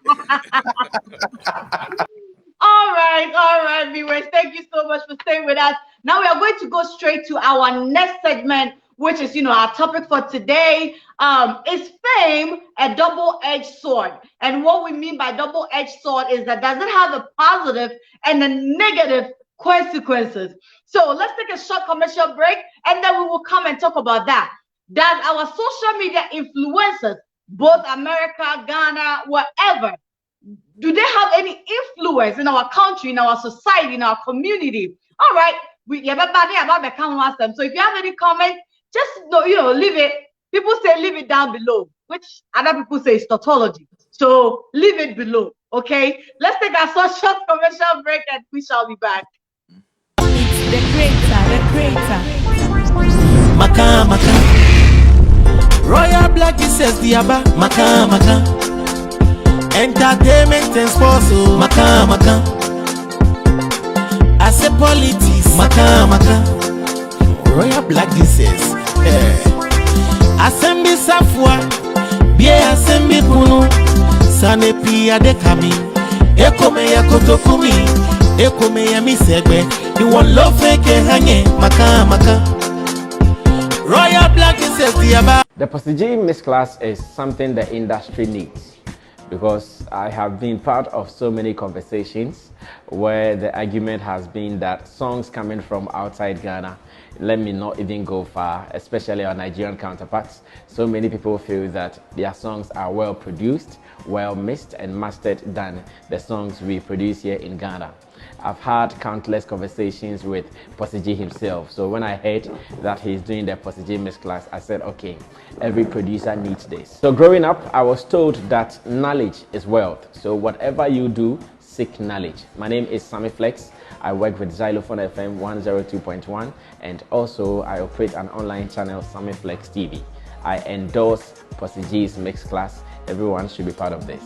All right, viewers. Thank you so much for staying with us. Now we are going to go straight to our next segment, which is, our topic for today. Is fame a double-edged sword? And what we mean by double-edged sword is that does it have a positive and a negative consequences? So let's take a short commercial break, and then we will come and talk about that. Does our social media influencers, both America, Ghana, wherever, do they have any influence in our country, in our society, in our community? All right, so if you have any comment, just leave it. People say leave it down below, which other people say is tautology. So leave it below, okay? Let's take a short commercial break, and we shall be back. It's the creator. Maka maka. Royal Black says the Abba. Maka maka. Entertainment and sports. Maka maka. I say politics. Maka maka. Royal Black says. Assembly Safwa. Bie assembly punu. Sane pia de kami. Ekome ya kotokumi. Ekome ya misegbe. You want love fake hanye. Maka maka. Royal Black says the Abba. The Postage Mix class is something the industry needs, because I have been part of so many conversations where the argument has been that songs coming from outside Ghana, let me not even go far, especially our Nigerian counterparts. So many people feel that their songs are well produced, well mixed and mastered than the songs we produce here in Ghana. I've had countless conversations with Postage himself. So when I heard that he's doing the Postage Mix class, I said, okay, every producer needs this. So growing up, I was told that knowledge is wealth. So whatever you do, seek knowledge. My name is Sammy Flex. I work with Xylophone FM 102.1, and also I operate an online channel, Sammy Flex TV. I endorse Postage's Mix class. Everyone should be part of this.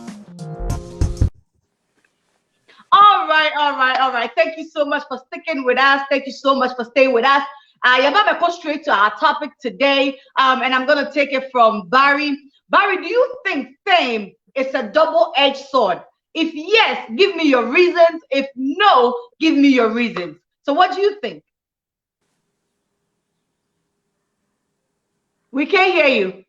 All right. Thank you so much for sticking with us. Thank you so much for staying with us. You're going to go straight to our topic today, and I'm going to take it from Barry. Barry, do you think fame is a double-edged sword? If yes, give me your reasons. If no, give me your reasons. So what do you think? We can't hear you.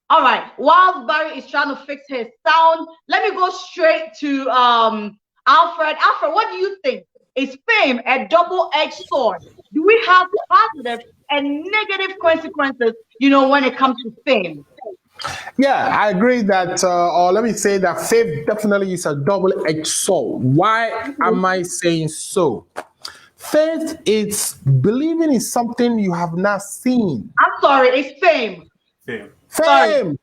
All right, while Barry is trying to fix his sound, let me go straight to Alfred. Alfred, what do you think? Is fame a double-edged sword? Do we have positive and negative consequences, when it comes to fame? Yeah, I agree that, or let me say that fame definitely is a double-edged sword. Why am I saying so? Faith is believing in something you have not seen. I'm sorry, it's fame. Fame.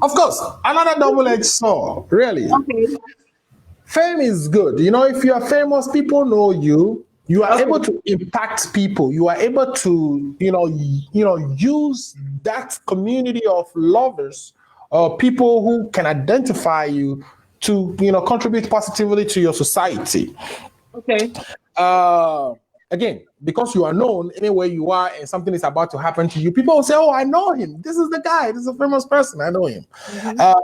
Of course, another double-edged sword, really. Okay. Fame is good. If you are famous, people know you. You are able to impact people. You are able to, use that community of lovers or people who can identify you to, contribute positively to your society. Okay. Again, because you are known anywhere you are and something is about to happen to you, people will say, oh, I know him. This is the guy. This is a famous person. I know him.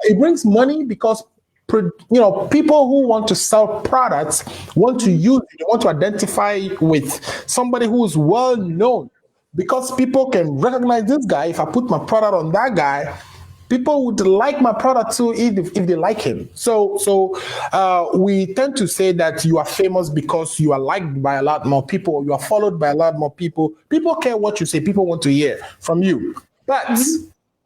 It brings money because, people who want to sell products want to use it. They want to identify with somebody who is well known, because people can recognize this guy. If I put my product on that guy, people would like my product too if they like him. So we tend to say that you are famous because you are liked by a lot more people. You are followed by a lot more people. People care what you say. People want to hear from you.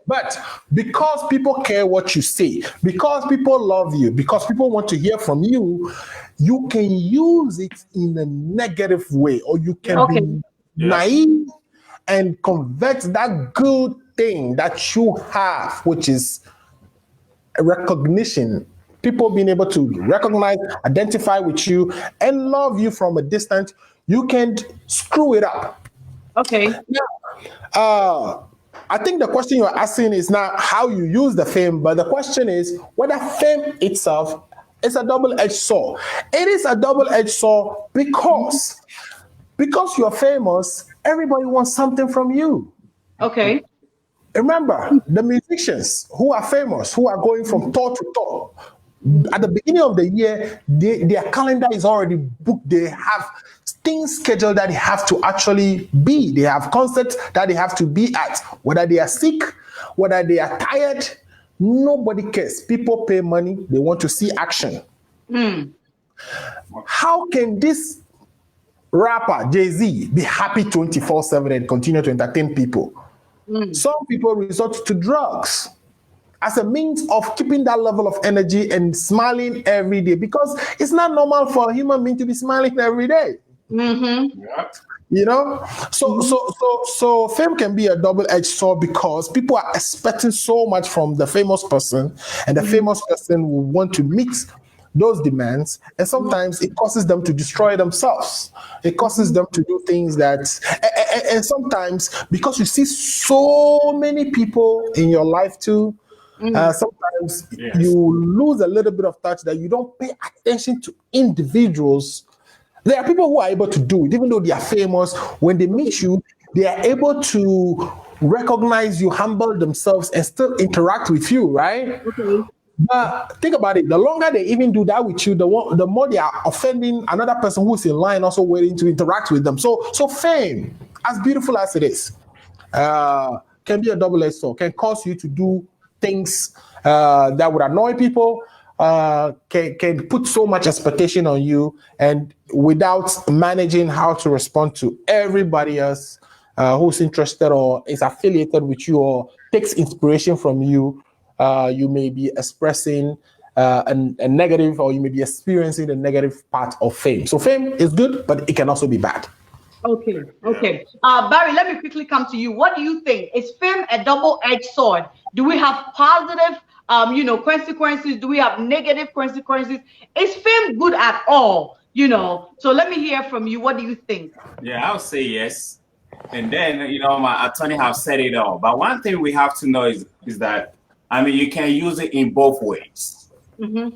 But because people care what you say, because people love you, because people want to hear from you, you can use it in a negative way, or you can be naive and convert that good thing that you have, which is a recognition, people being able to recognize, identify with you, and love you from a distance. You can screw it up. Okay. Now, I think the question you're asking is not how you use the fame, but the question is whether fame itself is a double-edged sword. It is a double-edged sword because you're famous, everybody wants something from you. Okay. Remember, the musicians who are famous, who are going from tour to tour, at the beginning of the year, their calendar is already booked. They have things scheduled that they have to actually be. They have concerts that they have to be at. Whether they are sick, whether they are tired, nobody cares. People pay money. They want to see action. How can this rapper, Jay-Z, be happy 24/7 and continue to entertain people? Some people resort to drugs as a means of keeping that level of energy and smiling every day, because it's not normal for a human being to be smiling every day. You know, so fame can be a double-edged sword, because people are expecting so much from the famous person, and the famous person will want to meet those demands, and sometimes it causes them to destroy themselves. It causes them to do things that, and sometimes because you see so many people in your life too, sometimes you lose a little bit of touch, that you don't pay attention to individuals. There are people who are able to do it, even though they are famous. When they meet you, they are able to recognize you, humble themselves, and still interact with you, right? But think about it. The longer they even do that with you, the more they are offending another person who's in line, also waiting to interact with them. So fame, as beautiful as it is, can be a double-edged sword. Can cause you to do things that would annoy people. Can put so much expectation on you, and without managing how to respond to everybody else who's interested or is affiliated with you or takes inspiration from you, you may be expressing a negative, or you may be experiencing the negative part of fame. So fame is good, but it can also be bad. Okay. Barry, let me quickly come to you. What do you think? Is fame a double-edged sword? Do we have positive consequences? Do we have negative consequences? Is fame good at all? So let me hear from you. What do you think? Yeah, I'll say yes. And then, my attorney have said it all. But one thing we have to know is that, you can use it in both ways. And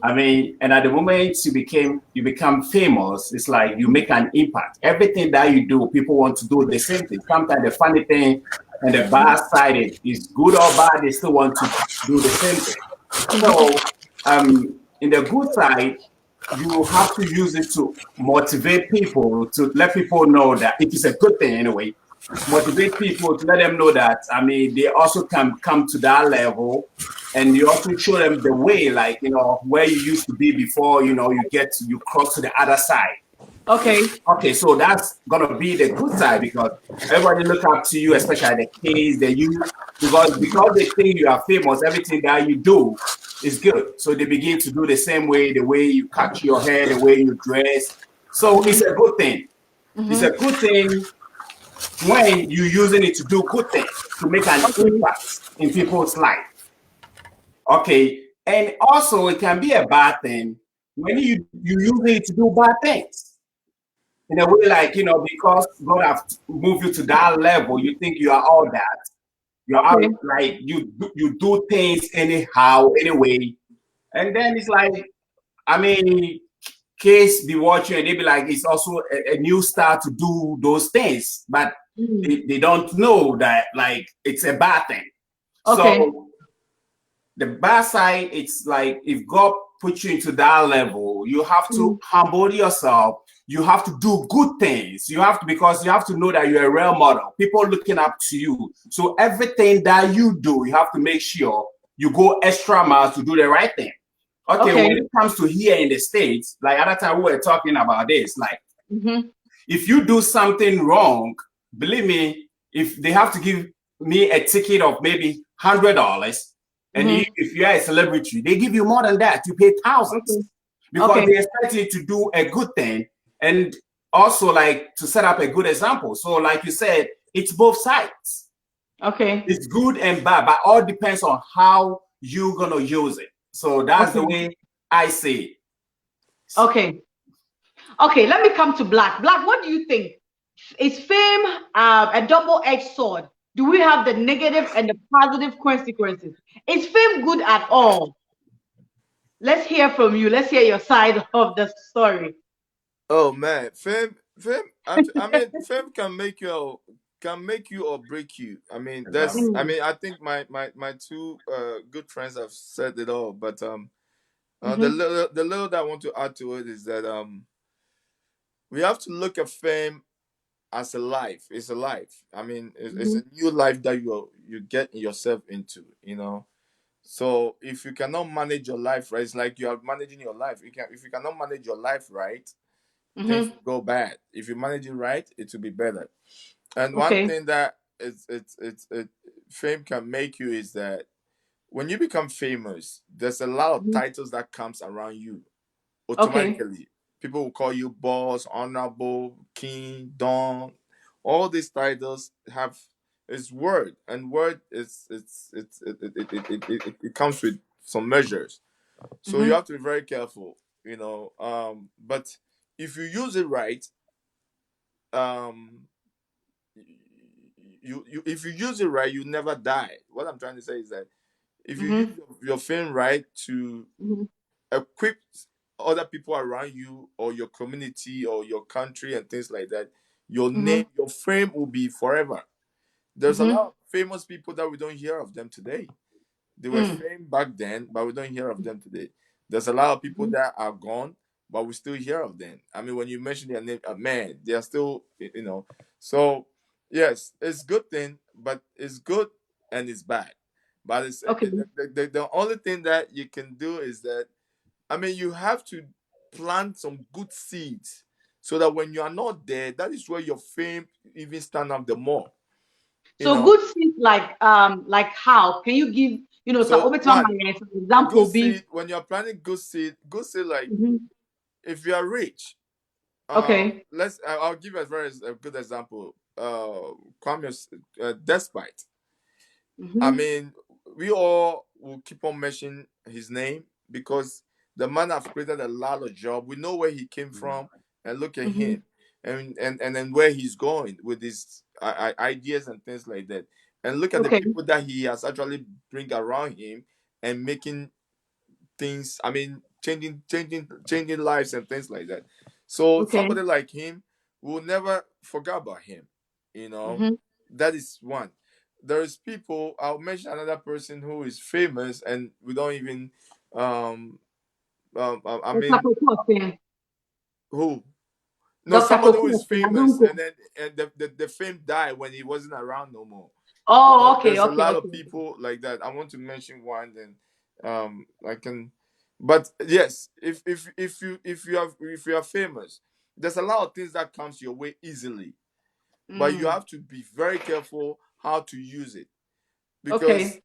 at the moment you become famous, it's like you make an impact. Everything that you do, people want to do the same thing. Sometimes the funny thing and the bad side is good or bad, they still want to do the same thing. So, in the good side, you have to use it to motivate people, to let people know that it is a good thing anyway. Motivate people to let them know that, they also can come to that level, and you also show them the way, like, where you used to be before, you cross to the other side. Okay, so that's gonna be the good side, because everybody look up to you, especially the kids, because they think you are famous, everything that you do is good. So they begin to do the same way, the way you cut your hair, the way you dress. So it's a good thing. It's a good thing when you're using it to do good things, to make an impact in people's life. Okay, and also it can be a bad thing when you use it to do bad things. In a way, like, because God have moved you to that level, you think you are all that. You're out, like, you do things anyhow, anyway. And then it's like, kids be watching and they be like, it's also a new start to do those things. But they don't know that, like, it's a bad thing. So the bad side, it's like, if God puts you into that level, you have to humble yourself. You have to do good things. Because you have to know that you're a role model. People looking up to you. So everything that you do, you have to make sure you go extra miles to do the right thing. Okay. When it comes to here in the States, like other time we were talking about this, like, if you do something wrong, believe me, if they have to give me a ticket of maybe $100, and if you are a celebrity, they give you more than that. You pay thousands because they expect you to do a good thing, and also, like, to set up a good example. So, like you said, it's both sides. It's good and bad, but all depends on how you're gonna use it. So that's the way I see it. Okay, let me come to Black. Black, what do you think? Is fame a double-edged sword? Do we have the negative and the positive consequences? Is fame good at all? Let's hear from you. Let's hear your side of the story. Oh man, fame. Fame can make you can make you or break you. I mean, Exactly. I think my two good friends have said it all. But Mm-hmm. the little that I want to add to it is that we have to look at fame as a life. It's a life. I mean, it's Mm-hmm. a new life that you get yourself into. You know. So if you cannot manage your life right, it's like you are managing your life. If you cannot manage your life right, things Mm-hmm. will go bad. If you manage it right, it will be better. And one Okay. thing that fame can make you is that when you become famous, there's a lot of Mm-hmm. titles that comes around you Okay. automatically. People will call you boss, honorable, king, don. All these titles have its word, and word is it comes with some measures. So you Mm-hmm. have to be very careful, you know. But if you use it right, um, you if you use it right, you never die. What I'm trying to say is that if you use Mm-hmm. your fame right to Mm-hmm. equip other people around you or your community or your country and things like that, your Mm-hmm. name, your fame will be forever. There's a Mm-hmm. lot of famous people that we don't hear of them today. They were Mm. famous back then, but we don't hear of them today. There's a lot of people Mm-hmm. that are gone, but we still hear of them. I mean, when you mention their name, man, they are still, you know. So, yes, it's good thing, but it's good and it's bad. But Okay. the only thing that you can do is that, I mean, you have to plant some good seeds so that when you are not there, that is where your fame even stand up the more. You So know, good seeds like how? Can you give, some so over time one good example be seed, when you're planting good seed, like mm-hmm. if you are rich, Okay. I'll give you a good example. Kwame, despite, I Mm-hmm. mean, we all will keep on mentioning his name because the man have created a lot of job. We know where he came from, and look at Mm-hmm. him, and then where he's going with his ideas and things like that. And look at the Okay. people that he has actually bring around him and making things, I mean, changing lives and things like that. So Okay. somebody like him will never forget about him, you know. Mm-hmm. That is one. There is people, I'll mention another person who is famous and we don't even I Dr. mean, Kokofe. who, no, Dr. somebody who is Kokofe. I don't famous go. and then the fame died when he wasn't around no more. You know, Oh, okay, there's a okay, lot of okay. people like that. I want to mention one, then I can. But yes, if you are famous, there's a lot of things that comes your way easily, but you Mm. have to be very careful how to use it because Okay.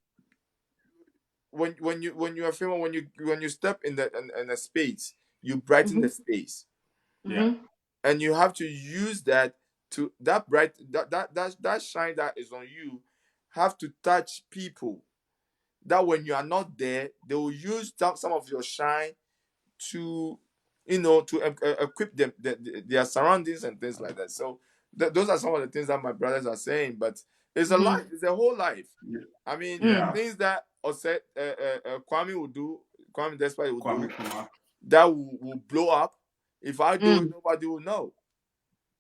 when you are famous, when you step in a space, you brighten Mm-hmm. the space, Yeah. Mm-hmm. and you have to use that to that bright that shine that is on you have to touch people that when you are not there, they will use some of your shine to, to equip them their surroundings and things like that. So those are some of the things that my brothers are saying. But it's a life, Mm-hmm. it's a whole life. Yeah. I mean, Yeah. things that Kwame will do, Kwame Despite will Kwame do, Kuma. that will blow up. If I do it, Mm. nobody will know.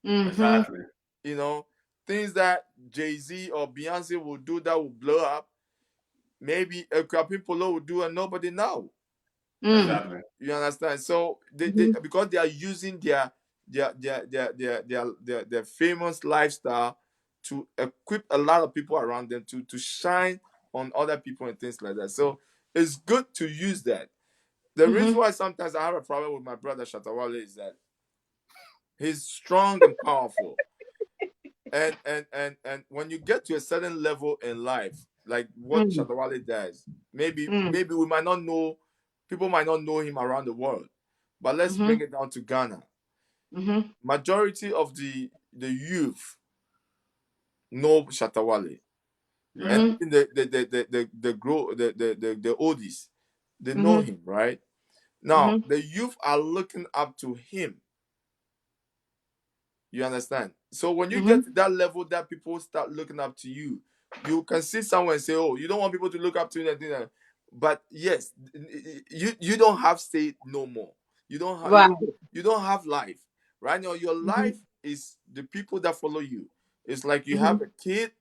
Mm-hmm. Exactly. You know, things that Jay-Z or Beyonce will do that will blow up. Maybe a Polo will do and nobody know. Mm. Exactly. You understand? So they Mm-hmm. because they are using their famous lifestyle to equip a lot of people around them to shine on other people and things like that. So it's good to use that. The reason Mm-hmm. why sometimes I have a problem with my brother Shatawale is that he's strong and powerful. And when you get to a certain level in life, like what Mm. Shatawale does, maybe Mm. maybe we might not know, people might not know him around the world, but let's Mm-hmm. bring it down to Ghana. Mm-hmm. Majority of the youth know Shatawale, and Yeah. Mm-hmm. even the grow the oldies, they know Mm-hmm. him, right? Now Mm-hmm. the youth are looking up to him. You understand? So when you Mm-hmm. get to that level that people start looking up to you, you can see someone say, "Oh, you don't want people to look up to you," and things like that. But yes, you don't have say no more. You don't have Right. you don't have life right now. Your Mm-hmm. life is the people that follow you. It's like you have a kid.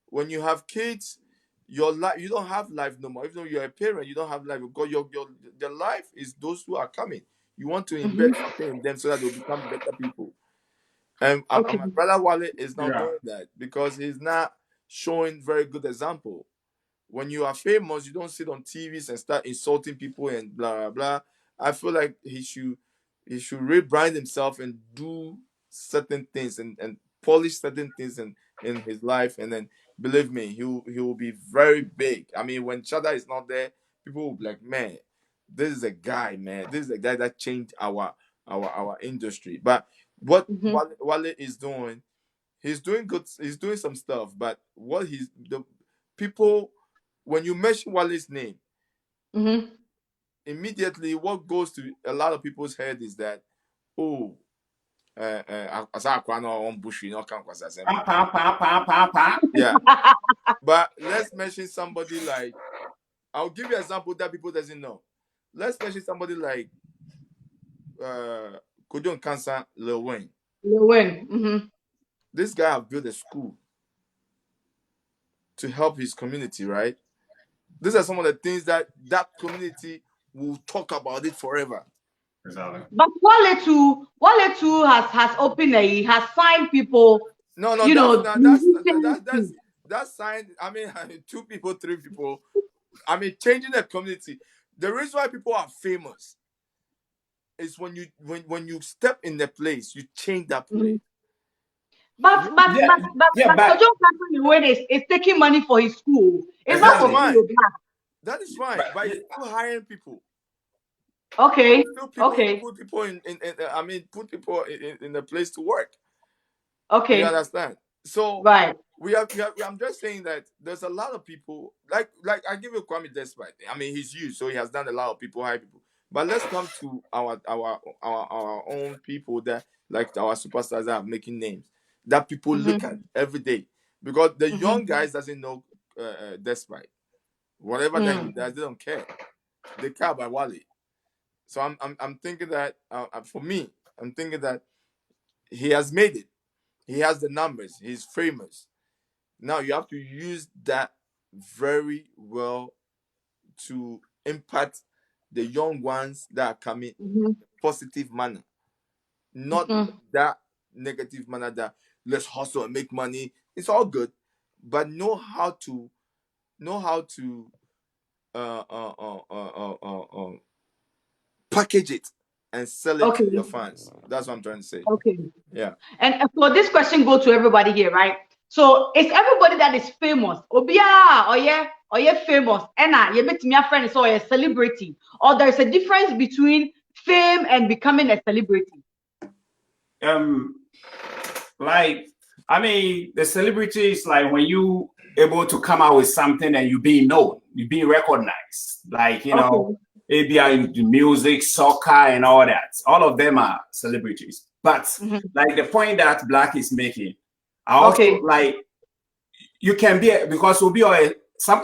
When you have kids, your life, you don't have life no more. Even though you're a parent, you don't have life because your life is those who are coming. You want to embed something in them so that they'll become better people. And my brother Wale is not doing that because he's not showing very good example. When you are famous, you don't sit on TVs and start insulting people and blah blah blah. I feel like he should rebrand himself and do certain things and polish certain things in his life, and then believe me, he will be very big. I mean, when Chada is not there, people will be like, man, this is a guy, man. This is a guy that changed our industry. But what Wale is doing, he's doing good. He's doing some stuff, but what he's the people when you mention Wale's name, immediately what goes to a lot of people's head is that, oh, yeah. But let's mention somebody like, I'll give you an example that people doesn't know. Let's mention somebody like Kodjon Kansa Lil Wayne. This guy have built a school to help his community, right? These are some of the things that community will talk about it forever. Exactly. But Wale too has opened he has signed people. No, that's signed. I mean, 2 people, 3 people. I mean, changing the community. The reason why people are famous is when you step in the place, you change that place. But Kodjon Kansa is taking money for his school. It's not for fine. free. That is fine, but you're still hiring people. Okay. Put people put people in a place to work. Okay. You understand? So right. I'm just saying that there's a lot of people like I give you Kwame Despite. I mean, he's used, so he has done a lot of people, hire people. But let's come to our own people that like our superstars that are making names that people look at every day, because the young guys doesn't know Despite. Whatever that he does, they don't care. They care about Wale. So I'm thinking that for me, I'm thinking that he has made it. He has the numbers. He's famous. Now you have to use that very well to impact the young ones that are coming positive manner, not that negative manner that let's hustle and make money. It's all good, but know how to package it and sell it to your fans. That's what I'm trying to say. Okay. Yeah. And so this question goes to everybody here, right? So it's everybody that is famous. Obia, or yeah, famous. And you bet me a friend is or a celebrity. Or there's a difference between fame and becoming a celebrity. Like, I mean, the celebrity is like when you able to come out with something and you being known, you being recognized. Like, you know, maybe in music, soccer, and all that. All of them are celebrities. But like the point that Black is making, I also like you can be because we'll be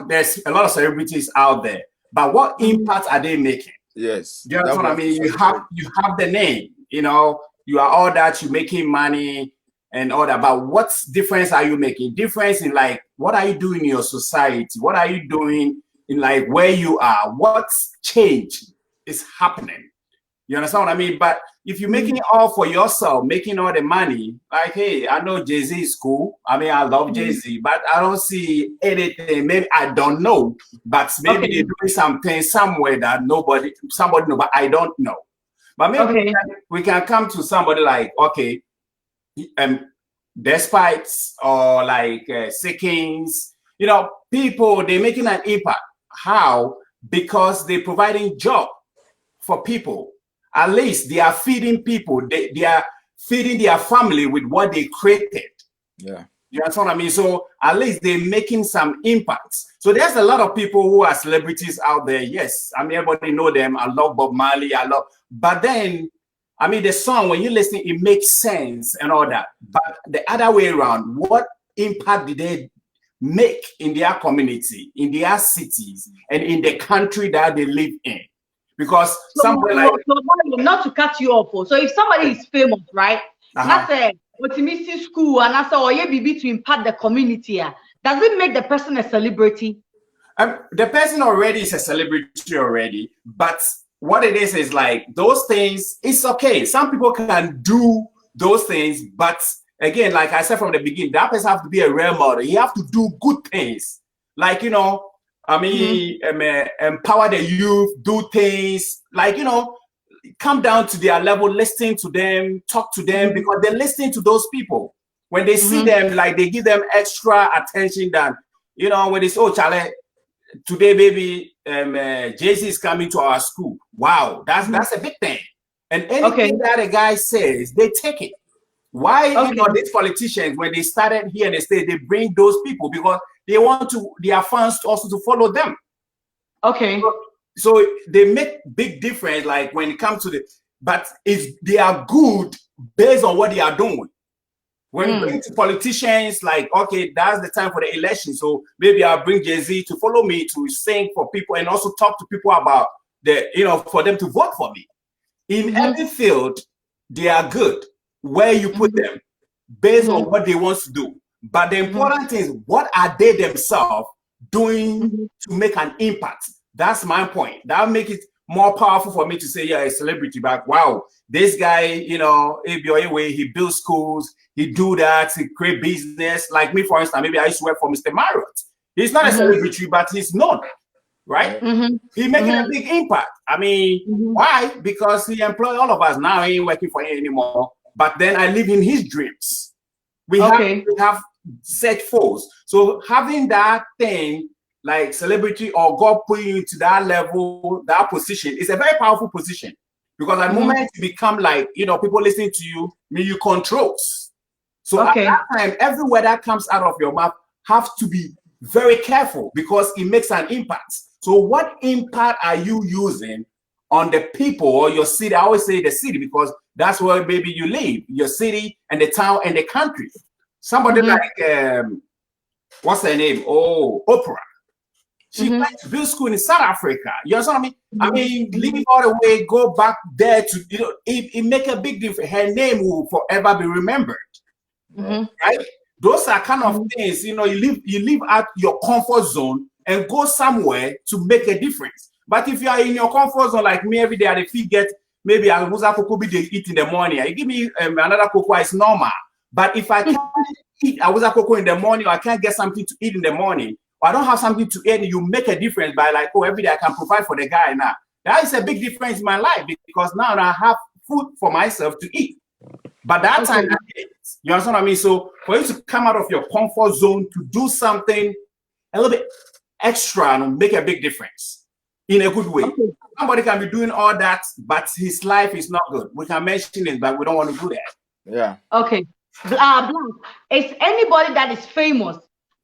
there's a lot of celebrities out there, but what impact are they making? Yes, you know what I mean. You have the name, you know, you are all that, you're making money and all that. But what difference are you making? Difference in like what are you doing in your society? What are you doing in like where you are? What change is happening? You understand what I mean? But if you're making it all for yourself, making all the money, like, hey, I know Jay-Z is cool. I mean, I love Jay-Z, but I don't see anything. Maybe I don't know, but maybe they're doing something somewhere that somebody know, but I don't know. But maybe we can come to somebody like, okay, Despite or like Seekings, you know, people, they're making an impact. How? Because they're providing job for people. At least they are feeding people. They are feeding their family with what they created. Yeah. You understand what I mean? So at least they're making some impacts. So there's a lot of people who are celebrities out there. Yes. I mean, everybody know them. I love Bob Marley. But then, I mean, the song, when you listen, it makes sense and all that. But the other way around, what impact did they make in their community, in their cities, and in the country that they live in? Because somebody like not to cut you off. So if somebody is famous, right? Let's say ultimately school and I saw or BB to impact the community. Does it make the person a celebrity? The person already is a celebrity already, but what it is like those things, it's okay. Some people can do those things, but again, like I said from the beginning, that person have to be a role model. He have to do good things. Like, empower the youth, do things like, come down to their level, listen to them, talk to them, because they're listening to those people. When they see them, like they give them extra attention than, when they say, oh, Charlie, today, baby, Jay-Z is coming to our school. Wow, that's a big thing. And anything that a guy says, they take it. Why, these politicians, when they started here in the state, they bring those people because they want their fans also to follow them. Okay. So they make big difference, like when it comes to but if they are good based on what they are doing. When you bring to politicians, like, okay, that's the time for the election. So maybe I'll bring Jay-Z to follow me to sing for people and also talk to people about for them to vote for me. In every field, they are good where you put them based on what they want to do. But the important thing is, what are they themselves doing to make an impact? That's my point. That'll make it more powerful for me to say, yeah, a celebrity, but wow, this guy, he builds schools, he do that, he create business. Like me, for instance, maybe I used to work for Mr. Marriott. He's not a celebrity, but he's known, right? He's making a big impact. I mean, why? Because he employed all of us. Now I ain't working for him anymore. But then I live in his dreams. We have set foes. So having that thing, like celebrity or God put you into that level, that position, is a very powerful position. Because at the moment you become like, people listening to you, you controls. So at that time, every word that comes out of your mouth have to be very careful because it makes an impact. So what impact are you using on the people or your city? I always say the city because that's where maybe you live, your city and the town and the country. Somebody like, what's her name? Oh, Oprah. She went to build school in South Africa. You understand what I mean? Leave all the way, go back there to, it make a big difference. Her name will forever be remembered. Right? Those are kind of things, you live out your comfort zone and go somewhere to make a difference. But if you are in your comfort zone, like me, every day I get maybe I was cocoa they eat in the morning. You give me another cocoa, it's normal. But if I can't eat I was cocoa in the morning, or I can't get something to eat in the morning, or I don't have something to eat, you make a difference by like, oh, every day I can provide for the guy now. That is a big difference in my life because now I have food for myself to eat. But that time, you understand what I mean? So for you to come out of your comfort zone to do something a little bit extra and make a big difference in a good way. Somebody can be doing all that, but his life is not good. We can mention it, but we don't want to do that. Yeah. Okay. Blank. Is anybody that is famous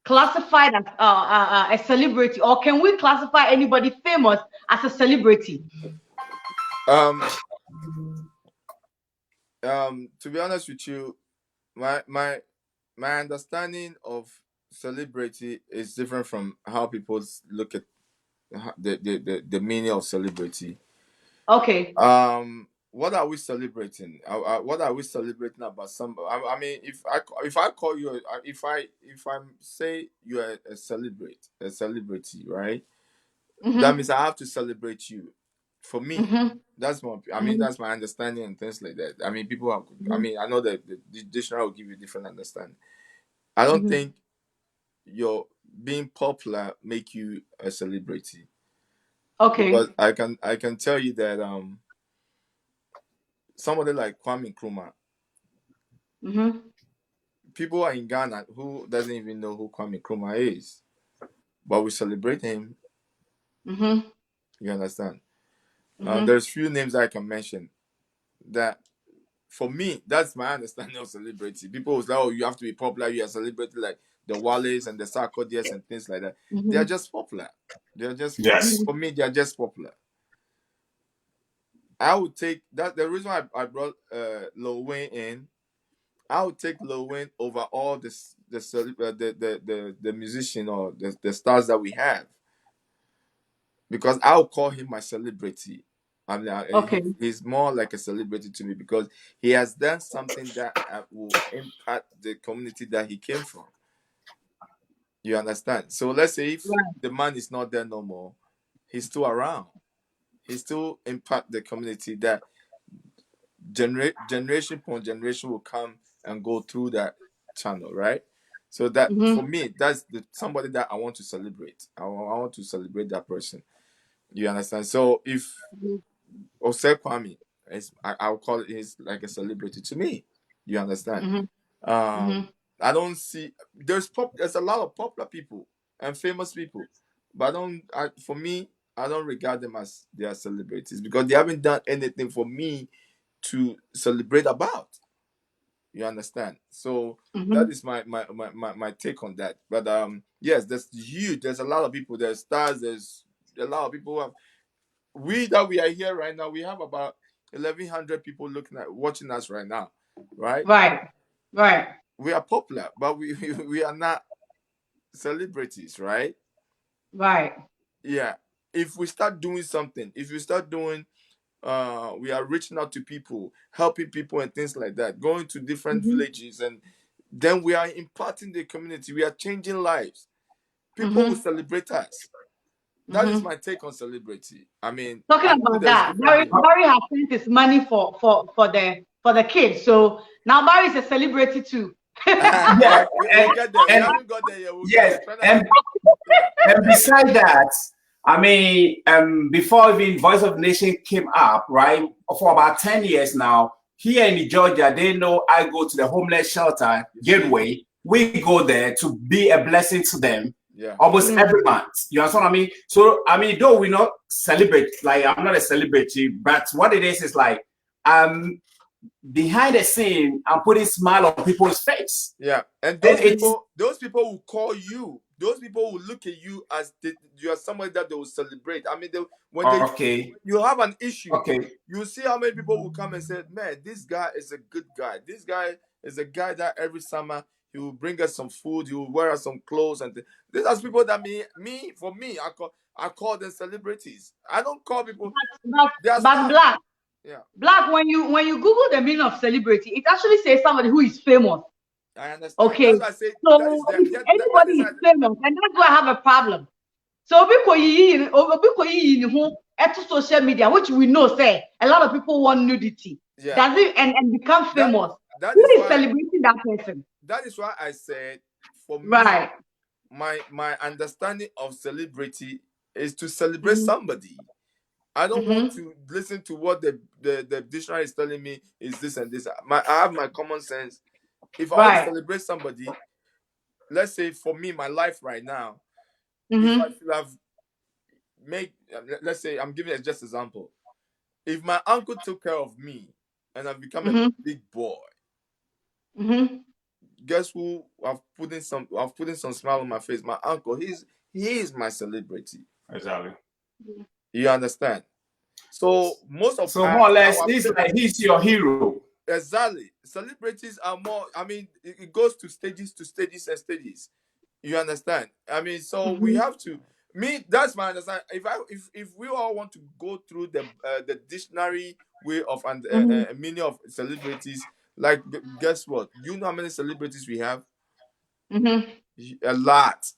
classified as a celebrity, or can we classify anybody famous as a celebrity? To be honest with you, my understanding of celebrity is different from how people look at the meaning of celebrity. Okay. What are we celebrating? What are we celebrating about? I mean, if I call you, if I say you are a celebrity, right? That means I have to celebrate you. For me, that's my. I mean, that's my understanding and things like that. I mean, people have. I mean, I know that the dictionary will give you different understanding. I don't think your being popular make you a celebrity. Okay. Because I can tell you that somebody like Kwame Nkrumah. People are in Ghana who doesn't even know who Kwame Nkrumah is, but we celebrate him. You understand? There's few names I can mention that, for me, that's my understanding of celebrity. People will say, "Oh, you have to be popular. You are celebrity like the Wales and the Sarkodie and things like that." They are just popular. They are just for me. They are just popular. I would take that. The reason why I brought Lil Wayne in, I would take Lil Wayne over all the musician or the stars that we have, because I would call him my celebrity. I mean, Okay. he's more like a celebrity to me because he has done something that will impact the community that he came from. You understand? So let's say if the man is not there no more, he's still around. He still impact the community that generation upon generation will come and go through that channel, right? So that for me, that's somebody that I want to celebrate. I want to celebrate that person. You understand? So if Osei Kwame, I'll call it, he's like a celebrity to me. You understand? I don't see there's a lot of popular people and famous people, but for me, I don't regard them as they are celebrities because they haven't done anything for me to celebrate about. You understand? So that is my take on that. But yes, there's huge. There's a lot of people. There's stars. There's a lot of people who have. We are here right now. We have about 1,100 people watching us right now, right? Right. We are popular, but we are not celebrities, right? Right. Yeah. If we start doing something, if we start doing we are reaching out to people, helping people and things like that, going to different villages, and then we are imparting the community. We are changing lives. People will celebrate us. That is my take on celebrity. I mean, talking about that, Barry has spent his money for the kids. So now Barry is a celebrity too. Yeah, we'll get there. We haven't got there yet. Yes, and besides that, I mean, before even Voice of the Nation came up, right, for about 10 years now, here in Georgia, they know I go to the homeless shelter, Gateway. We go there to be a blessing to them almost every month. You understand what I mean? So, I mean, though we not celebrate, like, I'm not a celebrity, but what it is like, behind the scene, I'm putting smile on people's face. Yeah, and those people will call you. Those people will look at you as you are somebody that they will celebrate. I mean, when you have an issue, you see how many people will come and say, "Man, this guy is a good guy. This guy is a guy that every summer he will bring us some food. He will wear us some clothes." And these are people that for me, I call them celebrities. I don't call people. But Black. Yeah. Black, when you Google the meaning of celebrity, it actually says somebody who is famous. I understand. Okay. That's why I say, so anybody is famous, and that's why I have a problem. So because to social media, which we know say a lot of people want nudity. Yeah. Does it and become famous? Who is celebrating that person? That is why I said for me, my understanding of celebrity is to celebrate somebody. I don't want to listen to what the dictionary is telling me is this and this. I have my common sense. If I want to celebrate somebody, let's say for me, my life right now, if I should have let's say I'm giving a just example. If my uncle took care of me and I've become a big boy, guess who I've put in some smile on my face? My uncle. He is my celebrity. Exactly. You understand? So more or less, he's your hero. Exactly. Celebrities are more. I mean, it goes to stages and stages. You understand? I mean, so we have to. That's my understanding. If we all want to go through the dictionary way of meaning of celebrities, like guess what? You know how many celebrities we have? A lot.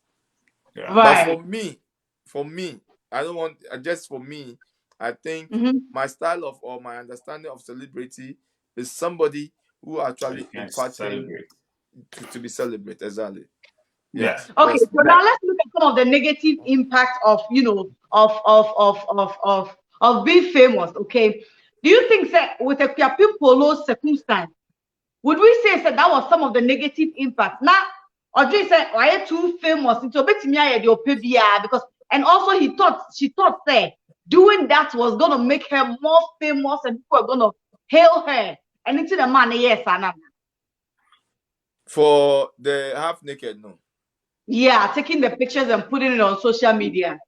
Yeah. But for me, I don't want just for me. I think my style of or my understanding of celebrity is somebody who actually imparting to be celebrated. Exactly. Yeah. Okay. So now let's look at some of the negative impact of of being famous. Okay. Do you think that with a Polo circumstance, would we say that was some of the negative impact? Now, or do you say I are too famous into because and also she thought that doing that was gonna make her more famous and people are gonna hail her. And into the man, yes, Anna. For the half naked, no. Yeah, taking the pictures and putting it on social media.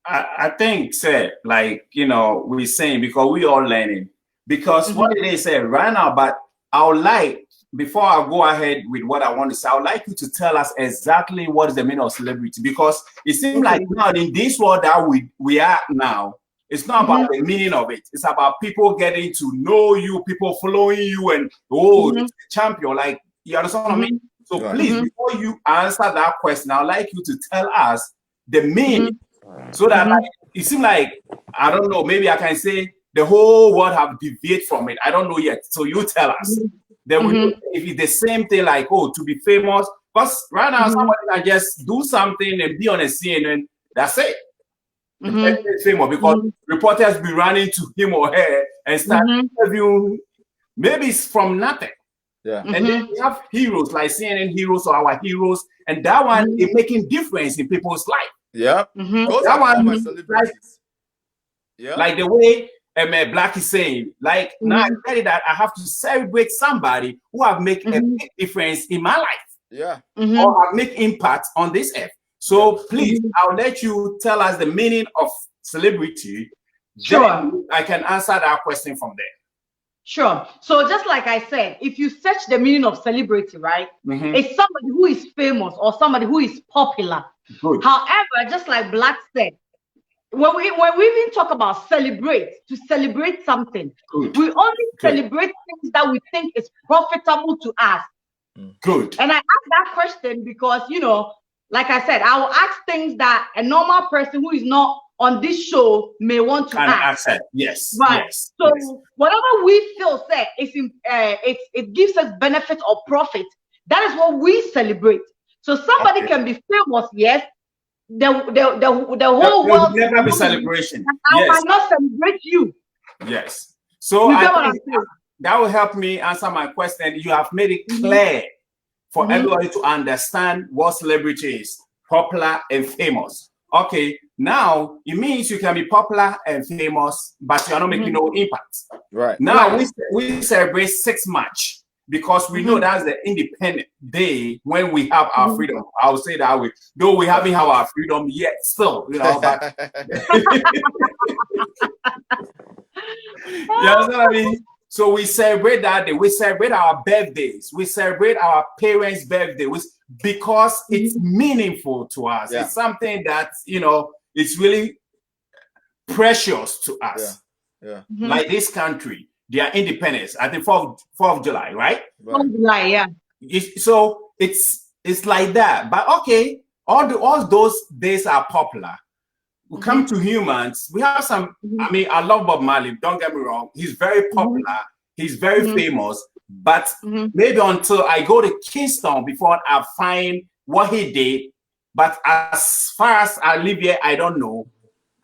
I think, sir, like, we're saying, because we all learning. Because what did they say right now? But I would like, before I go ahead with what I want to say, I would like you to tell us exactly what is the meaning of celebrity. Because it seems like now in this world that we are now, It's not about the meaning of it. It's about people getting to know you, people following you, and it's a champion. Like, you understand what I mean? So please, before you answer that question, I'd like you to tell us the meaning, so that like, it seems like, I don't know, maybe I can say the whole world have deviated from it. I don't know yet. So you tell us. Then we know if it's the same thing, like, oh, to be famous. Because right now, somebody can just do something and be on a scene, and that's it. The person is famous because reporters be running to him or her and start interviewing. Maybe it's from nothing. Yeah. And then we have heroes like CNN heroes or our heroes, and that one is making difference in people's life. Yeah. Those That are one my is celebrities. Yeah. like the way Black is saying, like, now I tell you that I have to celebrate somebody who have made a big difference in my life. Yeah. Or have made impact on this earth. So please, I'll let you tell us the meaning of celebrity. Sure. Then I can answer that question from there. Sure. So just like I said, if you search the meaning of celebrity, right, it's somebody who is famous or somebody who is popular. Good. However, just like Black said, when we even talk about celebrate, to celebrate something, we only celebrate things that we think is profitable to us. Good. And I ask that question because, you know, like I said, I will ask things that a normal person who is not on this show may want to ask. Yes. Right. Yes. So whatever we feel say it gives us benefit or profit. That is what we celebrate. So somebody can be famous, yes. The whole world will never be celebration. I might not celebrate you. Yes. So I think that will help me answer my question. You have made it clear for everybody to understand what celebrity is, popular and famous. Okay, now it means you can be popular and famous, but you are not making no impact. Right. Now we celebrate 6 March because we know that's the Independent Day when we have our freedom. I would say that way. Though we haven't had our freedom yet, still, you know. But you understand what I mean? So we celebrate that day. We celebrate our birthdays. We celebrate our parents' birthday because it's meaningful to us. Yeah. It's something that, you know, it's really precious to us. Yeah. Like this country, their independence, I think 4th of July, right? 4th of July, yeah. So it's like that. But okay, all those days are popular. We come to humans, we have some, I mean, I love Bob Marley, don't get me wrong. He's very popular, he's very famous, but maybe until I go to Kingston before I find what he did. But as far as I live here, I don't know.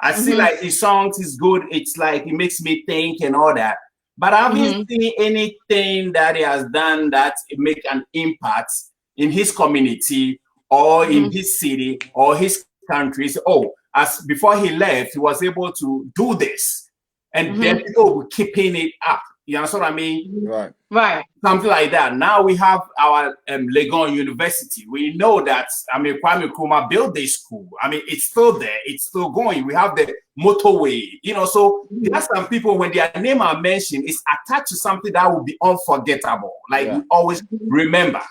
I see like his songs is good. It's like it makes me think and all that. But I haven't seen anything that he has done that make an impact in his community or in his city or his countries. Oh, as before he left, he was able to do this, and then people were keeping it up. You understand what I mean? Right. Something like that. Now we have our Legon University. We know that, I mean, Kwame Nkrumah built this school. I mean, it's still there. It's still going. We have the motorway. You know, so there are some people, when their name are mentioned, it's attached to something that will be unforgettable. Like we always remember.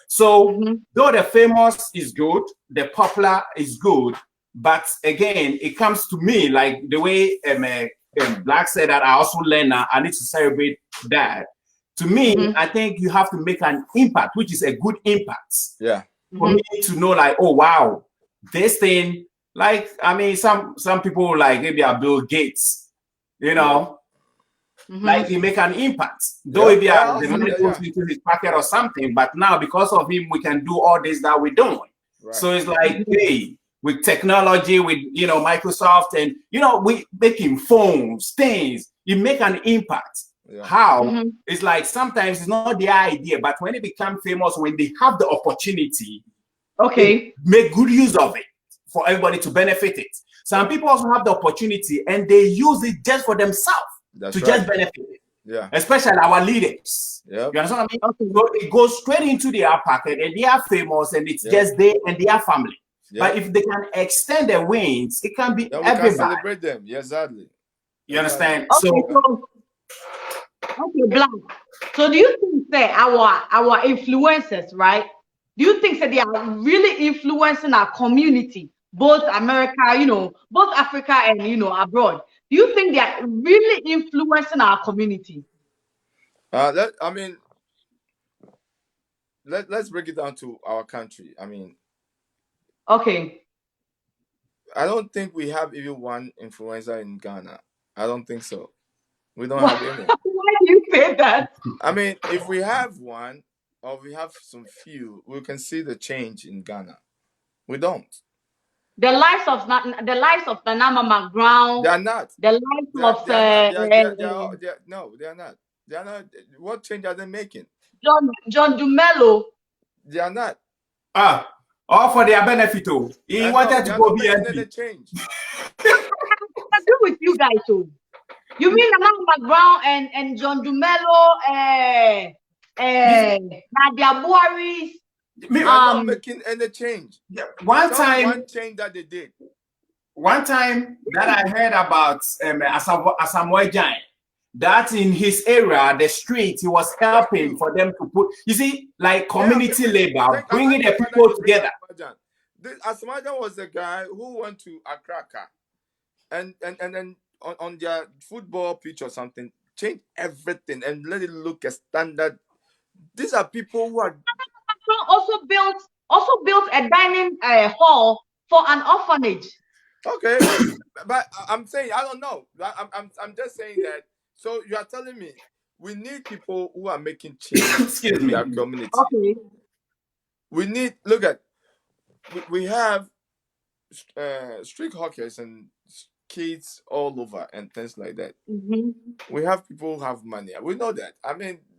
So though the famous is good, the popular is good, but again, it comes to me like the way Black said that I also learned that I need to celebrate that. To me, I think you have to make an impact, which is a good impact. Yeah. For me to know, like, oh wow, this thing, like, I mean, some people like maybe Bill Gates, you know, like he make an impact. Though if the money goes into his pocket or something, but now because of him, we can do all this that we're doing. Right. So it's like, hey, with technology, with, you know, Microsoft, and, you know, we making phones, things, you make an impact. How? It's like sometimes it's not their idea, but when they become famous, when they have the opportunity, they make good use of it for everybody to benefit it. Some people also have the opportunity and they use it just for themselves just benefit it. Yeah. Especially our leaders. You understand what I mean? So it goes straight into their pocket and they are famous and it's just they and their family. But if they can extend their wings, it can be everybody. We can celebrate them. Yeah, exactly. You understand? Okay, Black. So do you think that our influencers, right? Do you think that they are really influencing our community, both America, you know, both Africa and, you know, abroad? Do Do you think they are really influencing our community? Let's break it down to our country. Okay. I don't think we have even one influencer in Ghana. I don't think so. We don't have any. Why do you say that? If we have one or we have some few, we can see the change in Ghana. We don't. The lives of Nana Mama Brown. They are not. The lives of They are no, they are not. They are not. What change are they making? John Dumelo. They are not. All for their benefit. He wanted to go be any change. I agree with you guys too. You mean Nana Brown and John Dumelo, Nadia Buaris? They are not making any change. One change that they did. One time that I heard about Asamoah Gyan, that in his area, the street, he was helping for them to put, you see, like community labor, bringing the people together. Asamoah Gyan was the guy who went to Agradaa and then on their football pitch or something, change everything and let it look a standard. These are people who are also built a dining hall for an orphanage. Okay, but I'm saying I don't know. I'm just saying that. So you are telling me we need people who are making change in their community. Okay. We need we have street hawkers and kids all over and things like that. We have people who have money. We know that.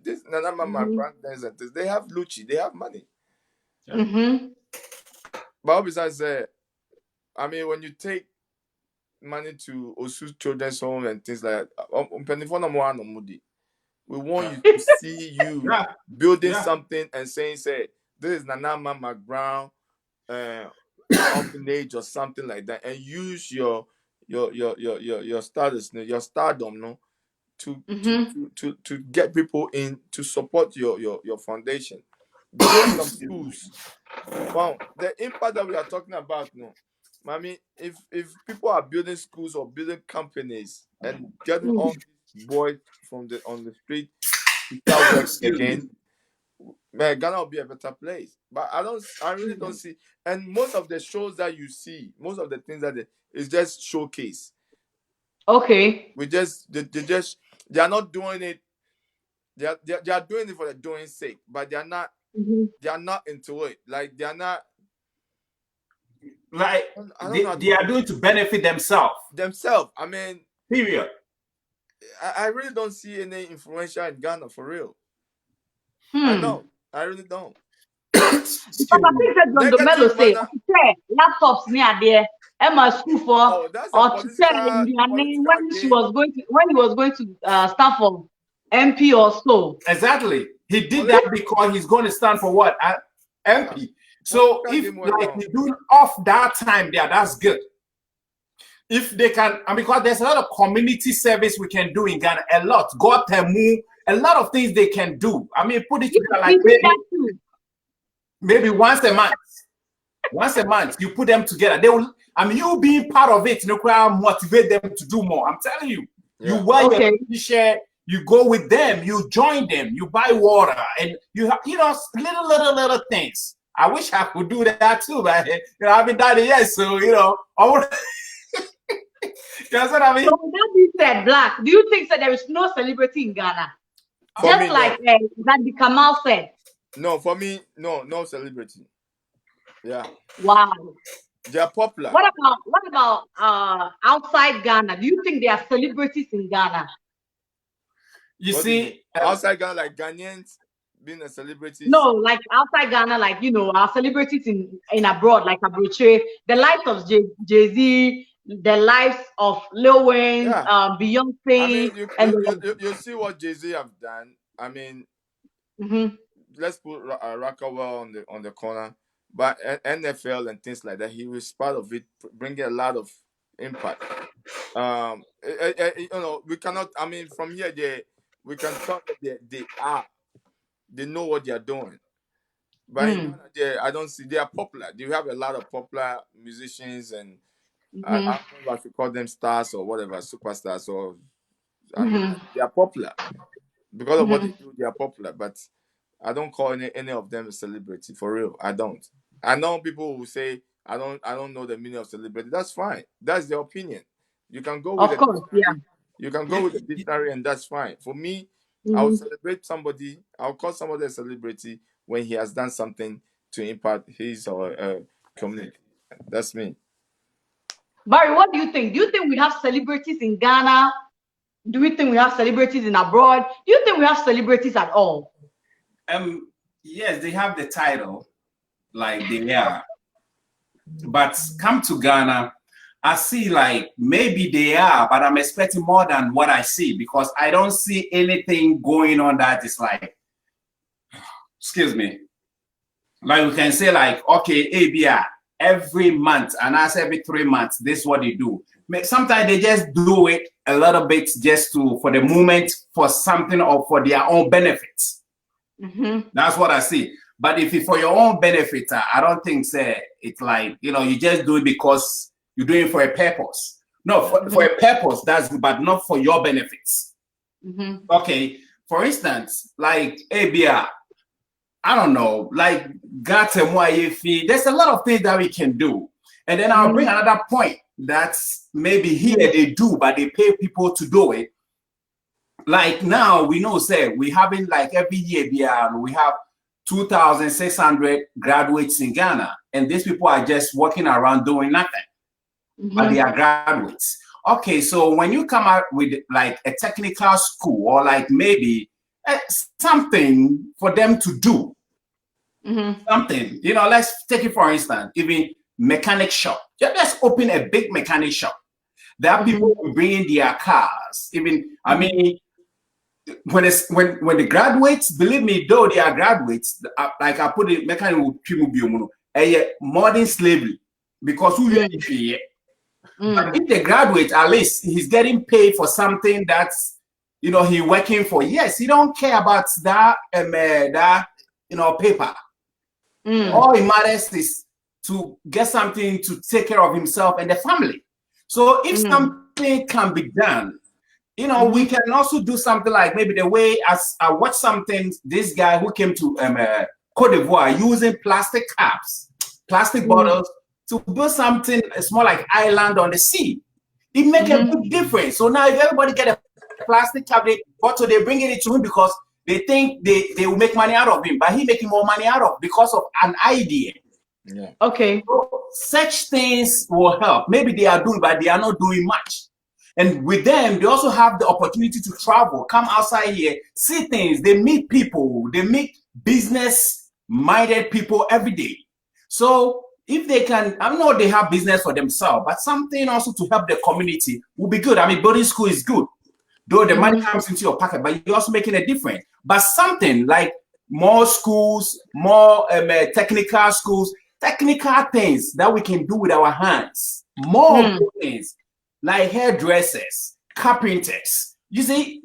This Nana Mama grandparents and this, they have Lucci, they have money. But besides that, when you take money to Osu Children's Home and things like that, we want you to see you building something and saying, this is Nana Mama Brown orphanage or something like that, and use your status, your stardom, no, to get people in to support your foundation. Build some schools. Wow, the impact that we are talking about, no, if people are building schools or building companies and getting all these boys on the street to start working again, man, Ghana will be a better place. But I really don't see. And most of the shows that you see, most of the things that is just showcase. Okay. They are not doing it. They are doing it for the doing sake, but they are not. They are not into it. Like they are not. Like they are doing to benefit themselves. Period. I really don't see any influential in Ghana for real. I don't. I really don't. Because I think that John Domelo say, laptops near there, Emma school for or to tell when he was going to stand for MP or so. Exactly. He did that because he's going to stand for what? MP. So if like we do off that time there, that's good. If they can, and because there's a lot of community service we can do in Ghana, a lot. God Temu, a lot of things they can do. Put it together like maybe once a month. Once a month, you put them together. They will. You being part of it, motivate them to do more. I'm telling you. Yeah. You wear your t-shirt. You go with them. You join them. You buy water, and you have, little things. I wish I could do that too, but I haven't done it yet. So I want. That's what I mean. So that being said, Black, do you think that there is no celebrity in Ghana? Just like Zandi Kamal said. No, for me, no celebrity. Yeah. Wow. They are popular. What about outside Ghana? Do you think there are celebrities in Ghana? You see, outside Ghana, like Ghanaians being a celebrity. No, like outside Ghana, like our celebrities in abroad, like Abroche, the lives of Jay-Z, the lives of Lil Wayne, Beyonce, you see what Jay-Z have done. Let's put Rockawell on the corner, but NFL and things like that, he was part of it, bringing a lot of impact. We cannot. From here, we can talk that they know what they are doing, but I don't see they are popular. You have a lot of popular musicians and I don't know if I should call them stars or whatever, superstars, or they are popular because of what they do. They are popular, but I don't call any of them a celebrity for real. I don't. I know people who say I don't know the meaning of celebrity. That's fine. That's their opinion. You can go with Of a course, yeah. dictionary. You can go with a dictionary, and that's fine. For me, I would Mhm. celebrate somebody. I'll call somebody a celebrity when he has done something to impact his or community. That's me. Barry, what do you think? Do you think we have celebrities in Ghana? Do we think we have celebrities in abroad? Do you think we have celebrities at all? Yes, they have the title, like they are. But come to Ghana, I see like maybe they are, but I'm expecting more than what I see because I don't see anything going on that is like, excuse me, like we can say like, okay, ABR every month and as every 3 months, this is what they do. Sometimes they just do it a little bit just for the moment, for something or for their own benefits. That's what I see. But if it's for your own benefit, I don't think it's like, you just do it because you're doing it for a purpose. No, for a purpose, but not for your benefits. Okay, for instance, like ABR, I don't know, like there's a lot of things that we can do. And then I'll bring another point that's maybe here they do, but they pay people to do it. Like now we know, we having like every year we have 2,600 graduates in Ghana, and these people are just walking around doing nothing, but they are graduates. Okay, so when you come out with like a technical school or like maybe something for them to do, something, let's take it for instance, even mechanic shop. Just open a big mechanic shop. There are people who bring in their cars. Even I mean, when the graduates, believe me, though they are graduates, like I put it, mechanic will modern slavery because who you pay. But if the graduate, at least he's getting paid for something that's he working for. Yes, he don't care about that paper. All he matters is to get something to take care of himself and the family. So if something can be done, we can also do something like maybe the way as I watched something, this guy who came to Cote d'Ivoire using plastic cups, plastic bottles to build something small like island on the sea. It makes a big difference. So now if everybody get a plastic cup bottle, they're bringing it to him because they think they will make money out of him, but he making more money out of because of an idea. Yeah. Okay. So such things will help. Maybe they are doing, but they are not doing much. And with them, they also have the opportunity to travel, come outside here, see things. They meet people. They meet business-minded people every day. So if they can, I know they have business for themselves, but something also to help the community will be good. I mean, boarding school is good. Though the money comes into your pocket, but you're also making a difference. But something like more schools, more technical schools, technical things that we can do with our hands, more things. Like hairdressers, carpenters, you see,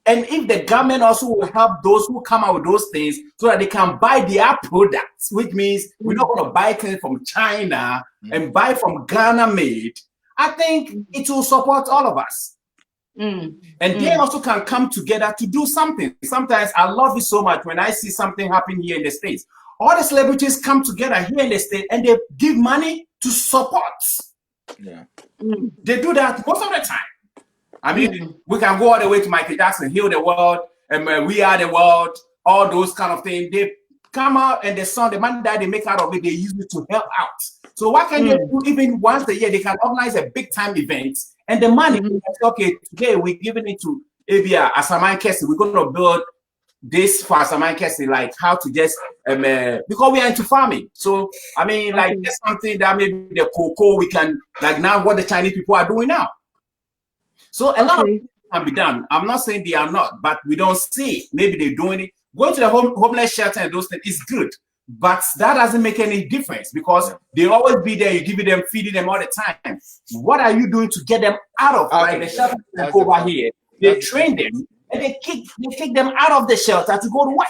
and if the government also will help those who come out with those things so that they can buy their products, which means we're not going to buy things from China and buy from Ghana made, I think it will support all of us. And they also can come together to do something. Sometimes I love it so much when I see something happen here in the States. All the celebrities come together here in the States and they give money to support. Yeah. They do that most of the time. I mean, we can go all the way to Michael Jackson, Heal the World, and We Are the World, all those kind of things. They come out and the money that they make out of it, they use it to help out. So why can't they do even once a year, they can organize a big time event and the money, okay, today we're giving it to ABR, Asaman Kesi, we're going to build this for Asaman Kesi, like how to just, because we are into farming. So, I mean, like that's something that maybe the cocoa, we can, like now what the Chinese people are doing now. So a lot of things can be done. I'm not saying they are not, but we don't see it. Maybe they're doing it. Going to the homeless shelter and those things is good. But that doesn't make any difference because they always be there. You give them, feeding them all the time. What are you doing to get them out of like the shelter over here? They train them and they kick them out of the shelter to go to work.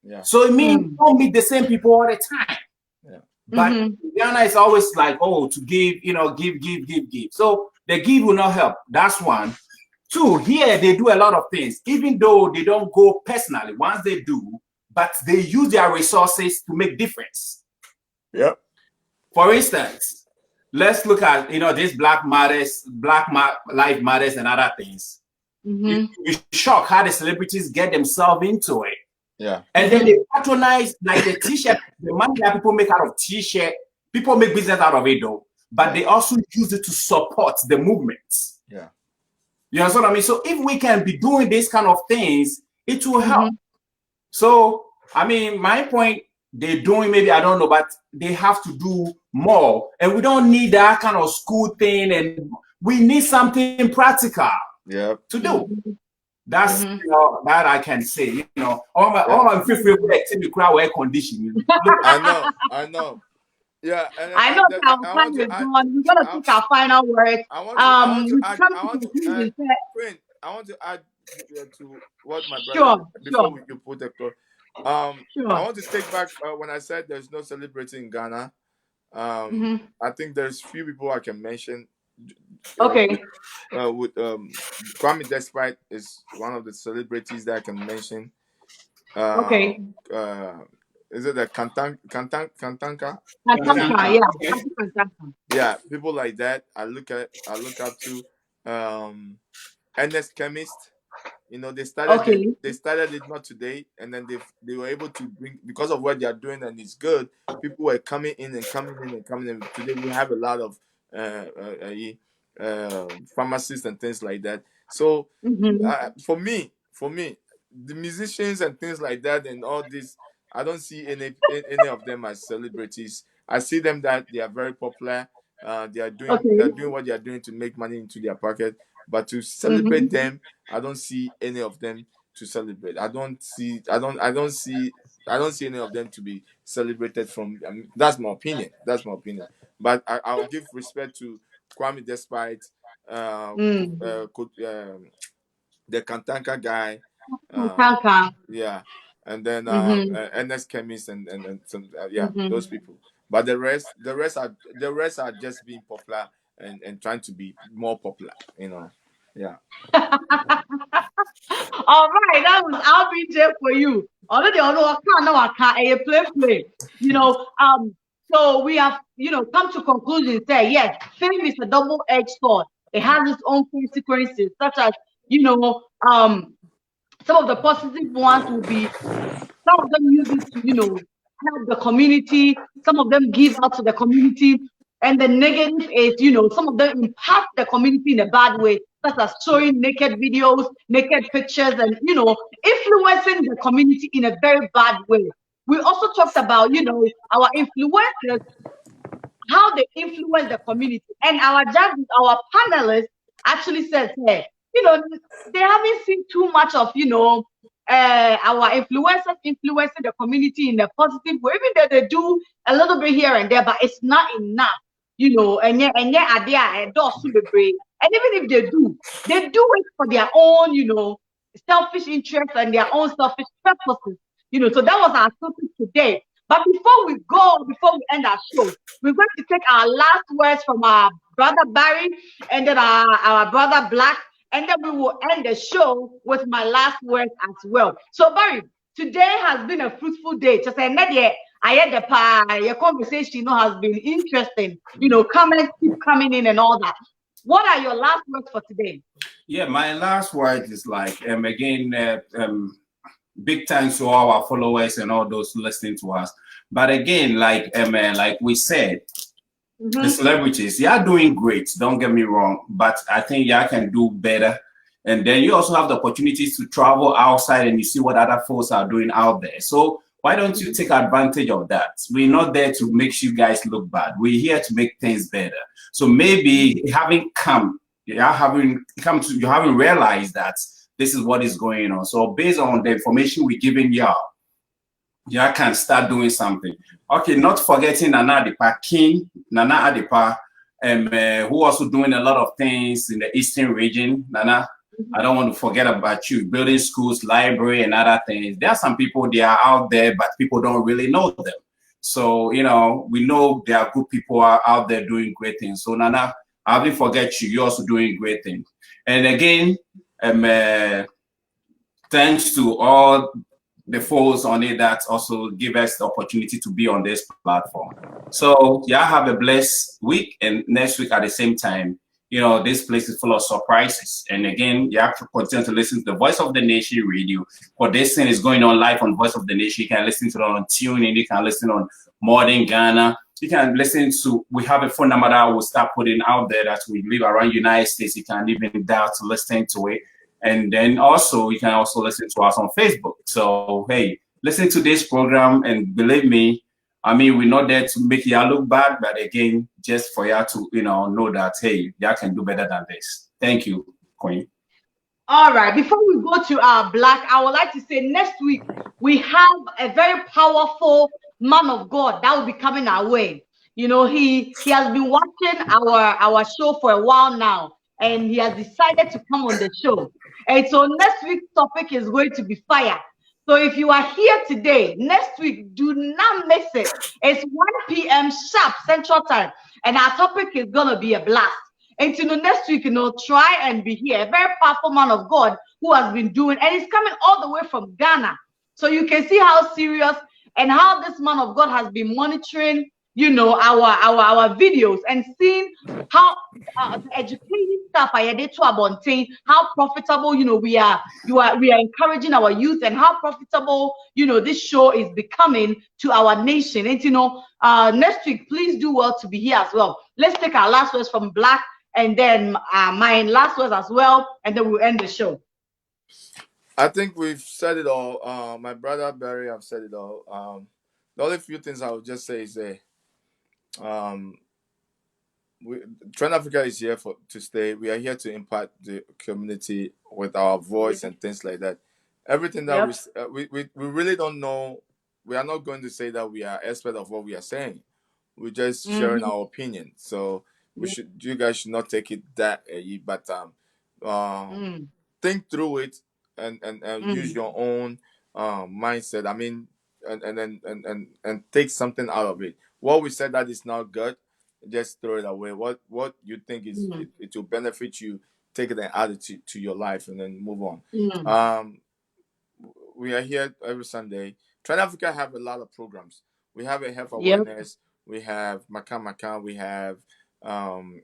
Yeah. So it means you don't meet the same people all the time. Yeah. But Ghana is always like, oh, to give, give. So the give will not help. That's one. Two, here they do a lot of things, even though they don't go personally. Once they do, but they use their resources to make difference. Yep. For instance, let's look at this Black Lives Matters and other things. You're shocked how the celebrities get themselves into it. Yeah. And then they patronize like the t-shirt, the money that people make out of t-shirt, people make business out of it though, but they also use it to support the movements. Yeah. You understand what I mean? So if we can be doing these kind of things, it will help. So, I mean, my point, they're doing maybe, I don't know, but they have to do more. And we don't need that kind of school thing. And we need something practical to do. That's that I can say. All my free air conditioning. I know. Yeah, and I know our time is gone. We're gonna take our final words. I want to add to what my brother before you put the close. I want to take back when I said there's no celebrity in Ghana. I think there's few people I can mention. With Kwame Despite is one of the celebrities that I can mention. Is it the Kantanka? Yeah, people like that. I look up to Ernest Chemist. They started it not today, and then they were able to bring, because of what they are doing, and it's good. People were coming in. Today we have a lot of pharmacists and things like that. So for me, the musicians and things like that and all this, I don't see any of them as celebrities. I see them that they are very popular. They are doing what they are doing to make money into their pocket. But to celebrate them, I don't see any of them to celebrate. I don't see any of them to be celebrated from. That's my opinion. But I'll give respect to Kwame Despite, the Kantanka guy, yeah, and then Ernest Chemist and some those people. But the rest are just being popular and trying to be more popular, Yeah. All right, that was RBJ for you. Already, I can't play. So we have, come to conclusion. Say yes, fame is a double-edged sword. It has its own consequences, such as some of the positive ones will be, some of them use it to help the community. Some of them give out to the community, and the negative is some of them impact the community in a bad way, such as showing naked videos, naked pictures, and influencing the community in a very bad way. We also talked about our influencers, how they influence the community, and our judges, our panelists actually said, hey, they haven't seen too much of our influencers influencing the community in a positive way. Even though they do a little bit here and there, but it's not enough. And yet are there and even if they do it for their own, selfish interests and their own selfish purposes. So that was our topic today. But before we end our show, we're going to take our last words from our brother Barry and then our brother Black, and then we will end the show with my last words as well. So Barry, today has been a fruitful day. Just I had the pie. Your conversation, has been interesting. Comments keep coming in and all that. What are your last words for today? Yeah, my last word is big thanks to all our followers and all those listening to us. But again, like we said, the celebrities, they are doing great. Don't get me wrong, but I think y'all can do better. And then you also have the opportunities to travel outside and you see what other folks are doing out there. So why don't you take advantage of that? We're not there to make you guys look bad. We're here to make things better. So maybe you haven't realized that this is what is going on. So based on the information we're giving y'all can start doing something. Okay, not forgetting Nana Adepa, who also doing a lot of things in the Eastern region. Nana, I don't want to forget about you, building schools, library, and other things. There are some people, they are out there, but people don't really know them. So, you know, we know there are good people out there doing great things. So, Nana, I didn't forget you. You're also doing great things. And again, thanks to all the folks on it that also give us the opportunity to be on this platform. So, yeah, have a blessed week. And next week at the same time, you know, this place is full of surprises. And again, you have to continue to listen to the Voice of the Nation radio. For this thing is going on live on Voice of the Nation. You can listen to it on TuneIn. You can listen on Modern Ghana. You can listen to, we have a phone number that we'll start putting out there that we live around United States. You can even dial to listen to it. And then also, you can also listen to us on Facebook. So, hey, listen to this program and believe me, I mean, we're not there to make you look bad, but again, just for you to, you know that, hey, you can do better than this. Thank you, Queen. All right, before we go to our Black, I would like to say next week we have a very powerful man of God that will be coming our way. You know, he has been watching our show for a while now, and he has decided to come on the show. And so next week's topic is going to be fire. So if you are here today, next week, do not miss it. It's 1 p.m. sharp Central Time, and our topic is gonna be a blast. And next week, try and be here. A very powerful man of God who has been doing, and he's coming all the way from Ghana. So you can see how serious and how this man of God has been monitoring, our videos and seeing how the educating staff are there to Abontain, how profitable, we are encouraging our youth, and how profitable, this show is becoming to our nation. And next week, please do well to be here as well. Let's take our last words from Black, and then my last words as well, and then we'll end the show. I think we've said it all. My brother Barry have said it all. The only few things I would just say is Trend Africa is here to stay. We are here to impact the community with our voice and things like that. Everything that we really don't know. We are not going to say that we are expert of what we are saying. We're just sharing our opinion. So you guys should not take it that but think through it and use your own mindset. I mean, and take something out of it. What we said that is not good, just throw it away. What you think is it will benefit you, take it and add it to your life, and then move on. We are here every Sunday. Trend Africa have a lot of programs. We have a health awareness. We have Maka. We have Western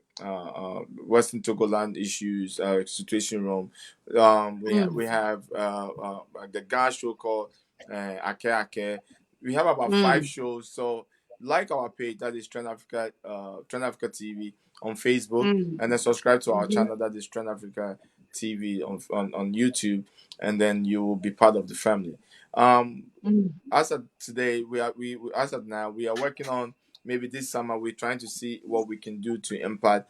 Togoland issues, situation room. We have the gas show called Ake. We have about 5 shows. So like our page, that is Trend Africa TV on Facebook, and then subscribe to our channel, that is Trend Africa TV on YouTube, and then you will be part of the family. As of today, as of now, we are working on, maybe this summer we're trying to see what we can do to impact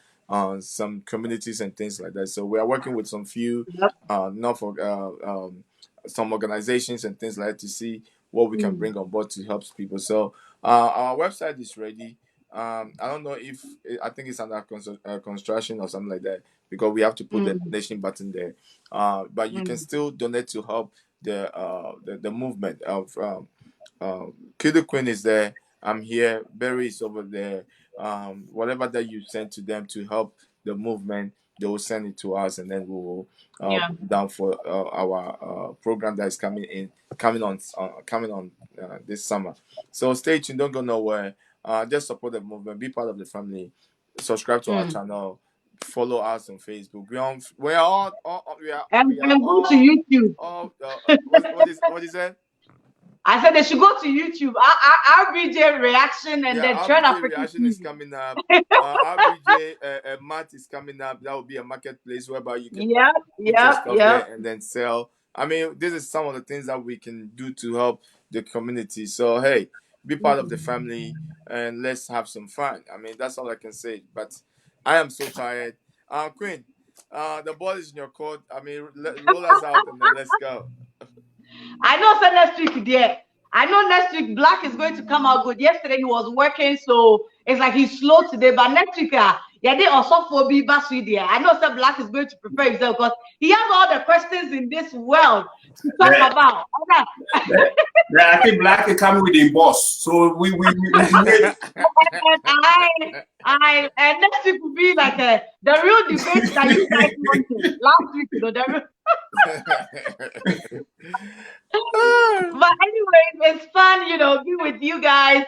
some communities and things like that. So we are working with some few some organizations and things like that to see what we can bring on board to help people. So our website is ready. I don't know if I think it's under construction or something like that, because we have to put the donation button there. But you can still donate to help the movement of Kido Queen is there. I'm here. Barry is over there. Whatever that you send to them to help the movement, they will send it to us, and then we will down for our program that is coming on this summer. So stay tuned. Don't go nowhere. Just support the movement. Be part of the family. Subscribe to our channel. Follow us on Facebook. We are all go to YouTube. What is that? I said they should go to YouTube. RBJ reaction, and then Trend Africa reaction is coming up. RBJ Matt is coming up. That will be a marketplace whereby you can put your stuff there and then sell. I mean, this is some of the things that we can do to help the community. So hey, be part of the family and let's have some fun. I mean, that's all I can say. But I am so tired. Queen, the ball is in your court. I mean, roll us out and then let's go. I know next week there. I know next week Black is going to come out good. Yesterday he was working, so it's like he's slow today. But next week, Yeah, they also for be Baswidia. I know Sir Black is going to prepare himself because he has all the questions in this world to talk about. I think Black is coming with a boss, so we wait. And next week will be like the real debate that you guys wanted last week, you know. But anyway, it's fun, you know, be with you guys.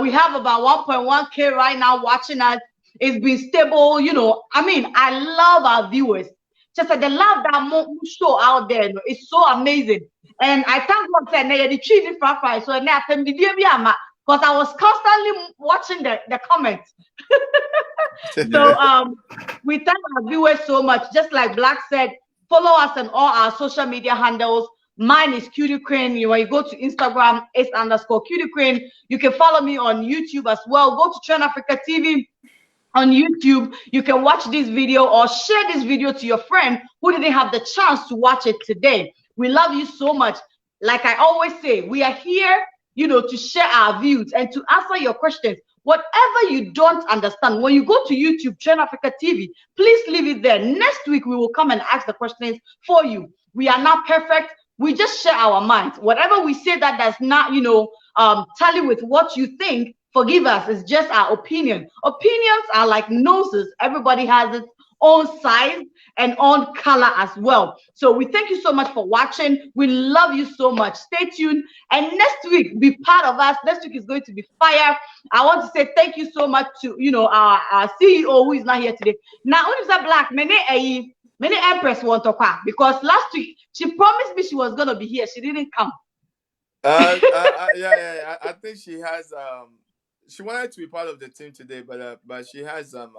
We have about 1.1K right now watching us. It's been stable, you know. I mean, I love our viewers. Just like the love that show out there, you know, it's so amazing. And I thank God that the cheating fry. So now because I was constantly watching the comments. So we thank our viewers so much. Just like Black said, follow us on all our social media handles. Mine is Cutie Queen. You go to Instagram, @Cutie Queen. You can follow me on YouTube as well. Go to Trend Africa TV on YouTube. You can watch this video or share this video to your friend who didn't have the chance to watch it today. We love you so much. Like I always say, we are here, you know, to share our views and to answer your questions. Whatever you don't understand, when you go to YouTube, Trend Africa TV, please leave it there. Next week, we will come and ask the questions for you. We are not perfect. We just share our minds. Whatever we say that does not, you know, tally with what you think, forgive us. It's just our opinion. Opinions are like noses. Everybody has its own size and own color as well. So we thank you so much for watching. We love you so much. Stay tuned. And next week, be part of us. Next week is going to be fire. I want to say thank you so much to, you know, our CEO who is not here today. Now, when is that Black? Many Empress want to come because last week she promised me she was going to be here. She didn't come. Yeah. I think she has, she wanted to be part of the team today, but she has a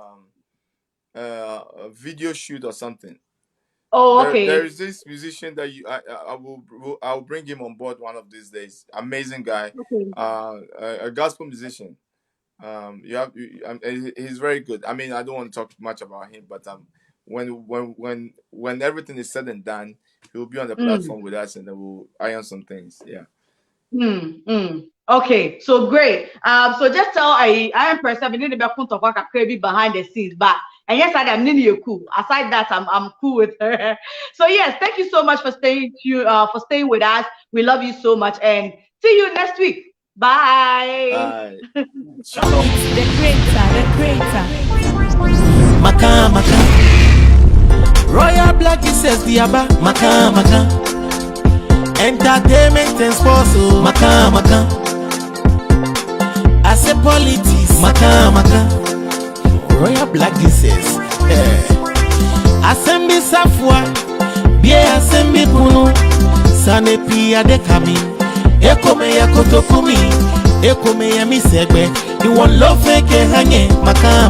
video shoot or something. Oh, okay. There is this musician that I'll bring him on board one of these days. Amazing guy. Okay. A gospel musician. He's very good. I mean, I don't want to talk much about him, but when everything is said and done, he'll be on the platform with us, and then we'll iron some things. Yeah. Okay, so great. So just tell I am person we need to be a behind the scenes, but and yes, I'm really cool. Aside that, I'm cool with her. So yes, thank you so much for staying with us. We love you so much, and see you next week. Bye. It's the creator. Maka. Royal Black says the Abba. Maka. Entertainment and sports. Maka. I say politics. Maka. Royal Black says. Assembly Safwa. Bie Assembly Puno. Sanepi Adekami. Ekome ya kotokumi. Ekome ya misegbe. You want love fake hanye. Maka.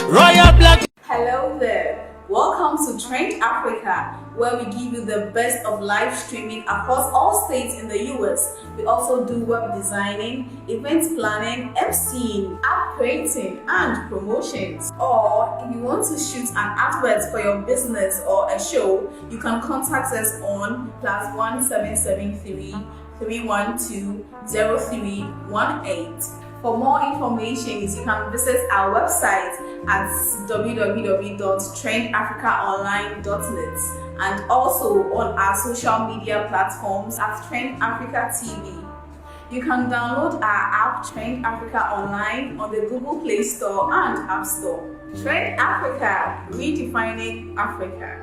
Royal Black. Hello there. Welcome to Trend Africa, where we give you the best of live streaming across all states in the US. We also do web designing, event planning, emceeing, app creating, and promotions. Or if you want to shoot an advert for your business or a show, you can contact us on +1 773 312 0318. For more information, you can visit our website at www.trendafricaonline.net and also on our social media platforms at Trend Africa TV. You can download our app Trend Africa Online on the Google Play Store and App Store. Trend Africa, redefining Africa.